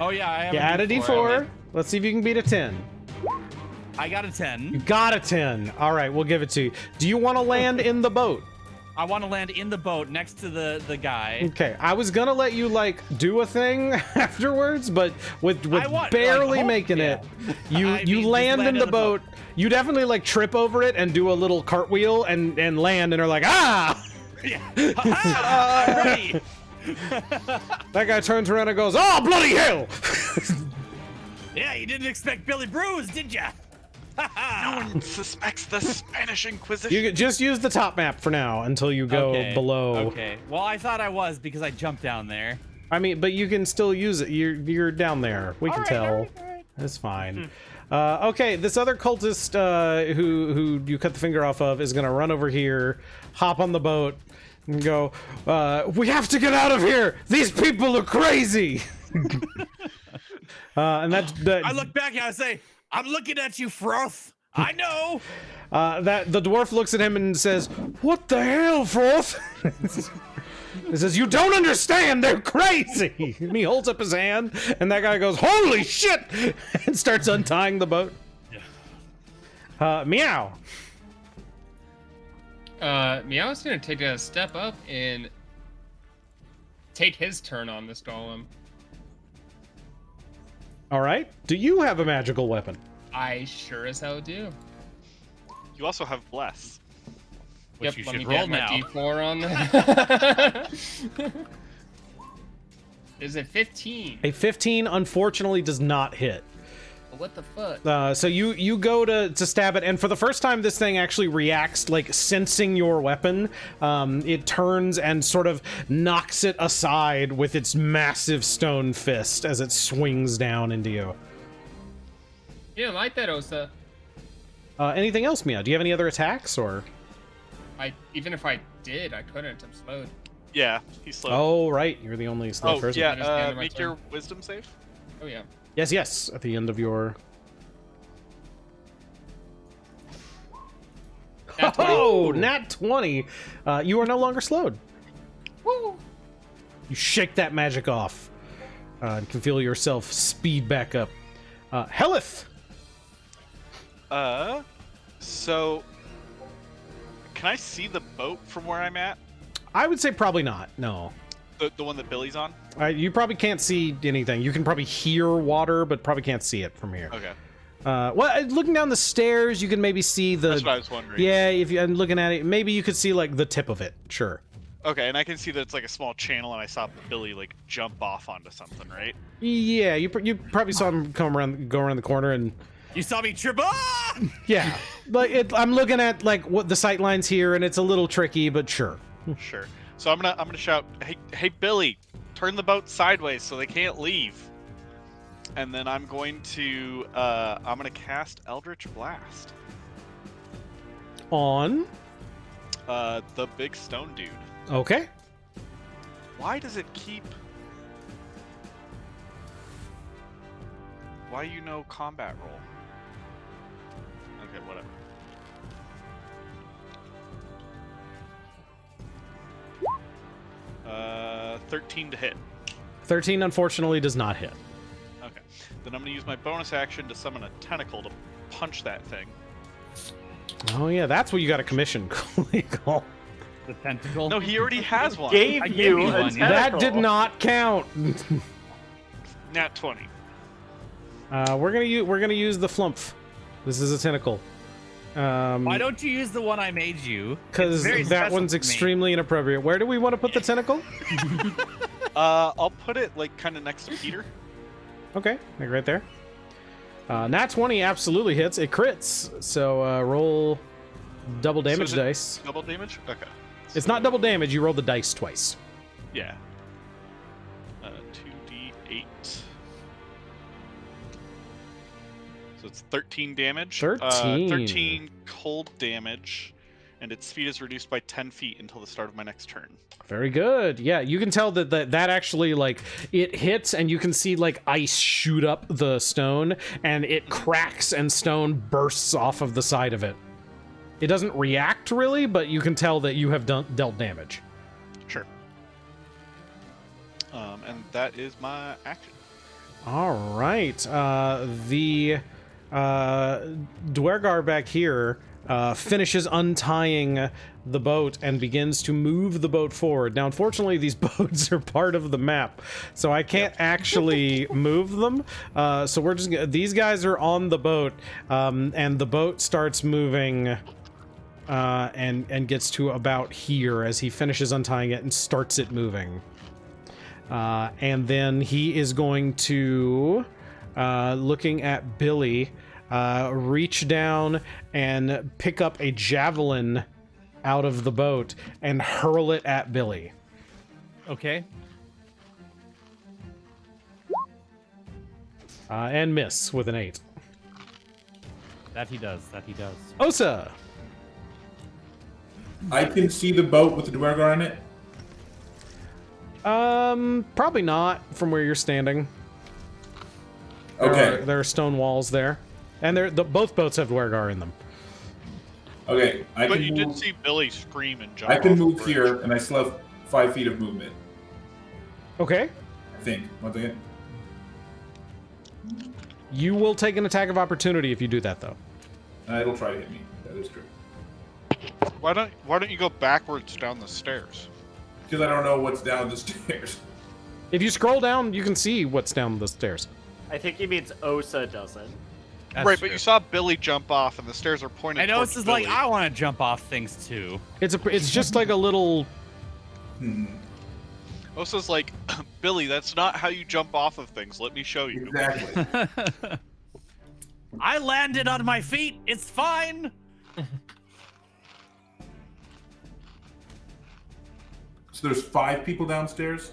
Speaker 2: Oh yeah, I have.
Speaker 1: You add a D4. Let's see if you can beat a 10.
Speaker 2: I got a 10.
Speaker 1: You got a 10. All right, we'll give it to you. Do you want to land in the boat?
Speaker 2: I want to land in the boat next to the guy.
Speaker 1: Okay, I was gonna let you like do a thing afterwards, but with barely making it, you land in the boat. You definitely like trip over it and do a little cartwheel and land and are like, ah!
Speaker 2: Yeah. I'm ready.
Speaker 1: That guy turns around and goes, oh bloody hell!
Speaker 2: Yeah, you didn't expect Billy Brews, did ya?
Speaker 3: No one suspects the Spanish Inquisition.
Speaker 1: You just use the top map for now until you go below.
Speaker 2: Okay. Well, I thought I was because I jumped down there.
Speaker 1: I mean, but you can still use it. You're down there. We can tell.
Speaker 2: All right.
Speaker 1: That's fine. Okay, this other cultist who you cut the finger off of is gonna run over here, hop on the boat, and go. We have to get out of here. These people are crazy. And that.
Speaker 2: I look back and I say, I'm looking at you, Froth. I know.
Speaker 1: That the dwarf looks at him and says, "What the hell, Froth?" He says, "You don't understand. They're crazy." And he holds up his hand, and that guy goes, "Holy shit!" and starts untying the boat. Meow.
Speaker 6: Meow's gonna take a step up and take his turn on this golem.
Speaker 1: All right. Do you have a magical weapon?
Speaker 6: I sure as hell do.
Speaker 3: You also have Bless.
Speaker 2: Which
Speaker 6: Yep,
Speaker 2: you
Speaker 6: let
Speaker 2: should
Speaker 6: me
Speaker 2: roll
Speaker 6: get my
Speaker 2: now.
Speaker 6: D4 on that. Is it 15?
Speaker 1: A 15 unfortunately does not hit.
Speaker 6: What the fuck?
Speaker 1: So you go to stab it, and for the first time, this thing actually reacts, like sensing your weapon. It turns and sort of knocks it aside with its massive stone fist as it swings down into you.
Speaker 6: You didn't like that, Osa.
Speaker 1: Anything else, Meow? Do you have any other attacks, or?
Speaker 6: Even if I did, I couldn't. I'm slowed.
Speaker 3: Yeah, he's slow.
Speaker 1: Oh, right. You're the only slow person.
Speaker 6: Just the end
Speaker 3: Yeah,
Speaker 6: of my
Speaker 3: make
Speaker 6: turn.
Speaker 3: your wisdom save.
Speaker 6: Oh yeah.
Speaker 1: Yes. At the end of your.
Speaker 6: Nat 20.
Speaker 1: Oh, nat 20. You are no longer slowed.
Speaker 6: Woo!
Speaker 1: You shake that magic off. And can feel yourself speed back up. Hellyth.
Speaker 3: So can I see the boat from where I'm at?
Speaker 1: I would say probably not. No.
Speaker 3: The one that Billy's on?
Speaker 1: You probably can't see anything. You can probably hear water, but probably can't see it from here.
Speaker 3: Okay.
Speaker 1: Well, looking down the stairs, you can maybe see the.
Speaker 3: That's what I was wondering.
Speaker 1: Yeah, if you're looking at it, maybe you could see like the tip of it. Sure.
Speaker 3: Okay, and I can see that it's like a small channel, and I saw Billy like jump off onto something, right?
Speaker 1: Yeah, you probably saw him go around the corner, and
Speaker 2: You saw me trip. Ah!
Speaker 1: yeah, but I'm looking at like what the sight lines here, and it's a little tricky, but sure.
Speaker 3: Sure. So I'm gonna shout, hey Billy, turn the boat sideways so they can't leave. And then I'm going to cast Eldritch Blast.
Speaker 1: On.
Speaker 3: The big stone dude.
Speaker 1: Okay.
Speaker 3: Why does it keep? Why you know combat roll? Okay, whatever. Uh, 13 to hit.
Speaker 1: 13 unfortunately does not hit.
Speaker 3: Okay. Then I'm gonna use my bonus action to summon a tentacle to punch that thing.
Speaker 1: Oh yeah, that's what you got a commission. KoolEagle.
Speaker 2: The tentacle.
Speaker 3: No, he already has one.
Speaker 4: Gave
Speaker 2: I
Speaker 4: you
Speaker 2: gave you
Speaker 4: a
Speaker 2: one, yeah.
Speaker 1: That did
Speaker 4: tentacle.
Speaker 1: not count.
Speaker 3: Nat 20.
Speaker 1: We're gonna use the flumph. This is a tentacle.
Speaker 2: Why don't you use the one I made you? It's
Speaker 1: Because
Speaker 2: very
Speaker 1: that
Speaker 2: special
Speaker 1: one's
Speaker 2: to me.
Speaker 1: extremely inappropriate. Where do we want to put the tentacle?
Speaker 3: I'll put it like kind of next to Peter.
Speaker 1: Okay, like right there. Nat 20 absolutely hits. It crits. So roll double damage
Speaker 3: is it
Speaker 1: dice.
Speaker 3: Double damage? Okay.
Speaker 1: It's not double damage. You roll the dice twice.
Speaker 3: Yeah. 2d8. So it's 13 damage.
Speaker 1: 13.
Speaker 3: 13 cold damage, and its speed is reduced by 10 feet until the start of my next turn.
Speaker 1: Very good. Yeah, you can tell that actually, like, it hits and you can see, like, ice shoot up the stone, and it cracks and stone bursts off of the side of it. It doesn't react, really, but you can tell that you have dealt damage.
Speaker 3: Sure. And that is my action.
Speaker 1: All right. The Dwergar back here finishes untying the boat and begins to move the boat forward. Now, unfortunately, these boats are part of the map, so I can't actually move them. So we're just these guys are on the boat, and the boat starts moving and gets to about here as he finishes untying it and starts it moving. And then he is going to, looking at Billy, reach down and pick up a javelin out of the boat and hurl it at Billy.
Speaker 2: Okay.
Speaker 1: And miss with an 8.
Speaker 2: That he does. That he does.
Speaker 1: Osa!
Speaker 5: I can see the boat with the Dwergar in it.
Speaker 1: Probably not from where you're standing.
Speaker 5: Okay.
Speaker 1: There are stone walls there. And both boats have Dwergar in them.
Speaker 5: Okay.
Speaker 3: But you did see Billy scream and jump.
Speaker 5: I can
Speaker 3: off the
Speaker 5: move
Speaker 3: bridge.
Speaker 5: here, and I still have 5 feet of movement.
Speaker 1: Okay.
Speaker 5: I think. One second.
Speaker 1: You will take an attack of opportunity if you do that, though.
Speaker 5: It'll try to hit me. That is true.
Speaker 3: Why don't you go backwards down the stairs?
Speaker 5: Because I don't know what's down the stairs.
Speaker 1: If you scroll down, you can see what's down the stairs.
Speaker 4: I think he means Osa doesn't.
Speaker 2: That's
Speaker 3: right,
Speaker 2: true.
Speaker 3: but you saw Billy jump off, and the stairs are pointed.
Speaker 2: I know
Speaker 3: towards
Speaker 2: this is
Speaker 3: Billy.
Speaker 2: like I want to jump off things too.
Speaker 1: It's just like a little.
Speaker 3: Osa's like, Billy, that's not how you jump off of things. Let me show you.
Speaker 5: Exactly.
Speaker 2: I landed on my feet. It's fine.
Speaker 5: So there's 5 people downstairs?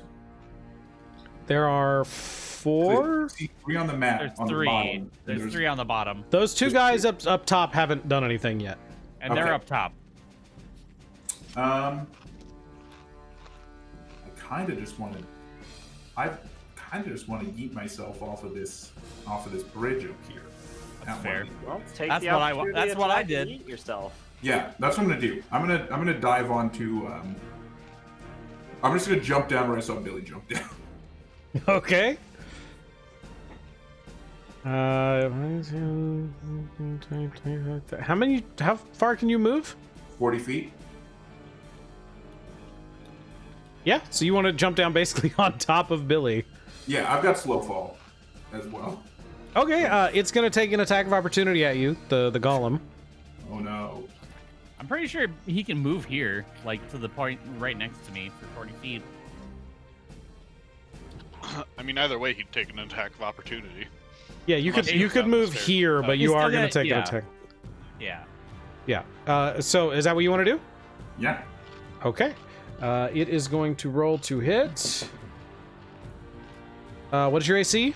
Speaker 1: There are 4.
Speaker 5: See 3 on the map.
Speaker 2: There's
Speaker 5: on the
Speaker 2: 3.
Speaker 5: bottom, and
Speaker 2: There's 3 on the bottom,
Speaker 1: Those 2 guys up top haven't done anything yet.
Speaker 2: and
Speaker 5: Okay.
Speaker 2: they're up top.
Speaker 5: I kind of just want to. I kind of just want to yeet myself off of this bridge up here.
Speaker 2: That's
Speaker 5: That
Speaker 2: fair.
Speaker 5: one.
Speaker 4: Well, take
Speaker 2: That's
Speaker 4: the
Speaker 2: what I
Speaker 4: opportunity
Speaker 2: that's
Speaker 4: to
Speaker 2: what I
Speaker 4: try to
Speaker 2: did.
Speaker 4: eat yourself.
Speaker 5: Yeah, that's what I'm gonna do. I'm gonna dive onto. I'm just gonna jump down where I saw Billy jump down.
Speaker 1: Okay. How far can you move?
Speaker 5: 40 feet.
Speaker 1: Yeah, so you want to jump down basically on top of Billy.
Speaker 5: Yeah, I've got slow fall as well.
Speaker 1: Okay, it's going to take an attack of opportunity at you, the golem.
Speaker 5: Oh no.
Speaker 2: I'm pretty sure he can move here, like to the point right next to me for 40 feet.
Speaker 3: I mean, either way, he'd take an attack of opportunity.
Speaker 1: Yeah, you
Speaker 3: Unless
Speaker 1: could
Speaker 3: he
Speaker 1: you
Speaker 3: was
Speaker 1: could
Speaker 3: down the
Speaker 1: move
Speaker 3: stairs.
Speaker 1: here, but
Speaker 2: He's
Speaker 1: you
Speaker 2: still
Speaker 1: are going to
Speaker 2: gonna-
Speaker 1: take
Speaker 2: yeah.
Speaker 1: an attack.
Speaker 2: Yeah.
Speaker 1: Yeah. So is that what you want to do?
Speaker 5: Yeah.
Speaker 1: Okay. It is going to roll to hit. What is your AC?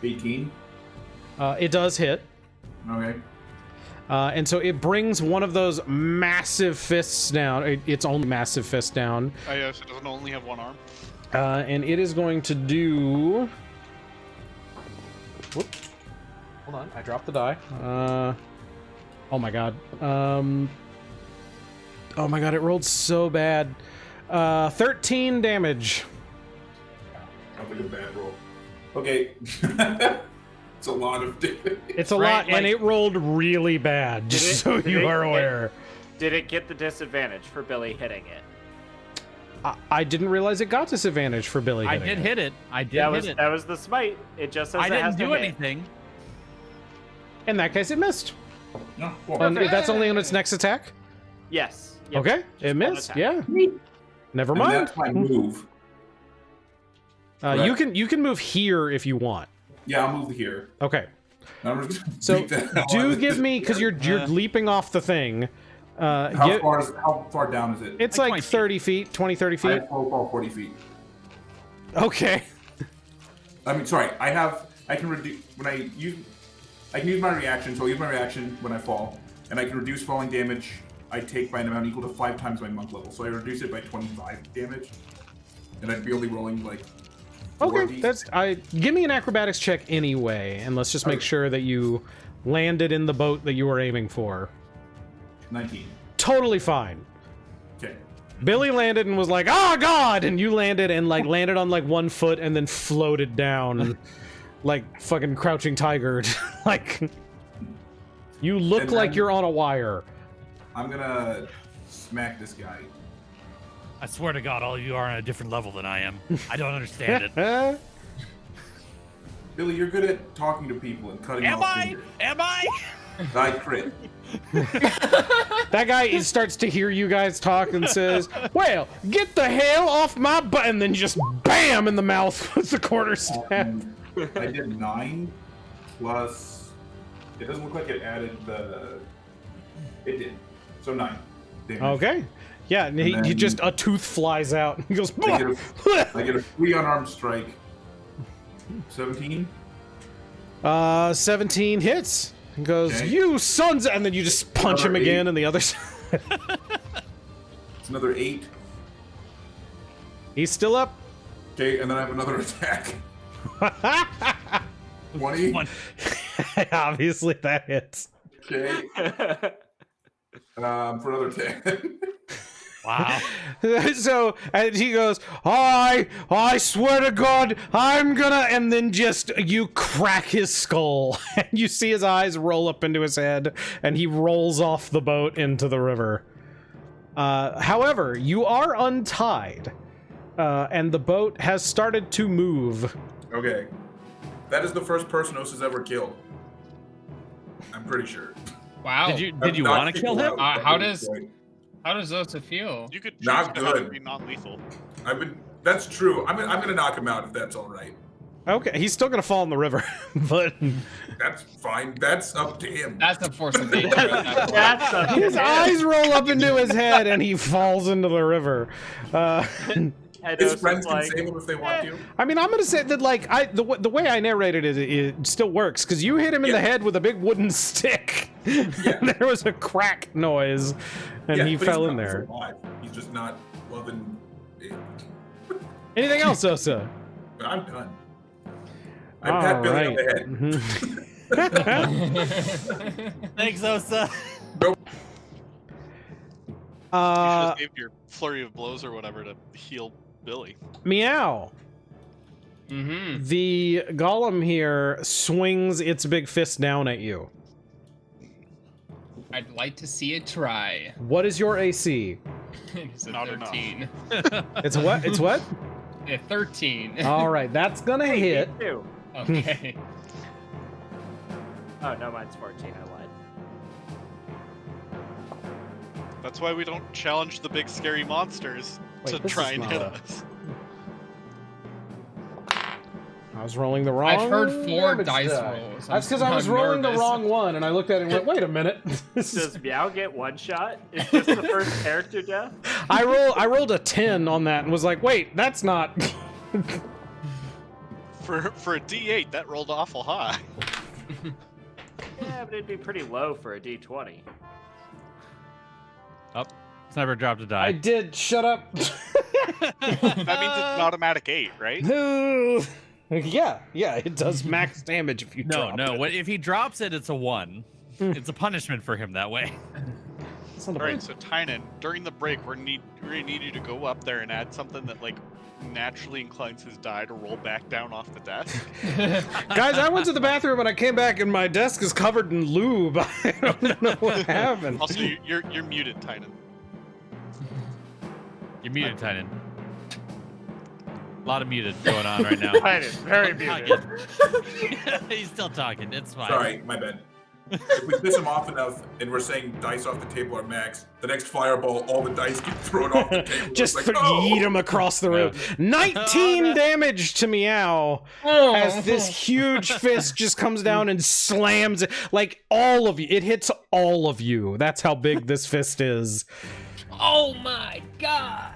Speaker 5: 18.
Speaker 1: It does hit.
Speaker 5: Okay.
Speaker 1: And so it brings one of those massive fists down. It's only massive fist down.
Speaker 3: Oh, yes, it doesn't only have one arm.
Speaker 1: And it is going to do... Whoop. Hold on, I dropped the die. Oh my god. Oh my god, it rolled so bad. 13 damage.
Speaker 5: Sounds like a bad roll. Okay. It's a lot of damage.
Speaker 1: It's a
Speaker 4: Right,
Speaker 1: lot, and
Speaker 4: like-
Speaker 1: it rolled really bad,
Speaker 4: Did
Speaker 1: just
Speaker 4: it-
Speaker 1: so
Speaker 4: did
Speaker 1: you
Speaker 4: it-
Speaker 1: are
Speaker 4: it-
Speaker 1: aware.
Speaker 4: Did it get the disadvantage for Billy hitting it?
Speaker 1: I didn't realize it got disadvantage for Billy
Speaker 2: I
Speaker 1: hitting
Speaker 2: did
Speaker 1: it.
Speaker 2: hit it. I did
Speaker 4: That
Speaker 2: hit
Speaker 4: was
Speaker 2: it.
Speaker 4: that was the smite. It just says
Speaker 2: I
Speaker 4: it has
Speaker 2: didn't
Speaker 4: to
Speaker 2: do
Speaker 4: hit.
Speaker 2: anything.
Speaker 1: In that case, it missed.
Speaker 5: No, cool.
Speaker 1: And that's only on its next attack?
Speaker 4: Yes. Yep,
Speaker 1: Okay,
Speaker 4: just
Speaker 1: it
Speaker 4: one
Speaker 1: missed,
Speaker 4: attack.
Speaker 1: yeah. Never
Speaker 5: And
Speaker 1: mind.
Speaker 5: that's my move.
Speaker 1: You can move here if you want.
Speaker 5: Yeah, I'll move here.
Speaker 1: Okay.
Speaker 5: I'm just gonna
Speaker 1: So
Speaker 5: beat the hell out
Speaker 1: do
Speaker 5: of
Speaker 1: give
Speaker 5: this
Speaker 1: me, because
Speaker 5: guy.
Speaker 1: you're leaping off the thing.
Speaker 5: How far down is it?
Speaker 1: It's
Speaker 2: Like
Speaker 1: like
Speaker 2: 20 feet.
Speaker 1: 30 feet, 20, 30
Speaker 5: I
Speaker 1: feet.
Speaker 5: have slow fall 40 feet.
Speaker 1: Okay.
Speaker 5: I mean, sorry. I can reduce when I can use my reaction. So I'll use my reaction when I fall, and I can reduce falling damage I take by an amount equal to 5 times my monk level. So I reduce it by 25 damage, and I'd be only rolling like. 4 of
Speaker 1: Okay,
Speaker 5: these.
Speaker 1: give me an acrobatics check anyway, and let's just make
Speaker 5: Okay.
Speaker 1: sure that you landed in the boat that you were aiming for.
Speaker 5: 19.
Speaker 1: Totally fine.
Speaker 5: Okay.
Speaker 1: Billy landed and was like, "Oh God!" and you landed and like landed on like 1 foot and then floated down, like fucking crouching tiger. Like you look
Speaker 5: And
Speaker 1: like
Speaker 5: then-
Speaker 1: you're on a wire.
Speaker 5: I'm gonna smack this guy.
Speaker 2: I swear to God, all of you are on a different level than I am. I don't understand it.
Speaker 5: Billy, you're good at talking to people and cutting
Speaker 2: Am
Speaker 5: off
Speaker 2: I?
Speaker 5: fingers.
Speaker 2: Am I?
Speaker 5: I crit.
Speaker 1: That guy starts to hear you guys talk and says, "Well, get the hell off my butt!" and then just bam in the mouth with the quarterstaff.
Speaker 5: I did 9 plus. It doesn't look like it added the. It did. So 9 damage.
Speaker 1: Okay. Yeah, and he
Speaker 5: then-
Speaker 1: just a tooth flies out. He goes,
Speaker 5: I get a free unarmed strike. 17.
Speaker 1: 17 hits. He goes,
Speaker 5: Okay.
Speaker 1: "You sons!" and then you just punch him
Speaker 5: Another
Speaker 1: again
Speaker 5: 8.
Speaker 1: on the other side.
Speaker 5: It's another 8.
Speaker 1: He's still up.
Speaker 5: Okay, and then I have another attack. 20.
Speaker 2: One.
Speaker 1: Obviously, that hits.
Speaker 5: Okay. For another 10.
Speaker 2: Wow.
Speaker 1: So and he goes, I swear to God, I'm gonna, and then just you crack his skull, and you see his eyes roll up into his head, and he rolls off the boat into the river. However, you are untied, and the boat has started to move.
Speaker 5: Okay. That is the first person Osa's ever killed. I'm pretty sure.
Speaker 6: Wow.
Speaker 2: Did you
Speaker 5: I've knocked
Speaker 2: want to kill
Speaker 5: people
Speaker 2: him?
Speaker 5: out
Speaker 6: How
Speaker 5: at this
Speaker 6: does-
Speaker 5: point.
Speaker 6: How does Osa feel?
Speaker 3: You could choose
Speaker 5: Not
Speaker 3: to have
Speaker 5: good.
Speaker 3: it be non-lethal.
Speaker 5: That's true. I'm gonna knock him out if that's all right.
Speaker 1: Okay, he's still gonna fall in the river, but
Speaker 5: That's fine. That's up to him.
Speaker 6: That's a force of nature. at that point.
Speaker 4: That's a
Speaker 1: his eyes roll up into his head, and he falls into the river.
Speaker 4: And
Speaker 5: His
Speaker 4: Osa's
Speaker 5: friends can
Speaker 4: like,
Speaker 5: save him if they want to.
Speaker 1: I mean, I'm gonna say that like the way I narrated it still works because you hit him in the
Speaker 5: Yeah.
Speaker 1: head with a big wooden stick, and there was a crack noise, and
Speaker 5: Yeah,
Speaker 1: he
Speaker 5: but
Speaker 1: fell
Speaker 5: he's
Speaker 1: in
Speaker 5: not
Speaker 1: there.
Speaker 5: alive. He's just not loving it.
Speaker 1: Anything else, Osa?
Speaker 5: I'm done. I pat Billy on the head.
Speaker 2: Thanks, Osa.
Speaker 3: You should
Speaker 1: Uh,
Speaker 3: have saved your flurry of blows or whatever to heal Billy.
Speaker 1: Meow.
Speaker 6: Mm-hmm.
Speaker 1: The golem here swings its big fist down at you.
Speaker 6: I'd like to see it try.
Speaker 1: What is your AC?
Speaker 6: It's a
Speaker 3: Not enough.
Speaker 6: 13.
Speaker 1: It's what? It's what?
Speaker 6: Yeah, 13.
Speaker 1: All right, that's gonna
Speaker 4: Hey,
Speaker 1: hit.
Speaker 4: me too.
Speaker 6: Okay.
Speaker 4: Oh, no, mine's 14. I lied.
Speaker 3: That's why we don't challenge the big scary monsters
Speaker 1: Wait,
Speaker 3: to
Speaker 1: this
Speaker 3: try
Speaker 1: is
Speaker 3: and
Speaker 1: not
Speaker 3: hit
Speaker 1: a-
Speaker 3: us.
Speaker 1: I was rolling the wrong.
Speaker 6: I've heard 4
Speaker 1: damage
Speaker 6: dice
Speaker 1: die.
Speaker 6: rolls.
Speaker 1: That's because I was
Speaker 6: I'm
Speaker 1: rolling the
Speaker 6: nervous.
Speaker 1: wrong one, and I looked at it and went, "Wait a minute."
Speaker 4: Does Meow get one shot? Is this the first character death?
Speaker 1: I rolled a 10 on that and was like, "Wait, that's not."
Speaker 3: For a D8, that rolled awful high.
Speaker 4: Yeah, but it'd be pretty low for a D20.
Speaker 2: Sniper dropped a
Speaker 1: I
Speaker 2: die.
Speaker 1: did. Shut up.
Speaker 3: That means it's an automatic 8, right?
Speaker 1: Yeah, it does max damage if you drop
Speaker 2: No.
Speaker 1: it.
Speaker 2: What if he drops it? It's a 1. It's a punishment for him that way.
Speaker 1: It's not a
Speaker 3: All right, so Tynan, during the break, we need you to go up there and add something that like naturally inclines his die to roll back down off the desk.
Speaker 1: Guys, I went to the bathroom and I came back and my desk is covered in lube. I don't know what happened.
Speaker 3: Also, you're muted, Tynan.
Speaker 2: You're muted, Tynan. A lot of muted going on right now.
Speaker 4: Tynan, very muted.
Speaker 2: He's still talking. It's fine.
Speaker 5: Sorry, my bad. If we piss him off enough and we're saying dice off the table are max, the next fireball, all the dice get thrown off the table.
Speaker 1: Just
Speaker 5: It's like, oh!
Speaker 1: yeet him across the room. 19 damage to Meow as this huge fist just comes down and slams it. Like all of you. It hits all of you. That's how big this fist is.
Speaker 6: Oh my god!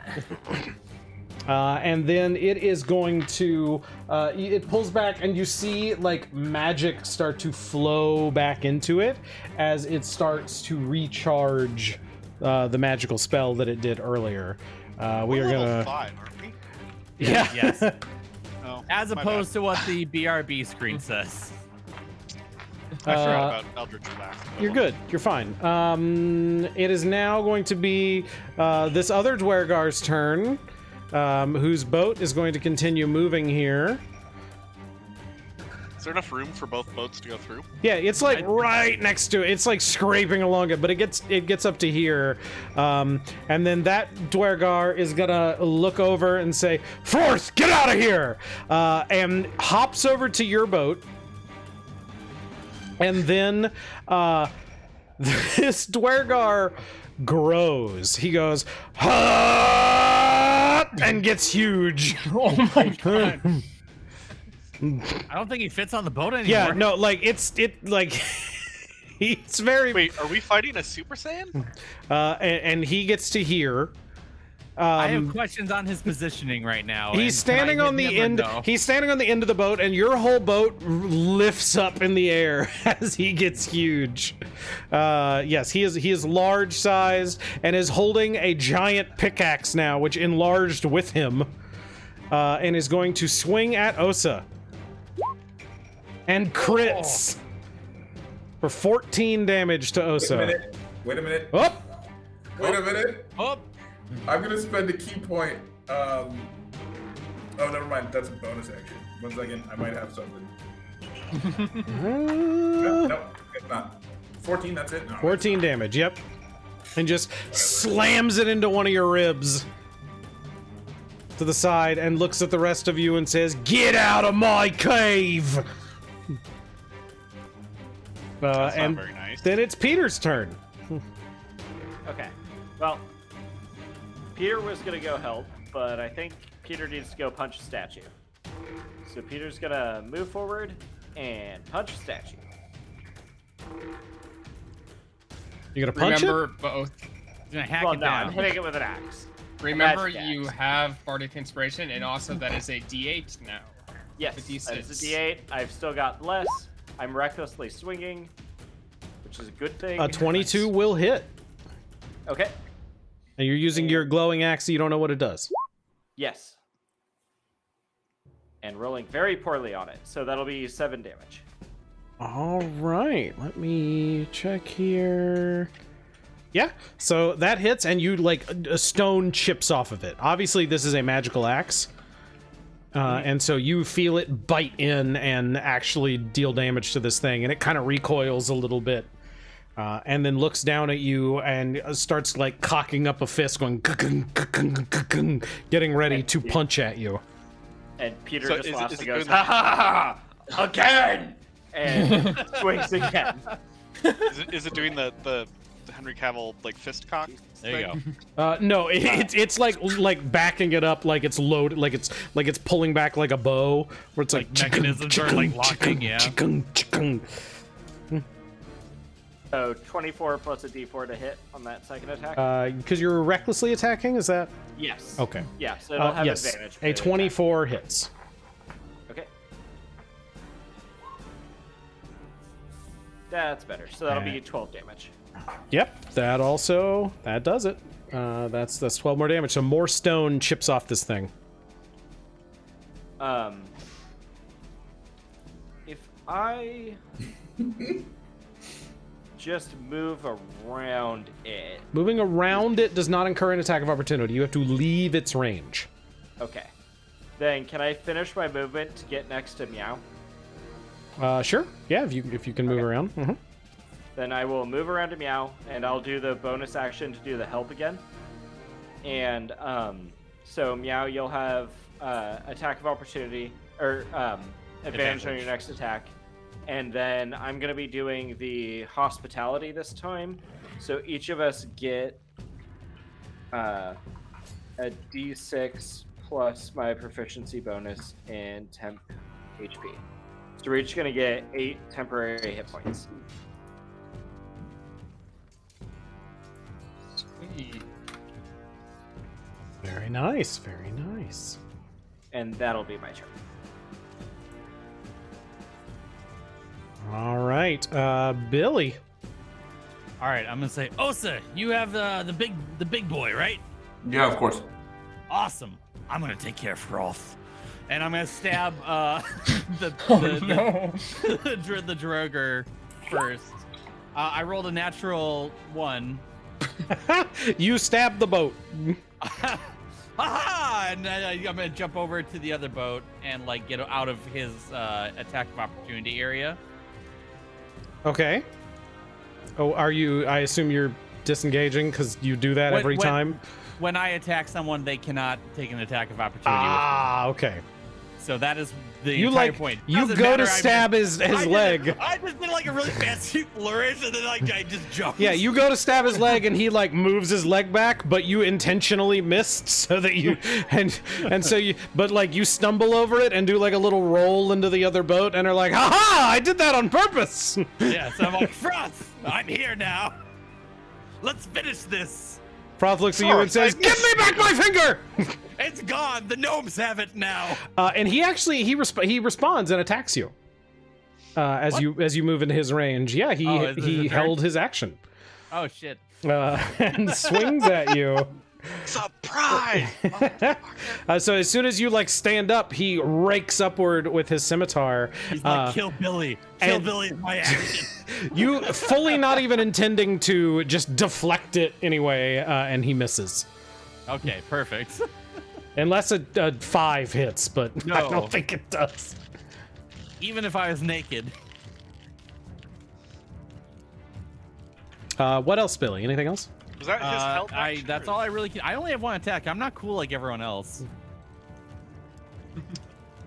Speaker 1: And then it is going to, it pulls back and you see like magic start to flow back into it as it starts to recharge the magical spell that it did earlier. We are
Speaker 3: We're level
Speaker 1: gonna,
Speaker 3: 5, aren't we?
Speaker 1: yeah.
Speaker 2: Yes.
Speaker 3: Oh,
Speaker 2: As
Speaker 3: my
Speaker 2: opposed
Speaker 3: bad.
Speaker 2: to what the BRB screen says.
Speaker 3: I forgot about Eldritch Blast.
Speaker 1: You're good. You're fine. It is now going to be this other Dwergar's turn, whose boat is going to continue moving here.
Speaker 3: Is there enough room for both boats to go through?
Speaker 1: Yeah, it's like right next to it. It's like scraping along it, but it gets up to here. And then that Dwergar is gonna look over and say, "Forth, get out of here!" And hops over to your boat. And then this Dwergar grows. He goes, "Ha!" and gets huge.
Speaker 6: Oh my god.
Speaker 2: I don't think he fits on the boat anymore.
Speaker 1: Yeah, no, like it's very
Speaker 3: Wait, are we fighting a Super Saiyan?
Speaker 1: and he gets to here.
Speaker 2: I have questions on his positioning right now.
Speaker 1: He's
Speaker 2: and
Speaker 1: standing
Speaker 2: can I
Speaker 1: on the
Speaker 2: hit him or
Speaker 1: end.
Speaker 2: no?
Speaker 1: He's standing on the end of the boat, and your whole boat lifts up in the air as he gets huge. Yes, he is large sized and is holding a giant pickaxe now, which enlarged with him, and is going to swing at Osa. And crits for 14 damage to Osa.
Speaker 5: Wait a minute.
Speaker 1: Oh,
Speaker 5: Wait a minute.
Speaker 2: Oh,
Speaker 5: I'm gonna spend a key point. Oh, never mind. That's a bonus action. 1 second. I might have something. No, it's not. 14. That's it. No,
Speaker 1: 14 damage. Yep. And just slams it into one of your ribs to the side and looks at the rest of you and says, "Get out of my cave!"
Speaker 3: That's
Speaker 1: and
Speaker 3: not very nice.
Speaker 1: then it's Peter's turn.
Speaker 4: Okay. Well, Peter was gonna go help, but I think Peter needs to go punch a statue. So Peter's gonna move forward and punch a statue.
Speaker 1: You gonna punch
Speaker 6: Remember both.
Speaker 2: he's gonna hack
Speaker 4: Well,
Speaker 2: it
Speaker 4: no, I'm
Speaker 2: down.
Speaker 4: hitting it with an axe.
Speaker 6: Remember,
Speaker 4: Magic
Speaker 6: you
Speaker 4: axe.
Speaker 6: have Bardic Inspiration, and also that is a D8 now.
Speaker 4: Yes,
Speaker 6: With D6.
Speaker 4: it's a D8. I've still got less. I'm recklessly swinging, which is a good thing.
Speaker 1: it? A 22 will hit.
Speaker 4: Okay.
Speaker 1: And you're using your glowing axe, so you don't know what it does.
Speaker 4: Yes. And rolling very poorly on it, so that'll be 7 damage.
Speaker 1: All right, let me check here. Yeah, so that hits, and you like a stone chips off of it. Obviously, this is a magical axe, and so you feel it bite in and actually deal damage to this thing, and it kind of recoils a little bit. and then looks down at you and starts like cocking up a fist, going getting ready to punch at you.
Speaker 4: And Peter
Speaker 3: So
Speaker 4: just
Speaker 3: is
Speaker 4: laughs
Speaker 3: it
Speaker 4: and goes,
Speaker 3: doing
Speaker 4: ha ha ha, again! And swings again.
Speaker 3: Is it doing the Henry Cavill like fist cock?
Speaker 2: There you go.
Speaker 1: No, it's like backing it up, like it's loaded, like it's pulling back like a bow, where it's like
Speaker 2: mechanisms are like locking, yeah.
Speaker 4: So 24 plus a d4 to hit on that second attack?
Speaker 1: Because you're recklessly attacking, is that?
Speaker 4: Yes.
Speaker 1: Okay.
Speaker 4: Yeah, so it'll have
Speaker 1: yes,
Speaker 4: advantage. for
Speaker 1: a
Speaker 4: the
Speaker 1: 24 hits.
Speaker 4: attack. Okay. That's better. So that'll be 12 damage.
Speaker 1: Yep, that does it. That's 12 more damage. So more stone chips off this thing.
Speaker 4: If I just move around it.
Speaker 1: Moving around it does not incur an attack of opportunity. You have to leave its range.
Speaker 4: Okay. Then can I finish my movement to get next to Meow?
Speaker 1: Sure. Yeah, if you can move around. Mm-hmm.
Speaker 4: Then I will move around to Meow, and I'll do the bonus action to do the help again. And so Meow, you'll have attack of opportunity, or advantage on your next attack. And then I'm going to be doing the hospitality this time. So each of us get a d6 plus my proficiency bonus and temp HP. So we're each going to get 8 temporary hit points.
Speaker 6: Sweet.
Speaker 1: Very nice. Very nice.
Speaker 4: And that'll be my turn.
Speaker 1: All right, Billy.
Speaker 2: All right, I'm gonna say, Osa, you have the big boy, right?
Speaker 5: Yeah, of course.
Speaker 2: Awesome. I'm gonna take care of Froth, and I'm gonna stab the Droger first. I rolled a natural 1.
Speaker 1: You stabbed the boat.
Speaker 2: Haha! And then I'm gonna jump over to the other boat and like get out of his attack of opportunity area.
Speaker 1: Okay. Oh, are you? I assume you're disengaging because you do that every time.
Speaker 2: When I attack someone, they cannot take an attack of opportunity.
Speaker 1: Ah, okay.
Speaker 2: So that is the
Speaker 1: You
Speaker 2: entire
Speaker 1: like
Speaker 2: point.
Speaker 1: you
Speaker 2: Doesn't
Speaker 1: go
Speaker 2: matter,
Speaker 1: to stab his leg.
Speaker 2: I just did like a really fancy flourish, and then like I just jumped.
Speaker 1: Yeah, you go to stab his leg, and he like moves his leg back, but you intentionally missed, so that you and so you, but like you stumble over it and do like a little roll into the other boat, and are like, "Ha I did that on purpose."
Speaker 2: Yeah, so I'm like, Froth, I'm here now. Let's finish this.
Speaker 1: Froth looks at you and says, "Give me back my finger!"
Speaker 2: It's gone. The gnomes have it now.
Speaker 1: And he actually he responds and attacks you as you move into his range. Yeah, he held his action
Speaker 2: Oh shit.
Speaker 1: and swings at you.
Speaker 3: Surprise!
Speaker 1: So as soon as you like stand up, he rakes upward with his scimitar.
Speaker 2: He's like, kill Billy. Kill Billy is my action.
Speaker 1: You fully not even intending to just deflect it anyway, and he misses.
Speaker 2: Okay, perfect.
Speaker 1: Unless a 5 hits, but I
Speaker 2: No.
Speaker 1: don't think it does.
Speaker 2: Even if I was naked.
Speaker 1: What else, Billy? Anything else?
Speaker 3: Was that his health? action,
Speaker 2: That's
Speaker 3: or-
Speaker 2: all I really can. I only have 1 attack. I'm not cool like everyone else.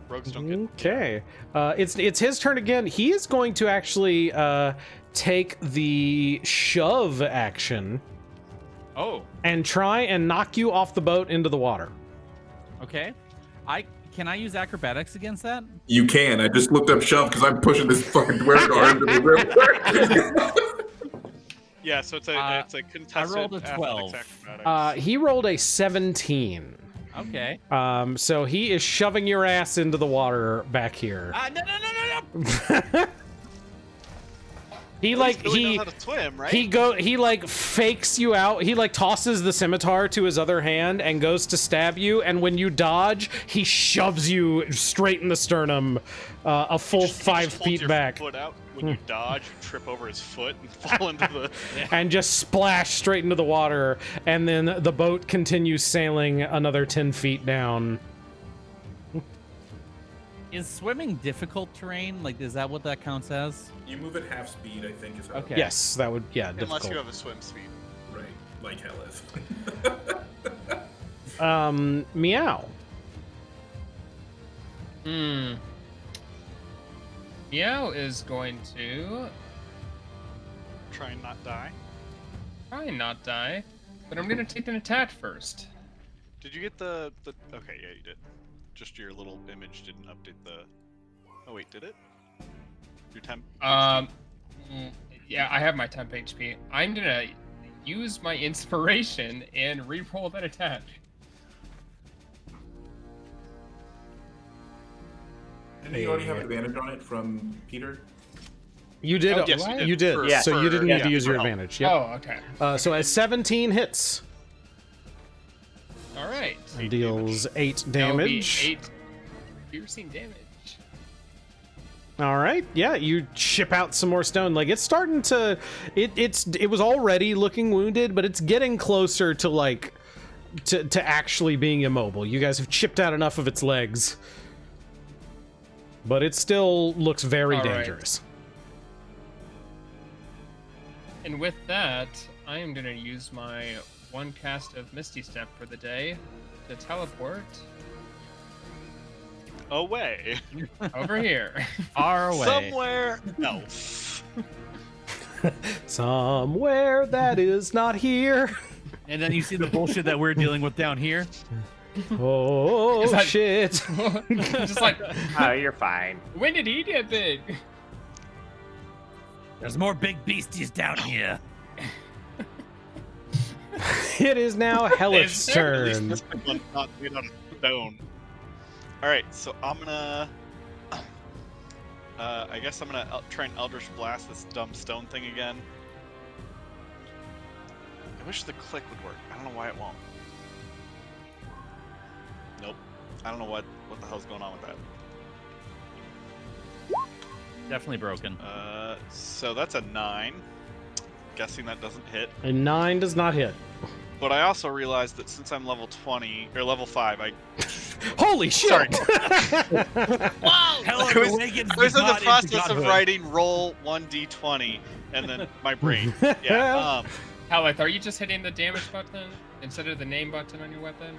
Speaker 3: Rogues don't get.
Speaker 1: Okay. It's his turn again. He is going to actually take the shove action
Speaker 2: Oh,
Speaker 1: and try and knock you off the boat into the water.
Speaker 2: okay. Can I use acrobatics against that?
Speaker 5: You can. I just looked up shove because I'm pushing this fucking dwergar into the river.
Speaker 3: Yeah, so it's a contested.
Speaker 2: rolled a
Speaker 3: athletics
Speaker 2: 12.
Speaker 3: acrobatics.
Speaker 1: He rolled a 17.
Speaker 2: Okay.
Speaker 1: So he is shoving your ass into the water back here.
Speaker 2: No.
Speaker 1: He
Speaker 3: At
Speaker 1: like
Speaker 3: least Billy
Speaker 1: he
Speaker 3: knows how to swim, right?
Speaker 1: he like fakes you out. He like tosses the scimitar to his other hand and goes to stab you, and when you dodge, he shoves you straight in the sternum, a full
Speaker 3: He just
Speaker 1: 5
Speaker 3: holds
Speaker 1: feet
Speaker 3: your
Speaker 1: back,
Speaker 3: Foot out. When you dodge, you trip over his foot and fall into the.
Speaker 1: and just splash straight into the water, and then the boat continues sailing another 10 feet down.
Speaker 2: Is swimming difficult terrain? Like, is that what that counts as?
Speaker 5: You move at half speed, I think. Is how
Speaker 2: Okay.
Speaker 1: Yes, that would, yeah,
Speaker 3: Unless
Speaker 1: difficult.
Speaker 3: you have a swim speed.
Speaker 5: Right, like Hellyth.
Speaker 1: Meow.
Speaker 6: Meow is going to
Speaker 3: Try and not die.
Speaker 6: try and not die, but I'm gonna take an attack first.
Speaker 3: Did you get the? Okay, yeah, you did. Just your little image didn't update the. Oh wait, did it? Your temp.
Speaker 6: Yeah, I have my temp HP. I'm gonna use my inspiration and re-roll that attack.
Speaker 5: Didn't you already have advantage on it from Peter?
Speaker 1: You did.
Speaker 6: Oh,
Speaker 3: yes,
Speaker 1: you did.
Speaker 3: For-
Speaker 4: Yeah.
Speaker 1: So you didn't
Speaker 3: for-
Speaker 1: need to use
Speaker 3: for
Speaker 1: your
Speaker 3: help.
Speaker 1: advantage. Yep.
Speaker 6: Oh, okay.
Speaker 1: So as 17 hits
Speaker 6: All right.
Speaker 1: and deals 8
Speaker 6: That'll be
Speaker 1: damage.
Speaker 6: 8 piercing damage.
Speaker 1: All right, yeah, you chip out some more stone. Like it's starting to, it was already looking wounded, but it's getting closer to like, to actually being immobile. You guys have chipped out enough of its legs, but it still looks very
Speaker 6: All right.
Speaker 1: dangerous.
Speaker 6: And with that, I am going to use my one cast of Misty Step for the day to teleport
Speaker 3: Away.
Speaker 6: over here.
Speaker 2: Far away.
Speaker 3: Somewhere else.
Speaker 1: Somewhere that is not here.
Speaker 2: And then you see the bullshit that we're dealing with down here.
Speaker 1: Oh
Speaker 6: Is that-
Speaker 1: shit!
Speaker 6: Just like,
Speaker 4: Oh, you're fine.
Speaker 6: when did he get big?
Speaker 2: There's more big beasties down here.
Speaker 1: It is now Hellyth's
Speaker 6: Is there-
Speaker 3: At least
Speaker 1: turn.
Speaker 3: this one's not made out of stone. All right, so I'm gonna. I guess I'm gonna try and Eldritch Blast this dumb stone thing again. I wish the click would work. I don't know why it won't. Nope. I don't know what the hell's going on with that.
Speaker 2: Definitely broken.
Speaker 3: So that's a 9. Guessing that doesn't hit.
Speaker 1: And 9 does not hit.
Speaker 3: But I also realized that since I'm level 20 or level 5, I
Speaker 1: Holy shit!
Speaker 3: Sorry.
Speaker 2: Hell,
Speaker 3: I was in the process of writing roll 1d20 and then my brain. Yeah.
Speaker 6: Hellyth, are you just hitting the damage button instead of the name button on your weapon,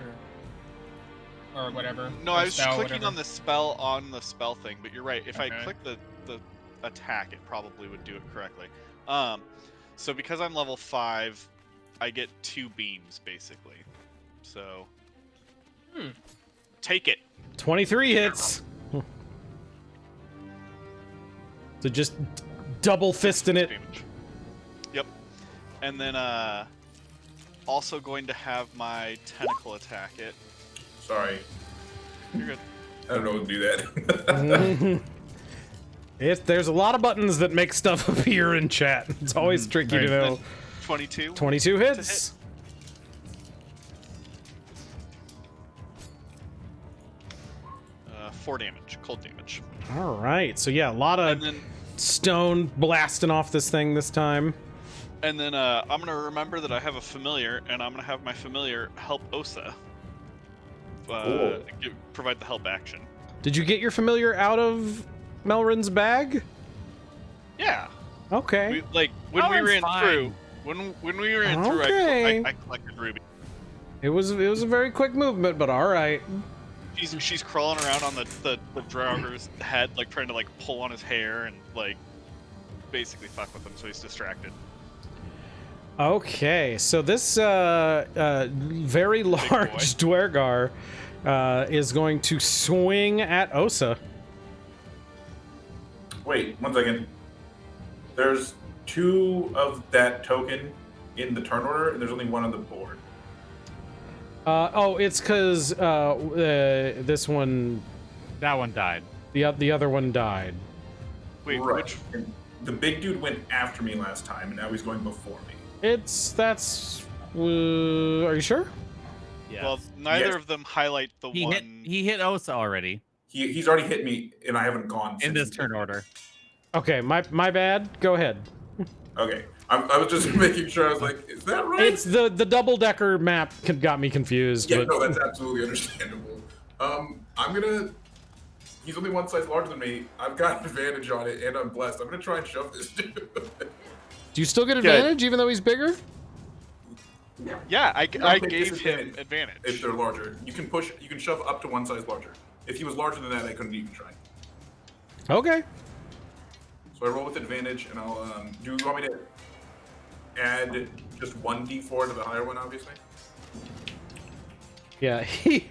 Speaker 6: or whatever?
Speaker 3: No,
Speaker 6: or
Speaker 3: I was just
Speaker 6: spell,
Speaker 3: clicking
Speaker 6: whatever?
Speaker 3: on the spell thing, but you're right. If I
Speaker 6: Okay.
Speaker 3: click the attack, it probably would do it correctly. So because I'm level 5, I get 2 beams basically. So take it.
Speaker 1: 23 hits. So just double fisting it.
Speaker 3: Damage. Yep. And then also going to have my tentacle attack it.
Speaker 5: Sorry,
Speaker 3: You're good.
Speaker 5: I don't know what to do that.
Speaker 1: There's a lot of buttons that make stuff appear in chat. It's always tricky to know.
Speaker 3: 22.
Speaker 1: 22 hits.
Speaker 3: 4 damage, cold damage.
Speaker 1: All right. So yeah, a lot
Speaker 3: And
Speaker 1: of
Speaker 3: then
Speaker 1: stone blasting off this thing this time.
Speaker 3: I'm gonna remember that I have a familiar, and I'm gonna have my familiar help Osa. Provide the help action.
Speaker 1: Did you get your familiar out of Melrin's bag?
Speaker 3: Yeah.
Speaker 1: Okay.
Speaker 3: When we
Speaker 2: Melrin's
Speaker 3: ran
Speaker 2: fine.
Speaker 3: through, when we ran through,
Speaker 1: Okay.
Speaker 3: I collected Ruby.
Speaker 1: It was a very quick movement, but all right.
Speaker 3: She's crawling around on the Draugur's head, like trying to like pull on his hair and like basically fuck with him, so he's distracted.
Speaker 1: Okay, so this very large Dwergar is going to swing at Osa.
Speaker 5: Wait, 1 second. There's 2 of that token in the turn order, and there's only 1 on the board.
Speaker 1: It's because this one,
Speaker 2: That one died.
Speaker 1: the other one died.
Speaker 3: Wait,
Speaker 5: right.
Speaker 3: which?
Speaker 5: And the big dude went after me last time, and now he's going before me.
Speaker 1: Are you sure?
Speaker 2: Yeah.
Speaker 3: Well, neither
Speaker 5: Yes.
Speaker 3: of them highlight the
Speaker 2: he
Speaker 3: one.
Speaker 2: hit Osa already
Speaker 5: He's already hit me, and I haven't gone
Speaker 2: in
Speaker 5: since
Speaker 2: this
Speaker 5: he
Speaker 2: turn
Speaker 5: did.
Speaker 2: order.
Speaker 1: Okay, my bad. Go ahead.
Speaker 5: Okay, I was just making sure. I was like, is that right?
Speaker 1: It's the double decker map got me confused.
Speaker 5: Yeah,
Speaker 1: but
Speaker 5: no, that's absolutely understandable. I'm gonna He's only one size larger than me. I've got advantage on it, and I'm blessed. I'm gonna try and shove this dude.
Speaker 1: Do you still get advantage even though he's bigger?
Speaker 3: Yeah, I
Speaker 5: take
Speaker 3: gave him
Speaker 5: disadvantage
Speaker 3: advantage.
Speaker 5: If they're larger, you can push. You can shove up to one size larger. If he was larger than that, I couldn't even try.
Speaker 1: Okay.
Speaker 5: So I roll with advantage, and I'll. Do you want me to add just one d4 to the higher one, obviously?
Speaker 1: Yeah,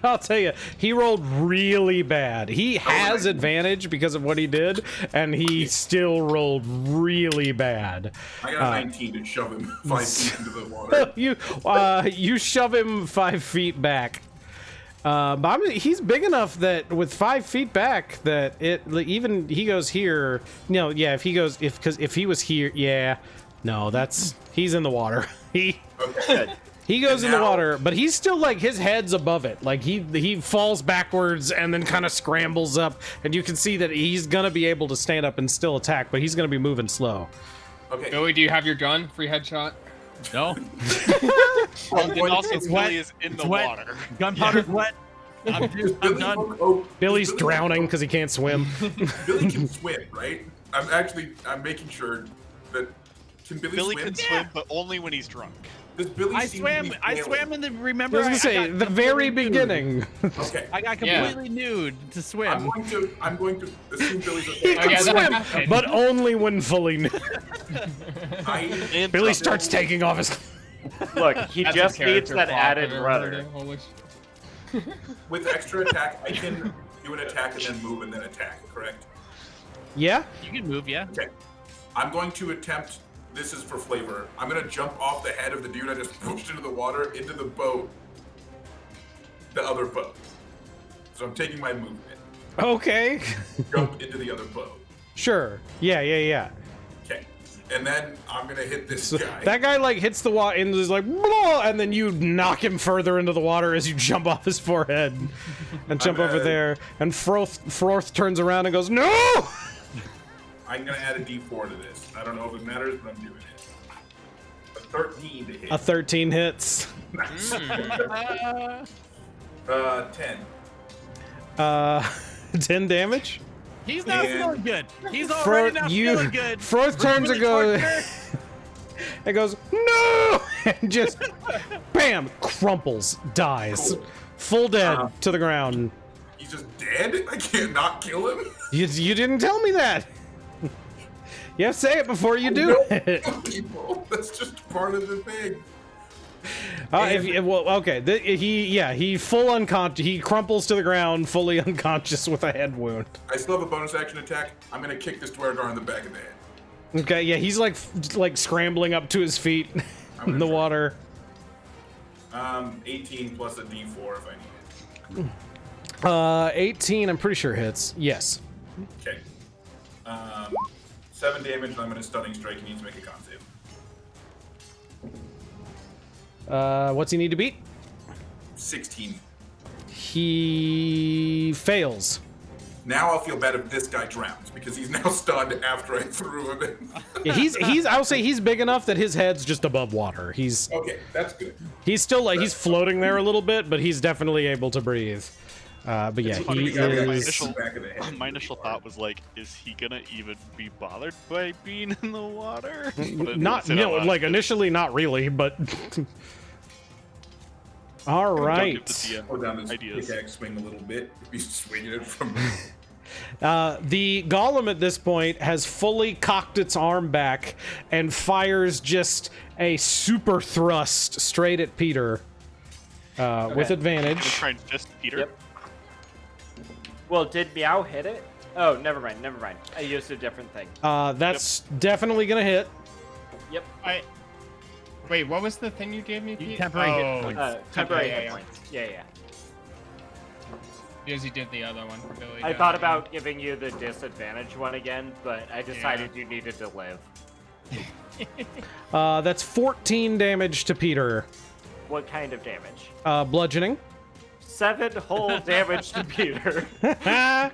Speaker 1: I'll tell you, he rolled really bad. He has advantage because of what he did, and he still rolled really bad.
Speaker 5: I got a 19 to shove him 5 feet into the water.
Speaker 1: You shove him 5 feet back. But he's big enough that with 5 feet back, that even he goes here. No, yeah, if he was here, yeah, no, he's in the water. He goes in the water, but he's still like his head's above it. Like he falls backwards and then kind of scrambles up, and you can see that he's gonna be able to stand up and still attack, but he's gonna be moving slow.
Speaker 5: Okay.
Speaker 6: Billy, do you have your gun? Free headshot?
Speaker 2: No.
Speaker 3: And also,
Speaker 2: It's
Speaker 3: Billy
Speaker 2: wet.
Speaker 3: is in the
Speaker 2: It's wet.
Speaker 3: water.
Speaker 2: Gunpowder's wet. I'm done.
Speaker 1: Billy's drowning because he can't swim.
Speaker 5: Billy can swim, right? I'm making sure that
Speaker 3: Billy
Speaker 5: swim?
Speaker 3: can swim, but only when he's drunk.
Speaker 5: Does Billy
Speaker 2: I
Speaker 5: seem to
Speaker 2: swam.
Speaker 5: be
Speaker 2: I
Speaker 5: failing?
Speaker 2: swam in the.
Speaker 1: I
Speaker 2: Remember,
Speaker 1: was gonna say
Speaker 2: got
Speaker 1: the very
Speaker 2: completely nude.
Speaker 1: beginning.
Speaker 5: Okay.
Speaker 2: I got
Speaker 6: Yeah.
Speaker 2: completely nude to swim.
Speaker 5: I'm going to assume Billy's
Speaker 1: He
Speaker 5: okay.
Speaker 6: Oh,
Speaker 1: can
Speaker 6: yeah, that
Speaker 1: swim,
Speaker 6: happened.
Speaker 1: but only when fully nude.
Speaker 3: And
Speaker 1: Billy starts taking off his.
Speaker 4: Look, he
Speaker 6: That's a
Speaker 4: just needs
Speaker 6: character
Speaker 4: that
Speaker 6: flaw I've
Speaker 4: added
Speaker 6: ever
Speaker 4: rudder.
Speaker 6: heard of. Holy sh-
Speaker 5: With extra attack, I can do an attack and then move and then attack, correct?
Speaker 1: Yeah.
Speaker 2: You can move, yeah.
Speaker 5: Okay. I'm going to attempt, this is for flavor, I'm going to jump off the head of the dude I just pushed into the water, into the boat, the other boat. So I'm taking my movement.
Speaker 1: Okay.
Speaker 5: Jump into the other boat.
Speaker 1: Sure. Yeah.
Speaker 5: Okay. And then I'm going to hit this guy.
Speaker 1: That guy like hits the water and is like, "Blah," and then you knock him further into the water as you jump off his forehead and jump over there. And Froth turns around and goes, "No!"
Speaker 5: I'm going to add a d4 to this. I don't know if it matters, but I'm doing it. A 13 to hit.
Speaker 1: A 13 hits.
Speaker 5: Nice. 10.
Speaker 1: 10 damage.
Speaker 2: He's not
Speaker 5: And-
Speaker 2: feeling good. He's already not feeling good.
Speaker 1: Froth turns and goes, and goes, "No!" and just, bam, crumples, dies,
Speaker 5: Cool.
Speaker 1: full dead to the ground.
Speaker 5: He's just dead? I can't not kill him?
Speaker 1: You didn't tell me that. You have to say it before you do it.
Speaker 5: People, that's just part of the thing.
Speaker 1: He full unconscious. He crumples to the ground, fully unconscious with a head wound.
Speaker 5: I still have a bonus action attack. I'm gonna kick this Dwergar in the back of the head.
Speaker 1: Okay, yeah, he's like scrambling up to his feet in the water.
Speaker 5: 18 plus a d4 if I need it.
Speaker 1: 18, I'm pretty sure hits. Yes.
Speaker 5: Okay. 7 damage, and I'm gonna stunning strike. He needs to make a con save.
Speaker 1: What's he need to beat?
Speaker 5: 16.
Speaker 1: He fails.
Speaker 5: Now I'll feel bad if this guy drowns, because he's now stunned after I threw him in.
Speaker 1: Yeah, he's. I'll say he's big enough that his head's just above water. He's
Speaker 5: Okay, that's good.
Speaker 1: still like he's floating there a little bit, but he's definitely able to breathe. But yeah,
Speaker 3: funny
Speaker 1: he
Speaker 3: because my
Speaker 1: is.
Speaker 3: initial-
Speaker 5: Back of the head.
Speaker 3: My initial thought was like, is he gonna even be bothered by being in the water? But I didn't
Speaker 1: Not
Speaker 3: say that
Speaker 1: no,
Speaker 3: loud.
Speaker 1: like initially not really, but. All
Speaker 3: Don't
Speaker 1: right.
Speaker 3: give the DM
Speaker 5: Go down this
Speaker 3: ideas.
Speaker 5: pickaxe swing a little bit. If he's swinging it from.
Speaker 1: The golem at this point has fully cocked its arm back and fires just a super thrust straight at Peter with
Speaker 3: Gonna
Speaker 1: advantage.
Speaker 3: try and fist Peter.
Speaker 4: Yep. Well, did Meow hit it? Oh, never mind. I used a different thing.
Speaker 1: That's definitely gonna hit.
Speaker 4: Yep.
Speaker 6: Wait, what was the thing you gave me, Pete?
Speaker 2: temporary hit points.
Speaker 4: Temporary
Speaker 6: yeah,
Speaker 4: hit
Speaker 6: yeah.
Speaker 4: points. Yeah.
Speaker 6: Because he did the other one for Billy.
Speaker 4: I thought about giving you the disadvantage one again, but I decided you needed to live.
Speaker 1: That's 14 damage to Peter.
Speaker 4: What kind of damage?
Speaker 1: Bludgeoning.
Speaker 4: 7 whole damage to Peter.
Speaker 1: As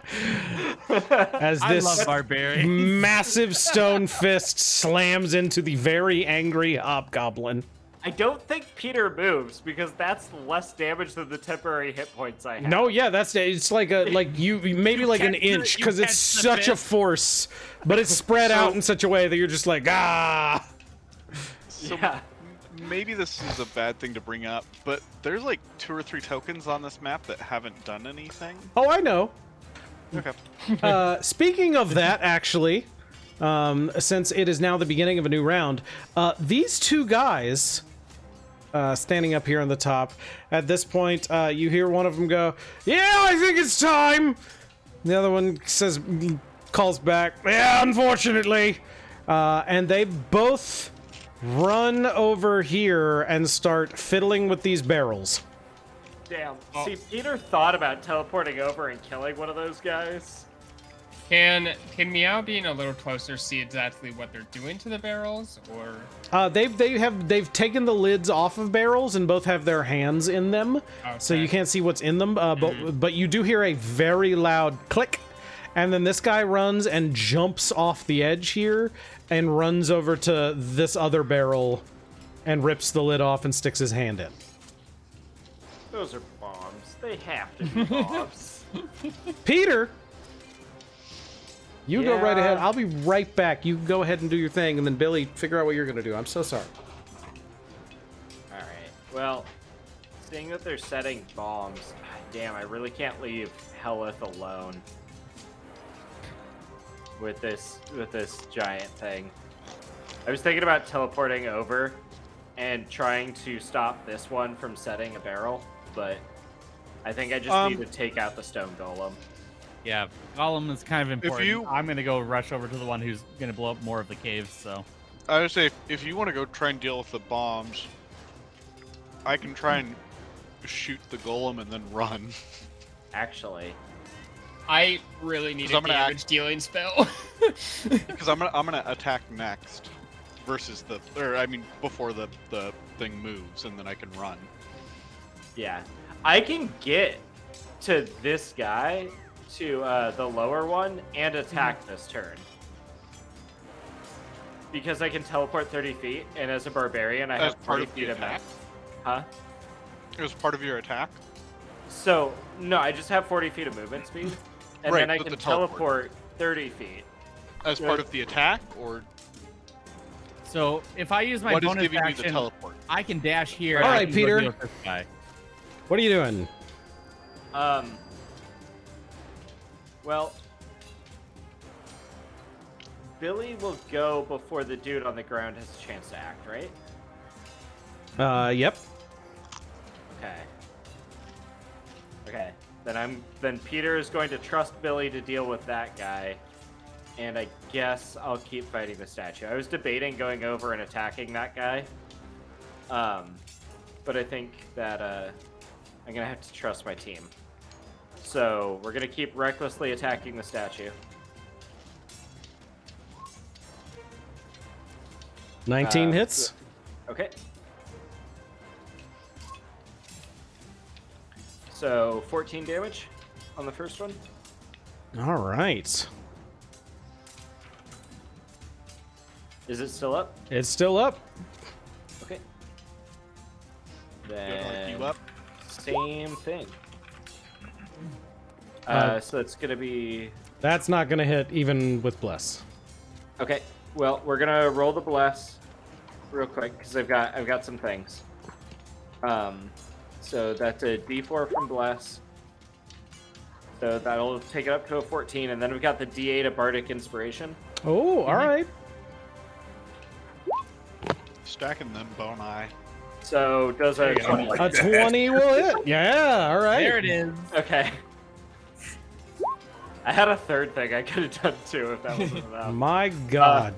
Speaker 2: I
Speaker 1: this
Speaker 2: love Barbarian.
Speaker 1: massive stone fist slams into the very angry hobgoblin.
Speaker 4: I don't think Peter moves because that's less damage than the temporary hit points I have.
Speaker 1: No, yeah, it's like you maybe like an
Speaker 2: catch the-
Speaker 1: inch
Speaker 2: you
Speaker 1: because it's
Speaker 2: catch the
Speaker 1: such a
Speaker 2: fist.
Speaker 1: force, but it's spread out in such a way that you're just like ah.
Speaker 3: So
Speaker 4: Yeah.
Speaker 3: maybe this is a bad thing to bring up, but there's like 2 or 3 tokens on this map that haven't done anything.
Speaker 1: Oh, I know.
Speaker 3: Okay.
Speaker 1: Speaking of that, actually, since it is now the beginning of a new round, these two guys standing up here on the top, at this point, you hear one of them go, "Yeah, I think it's time." The other one calls back, "Yeah, unfortunately." And they both run over here and start fiddling with these barrels.
Speaker 4: Damn.
Speaker 6: Oh.
Speaker 4: See, Peter thought about teleporting over and killing one of those guys.
Speaker 6: Can Meow being a little closer see exactly what they're doing to the barrels, or?
Speaker 1: They've taken the lids off of barrels and both have their hands in them, so
Speaker 6: Okay.
Speaker 1: you can't see what's in them. But you do hear a very loud click, and then this guy runs and jumps off the edge here and runs over to this other barrel and rips the lid off and sticks his hand in.
Speaker 4: Those are bombs. They have to be bombs.
Speaker 1: Peter, you go right
Speaker 4: Yeah.
Speaker 1: ahead. I'll be right back. You go ahead and do your thing, and then Billy, figure out what you're gonna do. I'm so sorry.
Speaker 4: Alright. Well, seeing that they're setting bombs, damn, I really can't leave Hellyth alone with this giant thing. I was thinking about teleporting over and trying to stop this one from setting a barrel, but I think I just need to take out the stone golem.
Speaker 2: Yeah, Golem is kind of important.
Speaker 3: you-
Speaker 2: I'm gonna go rush over to the one who's gonna blow up more of the caves. So
Speaker 3: I would say if you want to go try and deal with the bombs, I can try and shoot the golem and then run.
Speaker 4: Actually,
Speaker 6: I really need
Speaker 3: 'Cause
Speaker 6: a
Speaker 3: I'm gonna
Speaker 6: damage dealing spell.
Speaker 3: Because I'm gonna attack next, versus before the thing moves, and then I can run.
Speaker 4: yeah. I can get to this guy, to the lower one, and attack this turn. Because I can teleport 30 feet, and as a barbarian, I
Speaker 3: As
Speaker 4: have
Speaker 3: part
Speaker 4: 40
Speaker 3: of the
Speaker 4: feet of
Speaker 3: attack?
Speaker 4: Huh?
Speaker 3: It was part of your attack.
Speaker 4: So, no, I just have 40 feet of movement speed, and
Speaker 3: Right,
Speaker 4: then I
Speaker 3: but
Speaker 4: can
Speaker 3: the teleport.
Speaker 4: teleport 30 feet.
Speaker 3: As part of the attack, or
Speaker 2: So if I use my
Speaker 3: what is
Speaker 2: bonus
Speaker 3: giving you the
Speaker 2: action,
Speaker 3: teleport?
Speaker 2: I can dash here.
Speaker 1: All
Speaker 2: and I
Speaker 1: right,
Speaker 2: can go
Speaker 1: Peter.
Speaker 2: deal with this guy.
Speaker 1: What are you doing?
Speaker 4: Well, Billy will go before the dude on the ground has a chance to act, right?
Speaker 1: Yep.
Speaker 4: Okay. Okay. Then Peter is going to trust Billy to deal with that guy, and I guess I'll keep fighting the statue. I was debating going over and attacking that guy, but I think that I'm gonna have to trust my team. So we're gonna keep recklessly attacking the statue.
Speaker 1: 19 hits.
Speaker 4: Okay. So 14 damage on the first one.
Speaker 1: All right.
Speaker 4: Is it still up?
Speaker 1: It's still up.
Speaker 4: Okay.
Speaker 3: Gonna hook
Speaker 4: Then
Speaker 3: you up.
Speaker 4: same thing. So it's gonna be
Speaker 1: That's not gonna hit even with bless.
Speaker 4: okay. Well, we're gonna roll the bless real quick because I've got some things. So that's a D4 from bless. So that'll take it up to a 14, and then we've got the D8 of bardic inspiration.
Speaker 1: Oh, all right.
Speaker 3: Stacking them bone-eye.
Speaker 4: So does a
Speaker 6: There you go.
Speaker 4: 20
Speaker 1: A 20 will hit. Yeah, all right.
Speaker 2: There it is.
Speaker 4: Okay. I had a third thing I could have done too if that wasn't enough.
Speaker 1: My God.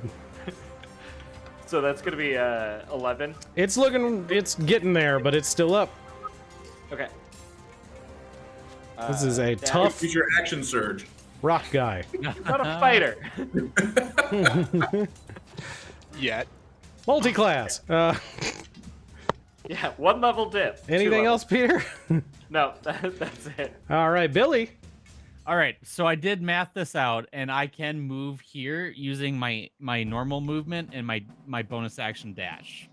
Speaker 4: So that's gonna be 11.
Speaker 1: It's getting there, but it's still up.
Speaker 4: Okay.
Speaker 1: This is a
Speaker 4: that-
Speaker 1: tough
Speaker 5: Use your action surge.
Speaker 1: rock guy.
Speaker 4: You're not a fighter.
Speaker 3: Yet.
Speaker 1: Multi-class.
Speaker 4: Yeah, one level dip. Two
Speaker 1: Anything
Speaker 4: levels.
Speaker 1: else, Peter?
Speaker 4: No, that's it.
Speaker 1: All right, Billy.
Speaker 2: All right, so I did math this out, and I can move here using my normal movement and my bonus action dash.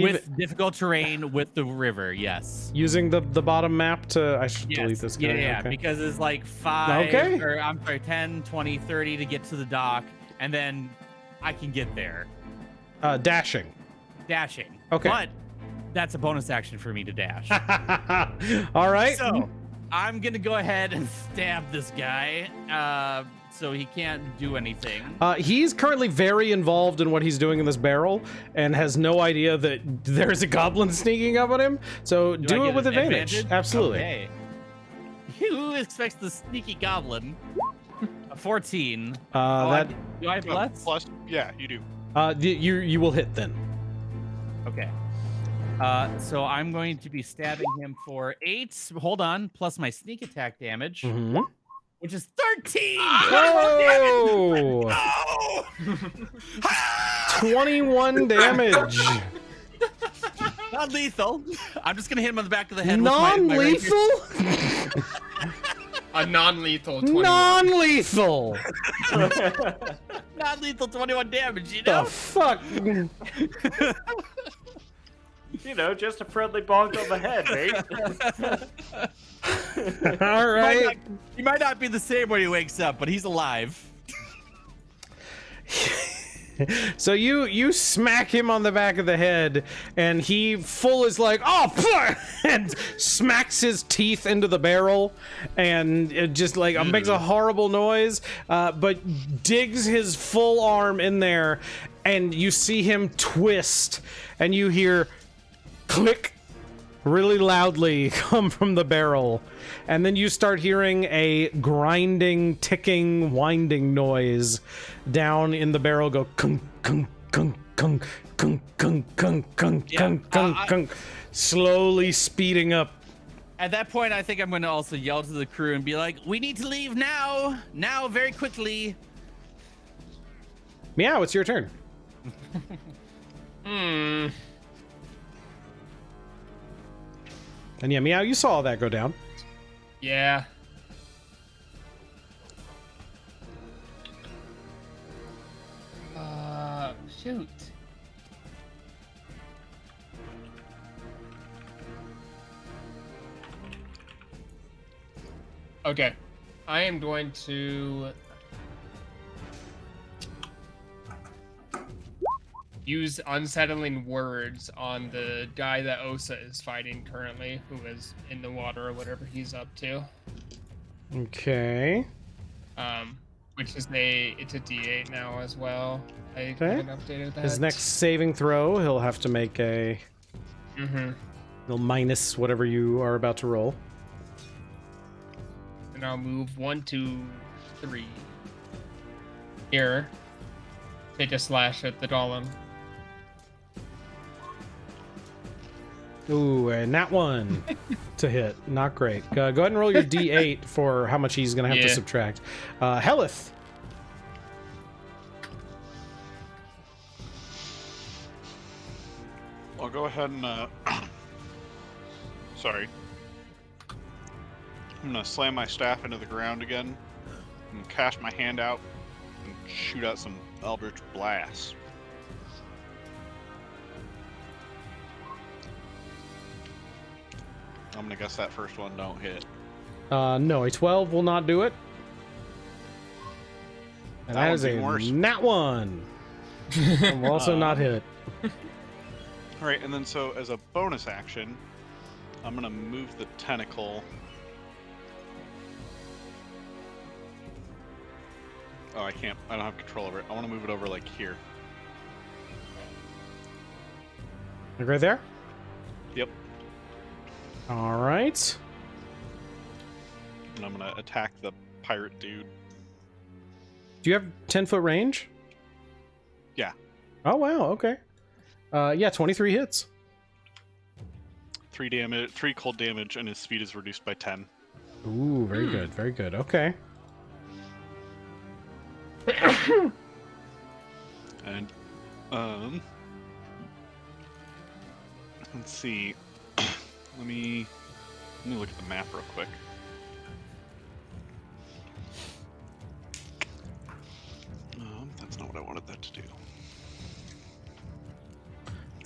Speaker 2: With difficult terrain with the river, yes.
Speaker 1: Using the bottom map to... I should
Speaker 2: Yes.
Speaker 1: delete this guy.
Speaker 2: Yeah,
Speaker 1: Okay.
Speaker 2: because it's like 5,
Speaker 1: Okay.
Speaker 2: or I'm sorry, 10, 20, 30 to get to the dock, and then I can get there.
Speaker 1: Dashing.
Speaker 2: Dashing.
Speaker 1: Okay.
Speaker 2: But that's a bonus action for me to dash.
Speaker 1: All right.
Speaker 2: So I'm gonna go ahead and stab this guy, so he can't do anything.
Speaker 1: He's currently very involved in what he's doing in this barrel and has no idea that there's a goblin sneaking up on him. So do
Speaker 2: I
Speaker 1: it
Speaker 2: get
Speaker 1: with
Speaker 2: an
Speaker 1: advantage. Absolutely.
Speaker 2: Okay. Who expects the sneaky goblin? A 14.
Speaker 1: That
Speaker 2: Do I have plus?
Speaker 3: Plus, yeah, you do.
Speaker 1: you will hit then.
Speaker 2: Okay. So I'm going to be stabbing him for 8. Hold on, plus my sneak attack damage,
Speaker 1: Mm-hmm.
Speaker 2: which is 13.
Speaker 1: Oh!
Speaker 2: No!
Speaker 1: 21 damage.
Speaker 2: Not lethal. I'm just gonna hit him on the back of the head. with my
Speaker 1: Non-lethal?
Speaker 6: A non-lethal 21.
Speaker 1: Non-lethal.
Speaker 2: Not lethal 21 damage. You
Speaker 1: The
Speaker 2: know.
Speaker 1: fuck?
Speaker 4: You know, just a friendly bonk on the head, mate.
Speaker 1: All right.
Speaker 2: He might not be the same when he wakes up, but he's alive.
Speaker 1: So you smack him on the back of the head, and he full is like, oh, fuck! And smacks his teeth into the barrel, and it just like makes a horrible noise, but digs his full arm in there, and you see him twist, and you hear click really loudly come from the barrel, and then you start hearing a grinding, ticking, winding noise down in the barrel go kunk kunk kunk kunk kunk kunk kunk kunk kunk kunk kunk, slowly speeding up.
Speaker 2: At that point, I think I'm going to also yell to the crew and be like, "We need to leave now, very quickly."
Speaker 1: Meow, it's your turn.
Speaker 6: Hmm.
Speaker 1: And yeah, Meow, you saw all that go down.
Speaker 6: Yeah. Shoot. Okay. I am going to use unsettling words on the guy that Osa is fighting currently, who is in the water or whatever he's up to.
Speaker 1: Okay.
Speaker 6: Which is it's a D8 now as well. I
Speaker 1: Okay.
Speaker 6: haven't updated that.
Speaker 1: His next saving throw, he'll have to make a he'll minus whatever you are about to roll.
Speaker 6: And I'll move 1, 2, 3. Here. Take a slash at the golem.
Speaker 1: Ooh, and that one to hit. Not great. Go ahead and roll your D8 for how much he's going to have to
Speaker 6: Yeah.
Speaker 1: subtract. Hellyth.
Speaker 3: I'll go ahead and sorry. I'm gonna slam my staff into the ground again and cast my hand out and shoot out some Eldritch Blasts. I'm gonna guess that first one don't hit.
Speaker 1: No, a 12 will not do it. And that
Speaker 3: That
Speaker 1: is
Speaker 3: one's
Speaker 1: a
Speaker 3: even worse.
Speaker 1: nat one. And will also not hit.
Speaker 3: Alright, and then so as a bonus action, I'm gonna move the tentacle. Oh, I can't. I don't have control over it. I want to move it over like here.
Speaker 1: Like right there?
Speaker 3: Yep.
Speaker 1: All right.
Speaker 3: And I'm gonna attack the pirate dude.
Speaker 1: Do you have 10-foot range?
Speaker 3: Yeah.
Speaker 1: Oh, wow. Okay. Yeah, 23 hits.
Speaker 3: 3 damage, 3 cold damage, and his speed is reduced by 10.
Speaker 1: Ooh, very good. Very good. Okay.
Speaker 3: And let's see. let me look at the map real quick. That's not what I wanted that to do.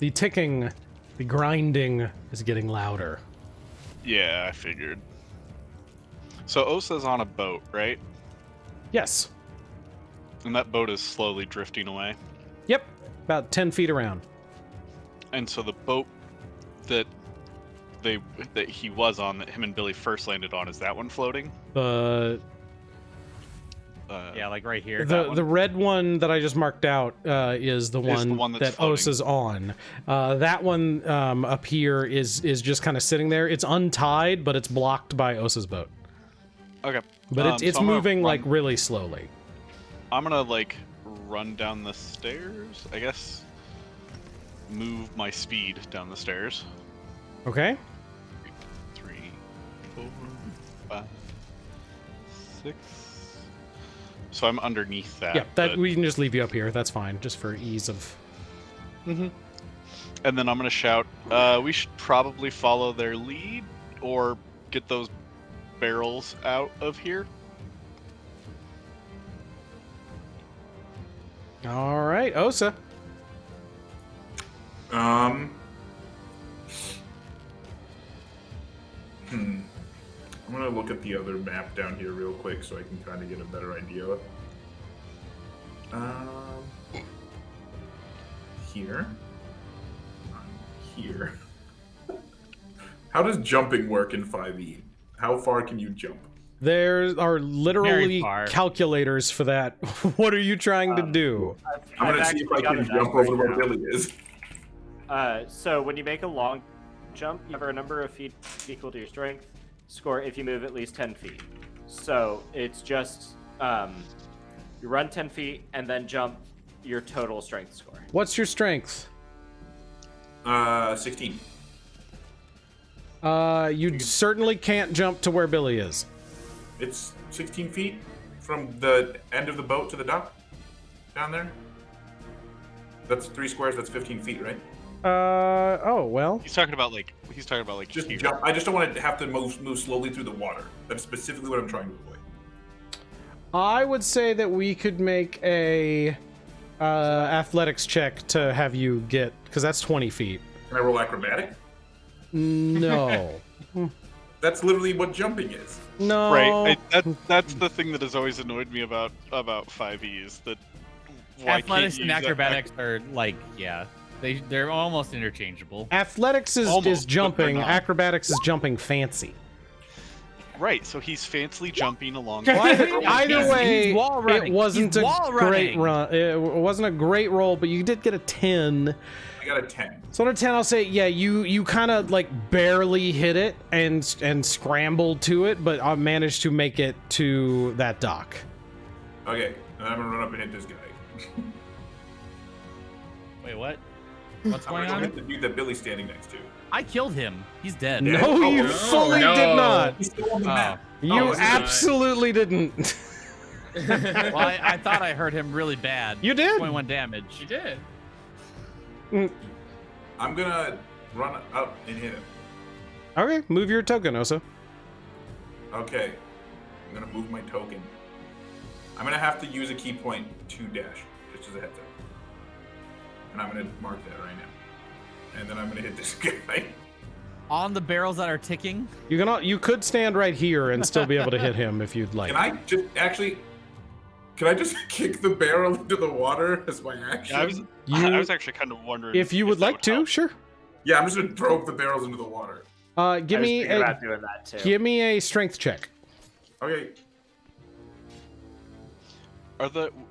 Speaker 1: The ticking, the grinding is getting louder.
Speaker 3: Yeah, I figured. So Osa's on a boat, right?
Speaker 1: Yes.
Speaker 3: And that boat is slowly drifting away.
Speaker 1: Yep. About 10 feet around.
Speaker 3: And so the boat that he was on, that him and Billy first landed on, is that one floating?
Speaker 2: Yeah, like right here.
Speaker 1: The red one that I just marked out is the one
Speaker 3: that's
Speaker 1: that
Speaker 3: floating.
Speaker 1: Osa's on. That one up here is just kind of sitting there. It's untied, but it's blocked by Osa's boat.
Speaker 3: Okay.
Speaker 1: But it's
Speaker 3: so I'm gonna
Speaker 1: moving
Speaker 3: run-
Speaker 1: like really slowly.
Speaker 3: I'm gonna like run down the stairs, I guess. Move my speed down the stairs.
Speaker 1: Okay.
Speaker 3: 3, 4, 5, 6. So I'm underneath that.
Speaker 1: Yeah, that
Speaker 3: but-
Speaker 1: we can just leave you up here. That's fine, just for ease of.
Speaker 3: And then I'm gonna shout, we should probably follow their lead or get those barrels out of here.
Speaker 1: All right, Osa.
Speaker 5: I'm gonna look at the other map down here real quick so I can kind of get a better idea. Here. Here. How does jumping work in 5e? How far can you jump?
Speaker 1: There are literally
Speaker 2: far.
Speaker 1: calculators for that. What are you trying to do?
Speaker 5: I'm gonna see if I can jump over where Billy is.
Speaker 4: So when you make a long jump, you have a number of feet equal to your strength score if you move at least 10 feet. So it's just you run 10 feet and then jump your total strength score.
Speaker 1: What's your strength?
Speaker 5: 16.
Speaker 1: You certainly can't jump to where Billy is.
Speaker 5: It's 16 feet from the end of the boat to the dock down there. That's 3 squares. That's 15 feet, right?
Speaker 1: Oh, well.
Speaker 3: He's talking about like
Speaker 5: Just
Speaker 3: here.
Speaker 5: jump. I just don't want to have to move slowly through the water. That's specifically what I'm trying to avoid.
Speaker 1: I would say that we could make a athletics check to have you get, because that's 20 feet.
Speaker 5: Can I roll acrobatic?
Speaker 1: No.
Speaker 5: That's literally what jumping is.
Speaker 1: No.
Speaker 3: Right. That's the thing that has always annoyed me about 5e is that why
Speaker 2: Athletics
Speaker 3: can't
Speaker 2: and
Speaker 3: you use that
Speaker 2: acrobatics are like, yeah, they're almost interchangeable.
Speaker 1: Athletics is
Speaker 3: Almost, but
Speaker 1: jumping.
Speaker 3: they're not.
Speaker 1: Acrobatics is jumping fancy.
Speaker 3: Right, so he's fancily jumping along.
Speaker 1: Either way,
Speaker 2: he's wall running.
Speaker 1: it wasn't
Speaker 2: He's
Speaker 1: a
Speaker 2: wall
Speaker 1: great
Speaker 2: running.
Speaker 1: run. It wasn't a great roll, but you did get a 10.
Speaker 5: I got a 10.
Speaker 1: So on a 10, I'll say, yeah, you kind of like barely hit it and scrambled to it, but I managed to make it to that dock.
Speaker 5: Okay, and I'm gonna run up and hit this guy.
Speaker 2: Wait, what? What's
Speaker 5: I'm
Speaker 2: going
Speaker 5: gonna
Speaker 2: on?
Speaker 5: hit the dude that Billy's standing next to.
Speaker 2: I killed him. He's dead.
Speaker 5: Yeah.
Speaker 1: No, you
Speaker 5: Oh,
Speaker 1: fully
Speaker 6: no.
Speaker 1: did not.
Speaker 5: He's still on the
Speaker 2: Oh.
Speaker 5: map.
Speaker 1: You
Speaker 5: it's not.
Speaker 1: absolutely didn't.
Speaker 2: Well, I thought I hurt him really bad.
Speaker 1: You did.
Speaker 2: 21 damage.
Speaker 6: You did.
Speaker 5: I'm gonna run up and hit him.
Speaker 1: Okay, move your token, Osa.
Speaker 5: Okay, I'm gonna move my token. I'm gonna have to use a key point to dash, just as a heads up. And I'm gonna mark that right now. And then I'm gonna hit this guy.
Speaker 2: On the barrels that are ticking.
Speaker 1: You could stand right here and still be able to hit him if you'd like.
Speaker 5: Can I just actually? Can I just kick the barrel into the water as my action?
Speaker 3: Yeah, I was actually kind of wondering
Speaker 1: If you would
Speaker 3: that
Speaker 1: like to,
Speaker 3: help.
Speaker 1: sure.
Speaker 5: Yeah, I'm just gonna throw the barrels into the water.
Speaker 1: Give
Speaker 4: I was
Speaker 1: me
Speaker 4: thinking
Speaker 1: a
Speaker 4: about doing that too.
Speaker 1: give me a strength check.
Speaker 5: Okay.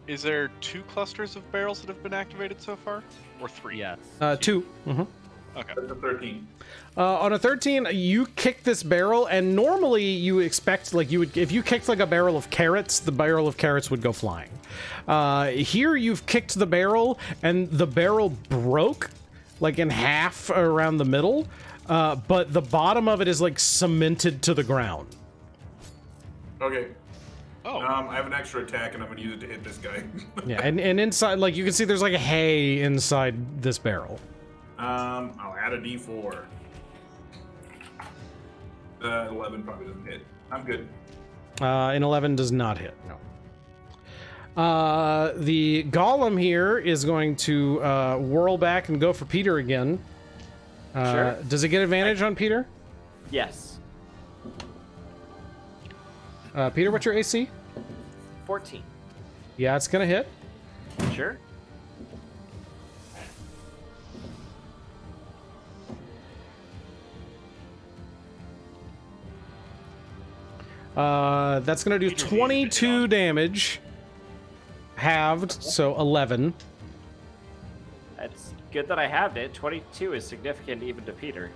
Speaker 3: Is there 2 clusters of barrels that have been activated so far, or 3?
Speaker 2: Yes.
Speaker 1: 2. Mm-hmm.
Speaker 3: Okay.
Speaker 5: That's a 13.
Speaker 1: On a 13, you kick this barrel, and normally you expect, like, you would, if you kicked like a barrel of carrots, the barrel of carrots would go flying. Here you've kicked the barrel, and the barrel broke, like, in half around the middle, but the bottom of it is, like, cemented to the ground.
Speaker 5: Okay.
Speaker 3: Oh.
Speaker 5: I have an extra attack, and I'm gonna use it to hit this guy.
Speaker 1: Yeah, and inside, like, you can see there's, like, a hay inside this barrel.
Speaker 5: I'll add a D4. 11 probably doesn't hit. I'm good.
Speaker 1: An 11 does not hit, no. The golem here is going to whirl back and go for Peter again.
Speaker 4: Sure.
Speaker 1: Does it get advantage on Peter?
Speaker 4: Yes.
Speaker 1: Peter, what's your AC?
Speaker 4: 14.
Speaker 1: Yeah, it's gonna hit.
Speaker 4: Sure.
Speaker 1: That's gonna do 22 damage. Halved, so 11.
Speaker 4: That's good that I halved it. 22 is significant even to Peter.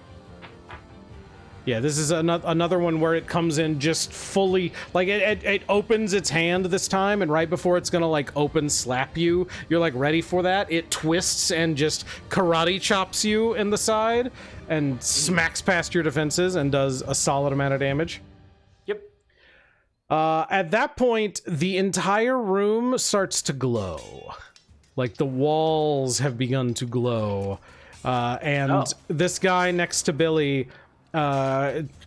Speaker 1: Yeah, this is another one where it comes in just fully, like it opens its hand this time, and right before it's gonna like open slap you, you're like ready for that. It twists and just karate chops you in the side and smacks past your defenses and does a solid amount of damage.
Speaker 4: Yep.
Speaker 1: At that point, the entire room starts to glow. Like the walls have begun to glow. And this guy next to Billy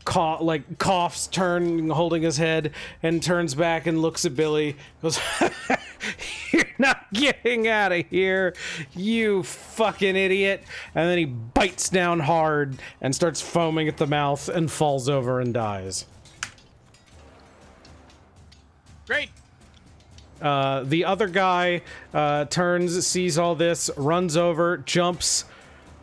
Speaker 1: coughs, holding his head, and turns back and looks at Billy, goes, "You're not getting out of here, you fucking idiot." And then he bites down hard and starts foaming at the mouth and falls over and dies.
Speaker 2: Great.
Speaker 1: The other guy turns, sees all this, runs over, jumps,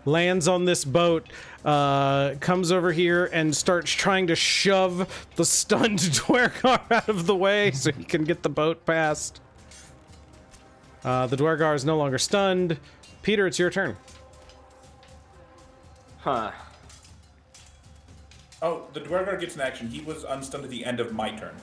Speaker 1: lands on this boat, comes over here and starts trying to shove the stunned Dwergar out of the way so he can get the boat past. The Dwergar is no longer stunned. Peter, it's your turn.
Speaker 4: Huh.
Speaker 5: Oh, the Dwergar gets an action. He was unstunned at the end of my turn.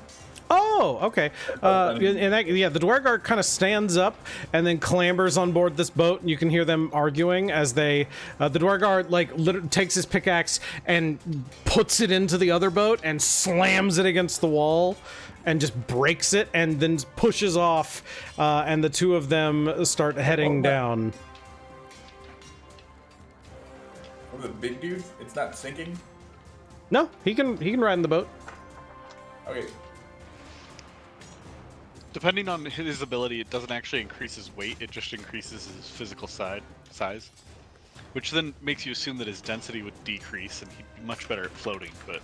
Speaker 1: Oh, okay. The Dwergar kind of stands up and then clambers on board this boat, and you can hear them arguing as they. The Dwergar takes his pickaxe and puts it into the other boat and slams it against the wall, and just breaks it, and then pushes off, and the two of them start heading down.
Speaker 5: Oh, the big dude? It's not sinking?
Speaker 1: No, he can ride in the boat.
Speaker 5: Okay.
Speaker 3: Depending on his ability, it doesn't actually increase his weight, it just increases his physical size. Which then makes you assume that his density would decrease and he'd be much better at floating, but...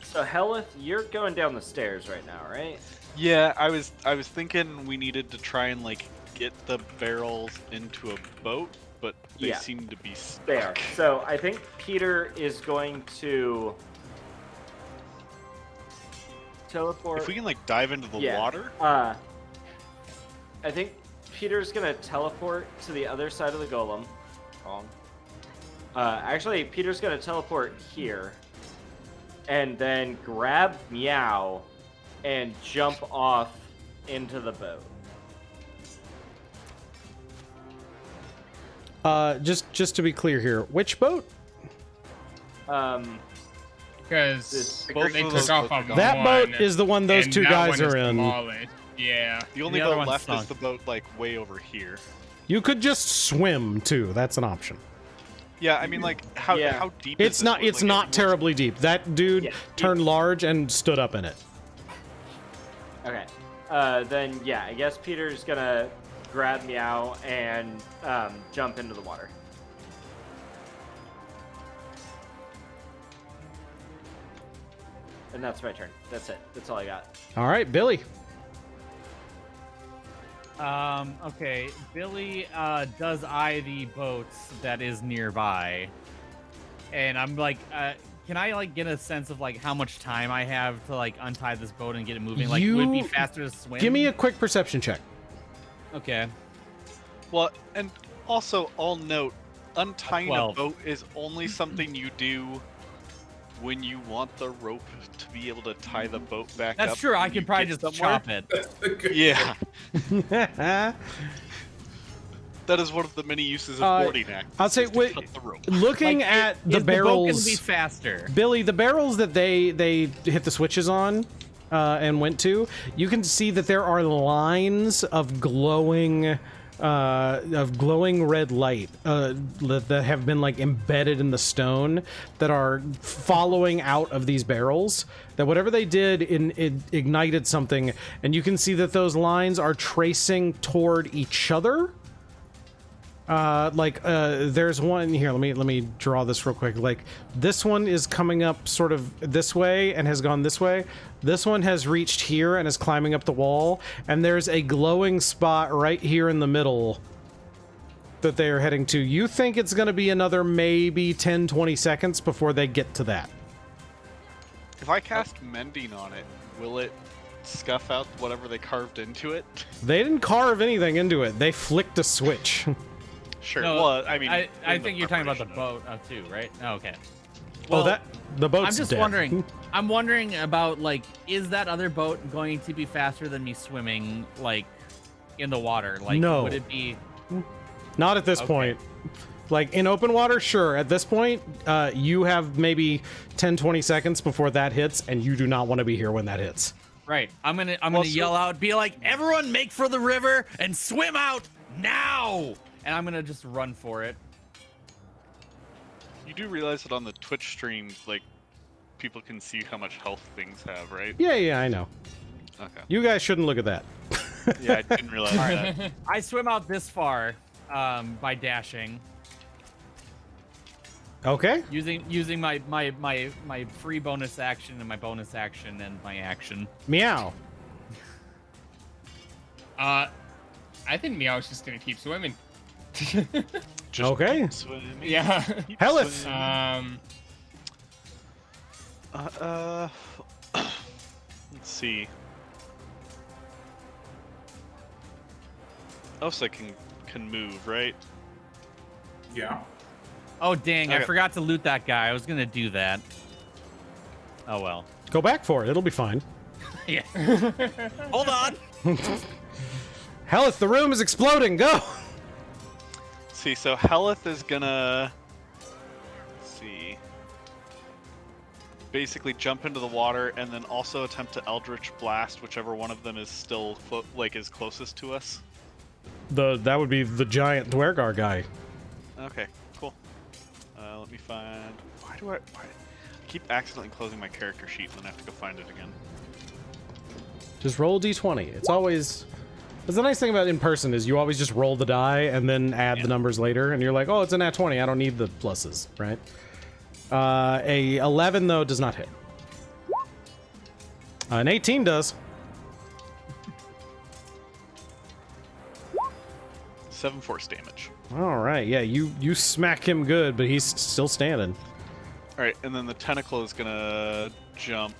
Speaker 4: So Hellyth, you're going down the stairs right now, right?
Speaker 3: Yeah, I was thinking we needed to try and get the barrels into a boat, but they seem to be stuck.
Speaker 4: They are. So I think Peter is going to teleport.
Speaker 3: If we can dive into the water?
Speaker 4: I think Peter's gonna teleport to the other side of the golem. Wrong. Actually, Peter's gonna teleport here, and then grab Meow, and jump off into the boat.
Speaker 1: Just to be clear here, which boat?
Speaker 6: Because
Speaker 3: Both
Speaker 6: they
Speaker 3: of
Speaker 6: took
Speaker 3: those
Speaker 6: off
Speaker 3: boats
Speaker 6: on
Speaker 1: That
Speaker 6: one,
Speaker 1: boat is the one those
Speaker 6: and
Speaker 1: two
Speaker 6: that
Speaker 1: guys
Speaker 6: one is
Speaker 1: are in.
Speaker 6: demolished. Yeah.
Speaker 3: The only
Speaker 2: The other
Speaker 3: boat
Speaker 2: one's
Speaker 3: left is
Speaker 2: sunk.
Speaker 3: the boat way over here.
Speaker 1: You could just swim too. That's an option.
Speaker 3: Yeah, I mean how deep is
Speaker 1: It's
Speaker 3: this
Speaker 1: not.
Speaker 3: boat?
Speaker 1: It's not terribly deep. That dude
Speaker 4: Yeah.
Speaker 1: turned large and stood up in it.
Speaker 4: Okay. Then I guess Peter's gonna grab Meow and jump into the water. And that's my turn. That's it. That's all I got.
Speaker 1: All right, Billy.
Speaker 2: Okay. Billy does eye the boat that is nearby, and I'm can I get a sense of how much time I have to untie this boat and get it moving? Would it be faster to swim?
Speaker 1: Give me a quick perception check.
Speaker 2: Okay.
Speaker 3: Well, and also I'll note, untying a
Speaker 2: 12.
Speaker 3: boat is only something you do when you want the rope to be able to tie the boat back up.
Speaker 2: That's true. I
Speaker 3: when you
Speaker 2: could probably
Speaker 3: get
Speaker 2: just
Speaker 3: somewhere.
Speaker 2: chop it.
Speaker 3: Yeah, that is one of the many uses of boarding act.
Speaker 1: I'll say,
Speaker 3: is to cut the rope.
Speaker 1: looking at the
Speaker 2: is
Speaker 1: barrels,
Speaker 2: the boat gonna be faster?
Speaker 1: Billy, the barrels that they hit the switches on and went to, you can see that there are lines of glowing of glowing red light that have been like embedded in the stone that are following out of these barrels. That whatever they did it ignited something, and you can see that those lines are tracing toward each other. There's one here. Let me draw this real quick. Like this one is coming up sort of this way and has gone this way. This one has reached here and is climbing up the wall, and there's a glowing spot right here in the middle that they are heading to. You think it's going to be another maybe 10-20 seconds before they get to that.
Speaker 3: If I cast Mending on it, will it scuff out whatever they carved into it?
Speaker 1: They didn't carve anything into it. They flicked a switch.
Speaker 3: Sure.
Speaker 2: No,
Speaker 3: well, I mean,
Speaker 2: I think you're talking about the boat too, right? Oh, okay.
Speaker 1: The boat's
Speaker 2: I'm just
Speaker 1: dead.
Speaker 2: wondering. I'm wondering about like, is that other boat going to be faster than me swimming like in the water? Like,
Speaker 1: No.
Speaker 2: would it be?
Speaker 1: Not at this
Speaker 2: Okay.
Speaker 1: point. Like in open water, sure. At this point, you have maybe 10-20 seconds before that hits, and you do not want to be here when that hits.
Speaker 2: Right. I'm gonna yell out, be like, everyone, make for the river and swim out now! And I'm gonna just run for it.
Speaker 3: you do realize that on the Twitch stream, like, people can see how much health things have, right?
Speaker 1: Yeah, I know.
Speaker 3: Okay.
Speaker 1: You guys shouldn't look at that.
Speaker 3: Yeah, I didn't realize that.
Speaker 2: I swim out this far by dashing,
Speaker 1: Okay.
Speaker 2: using my free bonus action and my bonus action and my action.
Speaker 1: Meow.
Speaker 6: I think Meow's just gonna keep swimming.
Speaker 3: Just
Speaker 1: Okay.
Speaker 3: keep swimming,
Speaker 6: Yeah.
Speaker 3: keep
Speaker 1: Hellyth.
Speaker 3: swimming. Let's see. Osa can move, right?
Speaker 5: Yeah.
Speaker 2: Oh dang! I
Speaker 3: Okay.
Speaker 2: forgot to loot that guy. I was gonna do that. Oh well.
Speaker 1: Go back for it. It'll be fine.
Speaker 2: Yeah. Hold on.
Speaker 1: Hellyth, the room is exploding. Go.
Speaker 3: See, so Hellyth is gonna, let's see, basically jump into the water and then also attempt to Eldritch Blast whichever one of them is still is closest to us.
Speaker 1: That would be the giant Dwergar guy.
Speaker 3: Okay, cool. Let me find. Why I keep accidentally closing my character sheet and then I have to go find it again.
Speaker 1: Just roll a d20. It's always. That's the nice thing about in person is you always just roll the die and then add the numbers later, and you're like, oh, it's a nat 20. I don't need the pluses, right? A 11 though does not hit. An 18 does.
Speaker 3: 7 force damage.
Speaker 1: All right, yeah, you smack him good, but he's still standing.
Speaker 3: All right, and then the tentacle is gonna jump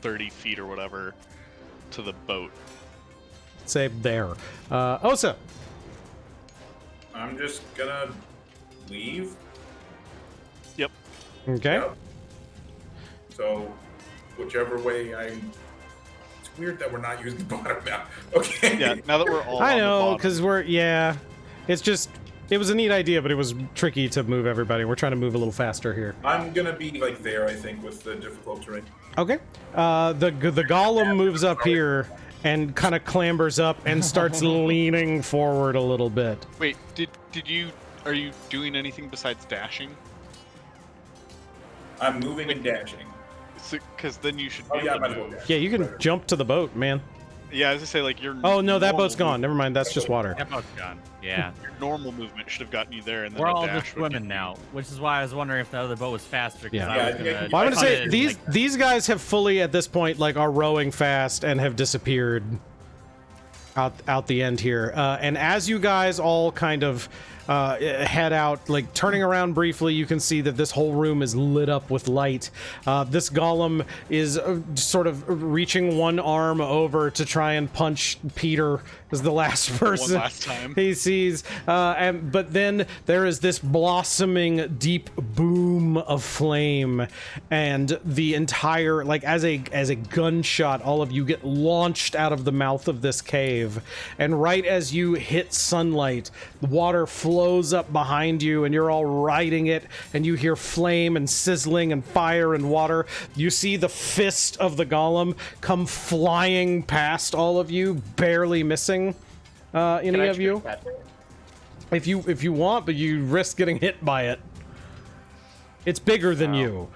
Speaker 3: 30 feet or whatever to the boat.
Speaker 1: Say there. Osa.
Speaker 5: I'm just gonna leave.
Speaker 3: Yep.
Speaker 1: Okay.
Speaker 5: Yep. So, whichever way I'm. It's weird that we're not using the bottom now. Okay.
Speaker 3: Yeah. Now that we're all
Speaker 1: I
Speaker 3: on the
Speaker 1: know,
Speaker 3: bottom.
Speaker 1: because it's just, it was a neat idea, but it was tricky to move everybody. We're trying to move a little faster here.
Speaker 5: I'm gonna be like there, I think, with the difficult terrain.
Speaker 1: Okay. The golem moves up here and kind of clambers up and starts leaning forward a little bit.
Speaker 3: Wait, are you doing anything besides dashing?
Speaker 5: I'm moving and dashing.
Speaker 3: Because then you should be
Speaker 5: Oh yeah, I
Speaker 3: able
Speaker 5: might
Speaker 3: to
Speaker 5: as well
Speaker 3: move.
Speaker 5: dash.
Speaker 1: Yeah, you can jump to the boat, man.
Speaker 3: Yeah, I was gonna say, like, your
Speaker 1: Oh, no, that
Speaker 3: normal
Speaker 1: boat's gone. Never mind, that's just water.
Speaker 2: That boat's gone. Yeah.
Speaker 3: Your normal movement should have gotten you there, and then
Speaker 2: We're
Speaker 3: a
Speaker 2: all
Speaker 3: dash
Speaker 2: just
Speaker 3: would get
Speaker 2: swimming
Speaker 3: you-
Speaker 2: now, which is why I was wondering if the other boat was faster.
Speaker 1: Yeah.
Speaker 2: I
Speaker 5: Yeah,
Speaker 2: was
Speaker 5: I
Speaker 2: gonna
Speaker 5: think-
Speaker 1: Well, I'm gonna
Speaker 2: cut
Speaker 1: say
Speaker 2: it,
Speaker 1: these guys have fully at this point are rowing fast and have disappeared out the end here. And as you guys all kind of head out, like turning around briefly, you can see that this whole room is lit up with light. This golem is sort of reaching one arm over to try and punch Peter as the last person
Speaker 3: last time.
Speaker 1: he sees. But then there is this blossoming deep boom of flame, and the entire, like as a gunshot, all of you get launched out of the mouth of this cave. And right as you hit sunlight, the water flows up behind you, and you're all riding it, and you hear flame and sizzling and fire and water. You see the fist of the golem come flying past all of you, barely missing. Any
Speaker 4: Can I
Speaker 1: of you?
Speaker 4: trick catch it?
Speaker 1: If you want, but you risk getting hit by it. It's bigger than you.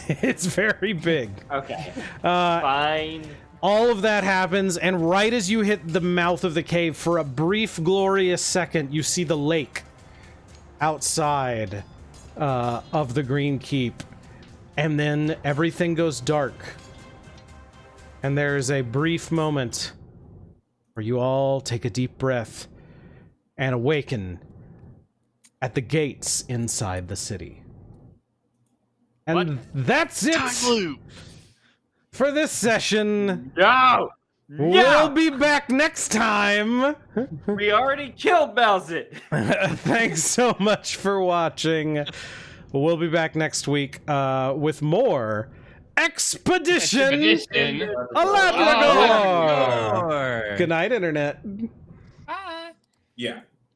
Speaker 1: It's very big.
Speaker 4: Okay. Fine.
Speaker 1: All of that happens, and right as you hit the mouth of the cave, for a brief, glorious second, you see the lake outside of the Green Keep, and then everything goes dark. And there's a brief moment where you all take a deep breath and awaken at the gates inside the city. And that's it
Speaker 3: Time loop.
Speaker 1: for this session.
Speaker 4: No!
Speaker 1: We'll be back next time.
Speaker 4: We already killed Malzit!
Speaker 1: Thanks so much for watching. We'll be back next week with more Expedition Aladragor.
Speaker 2: Or-
Speaker 1: Good night, Internet.
Speaker 6: Bye.
Speaker 5: Yeah.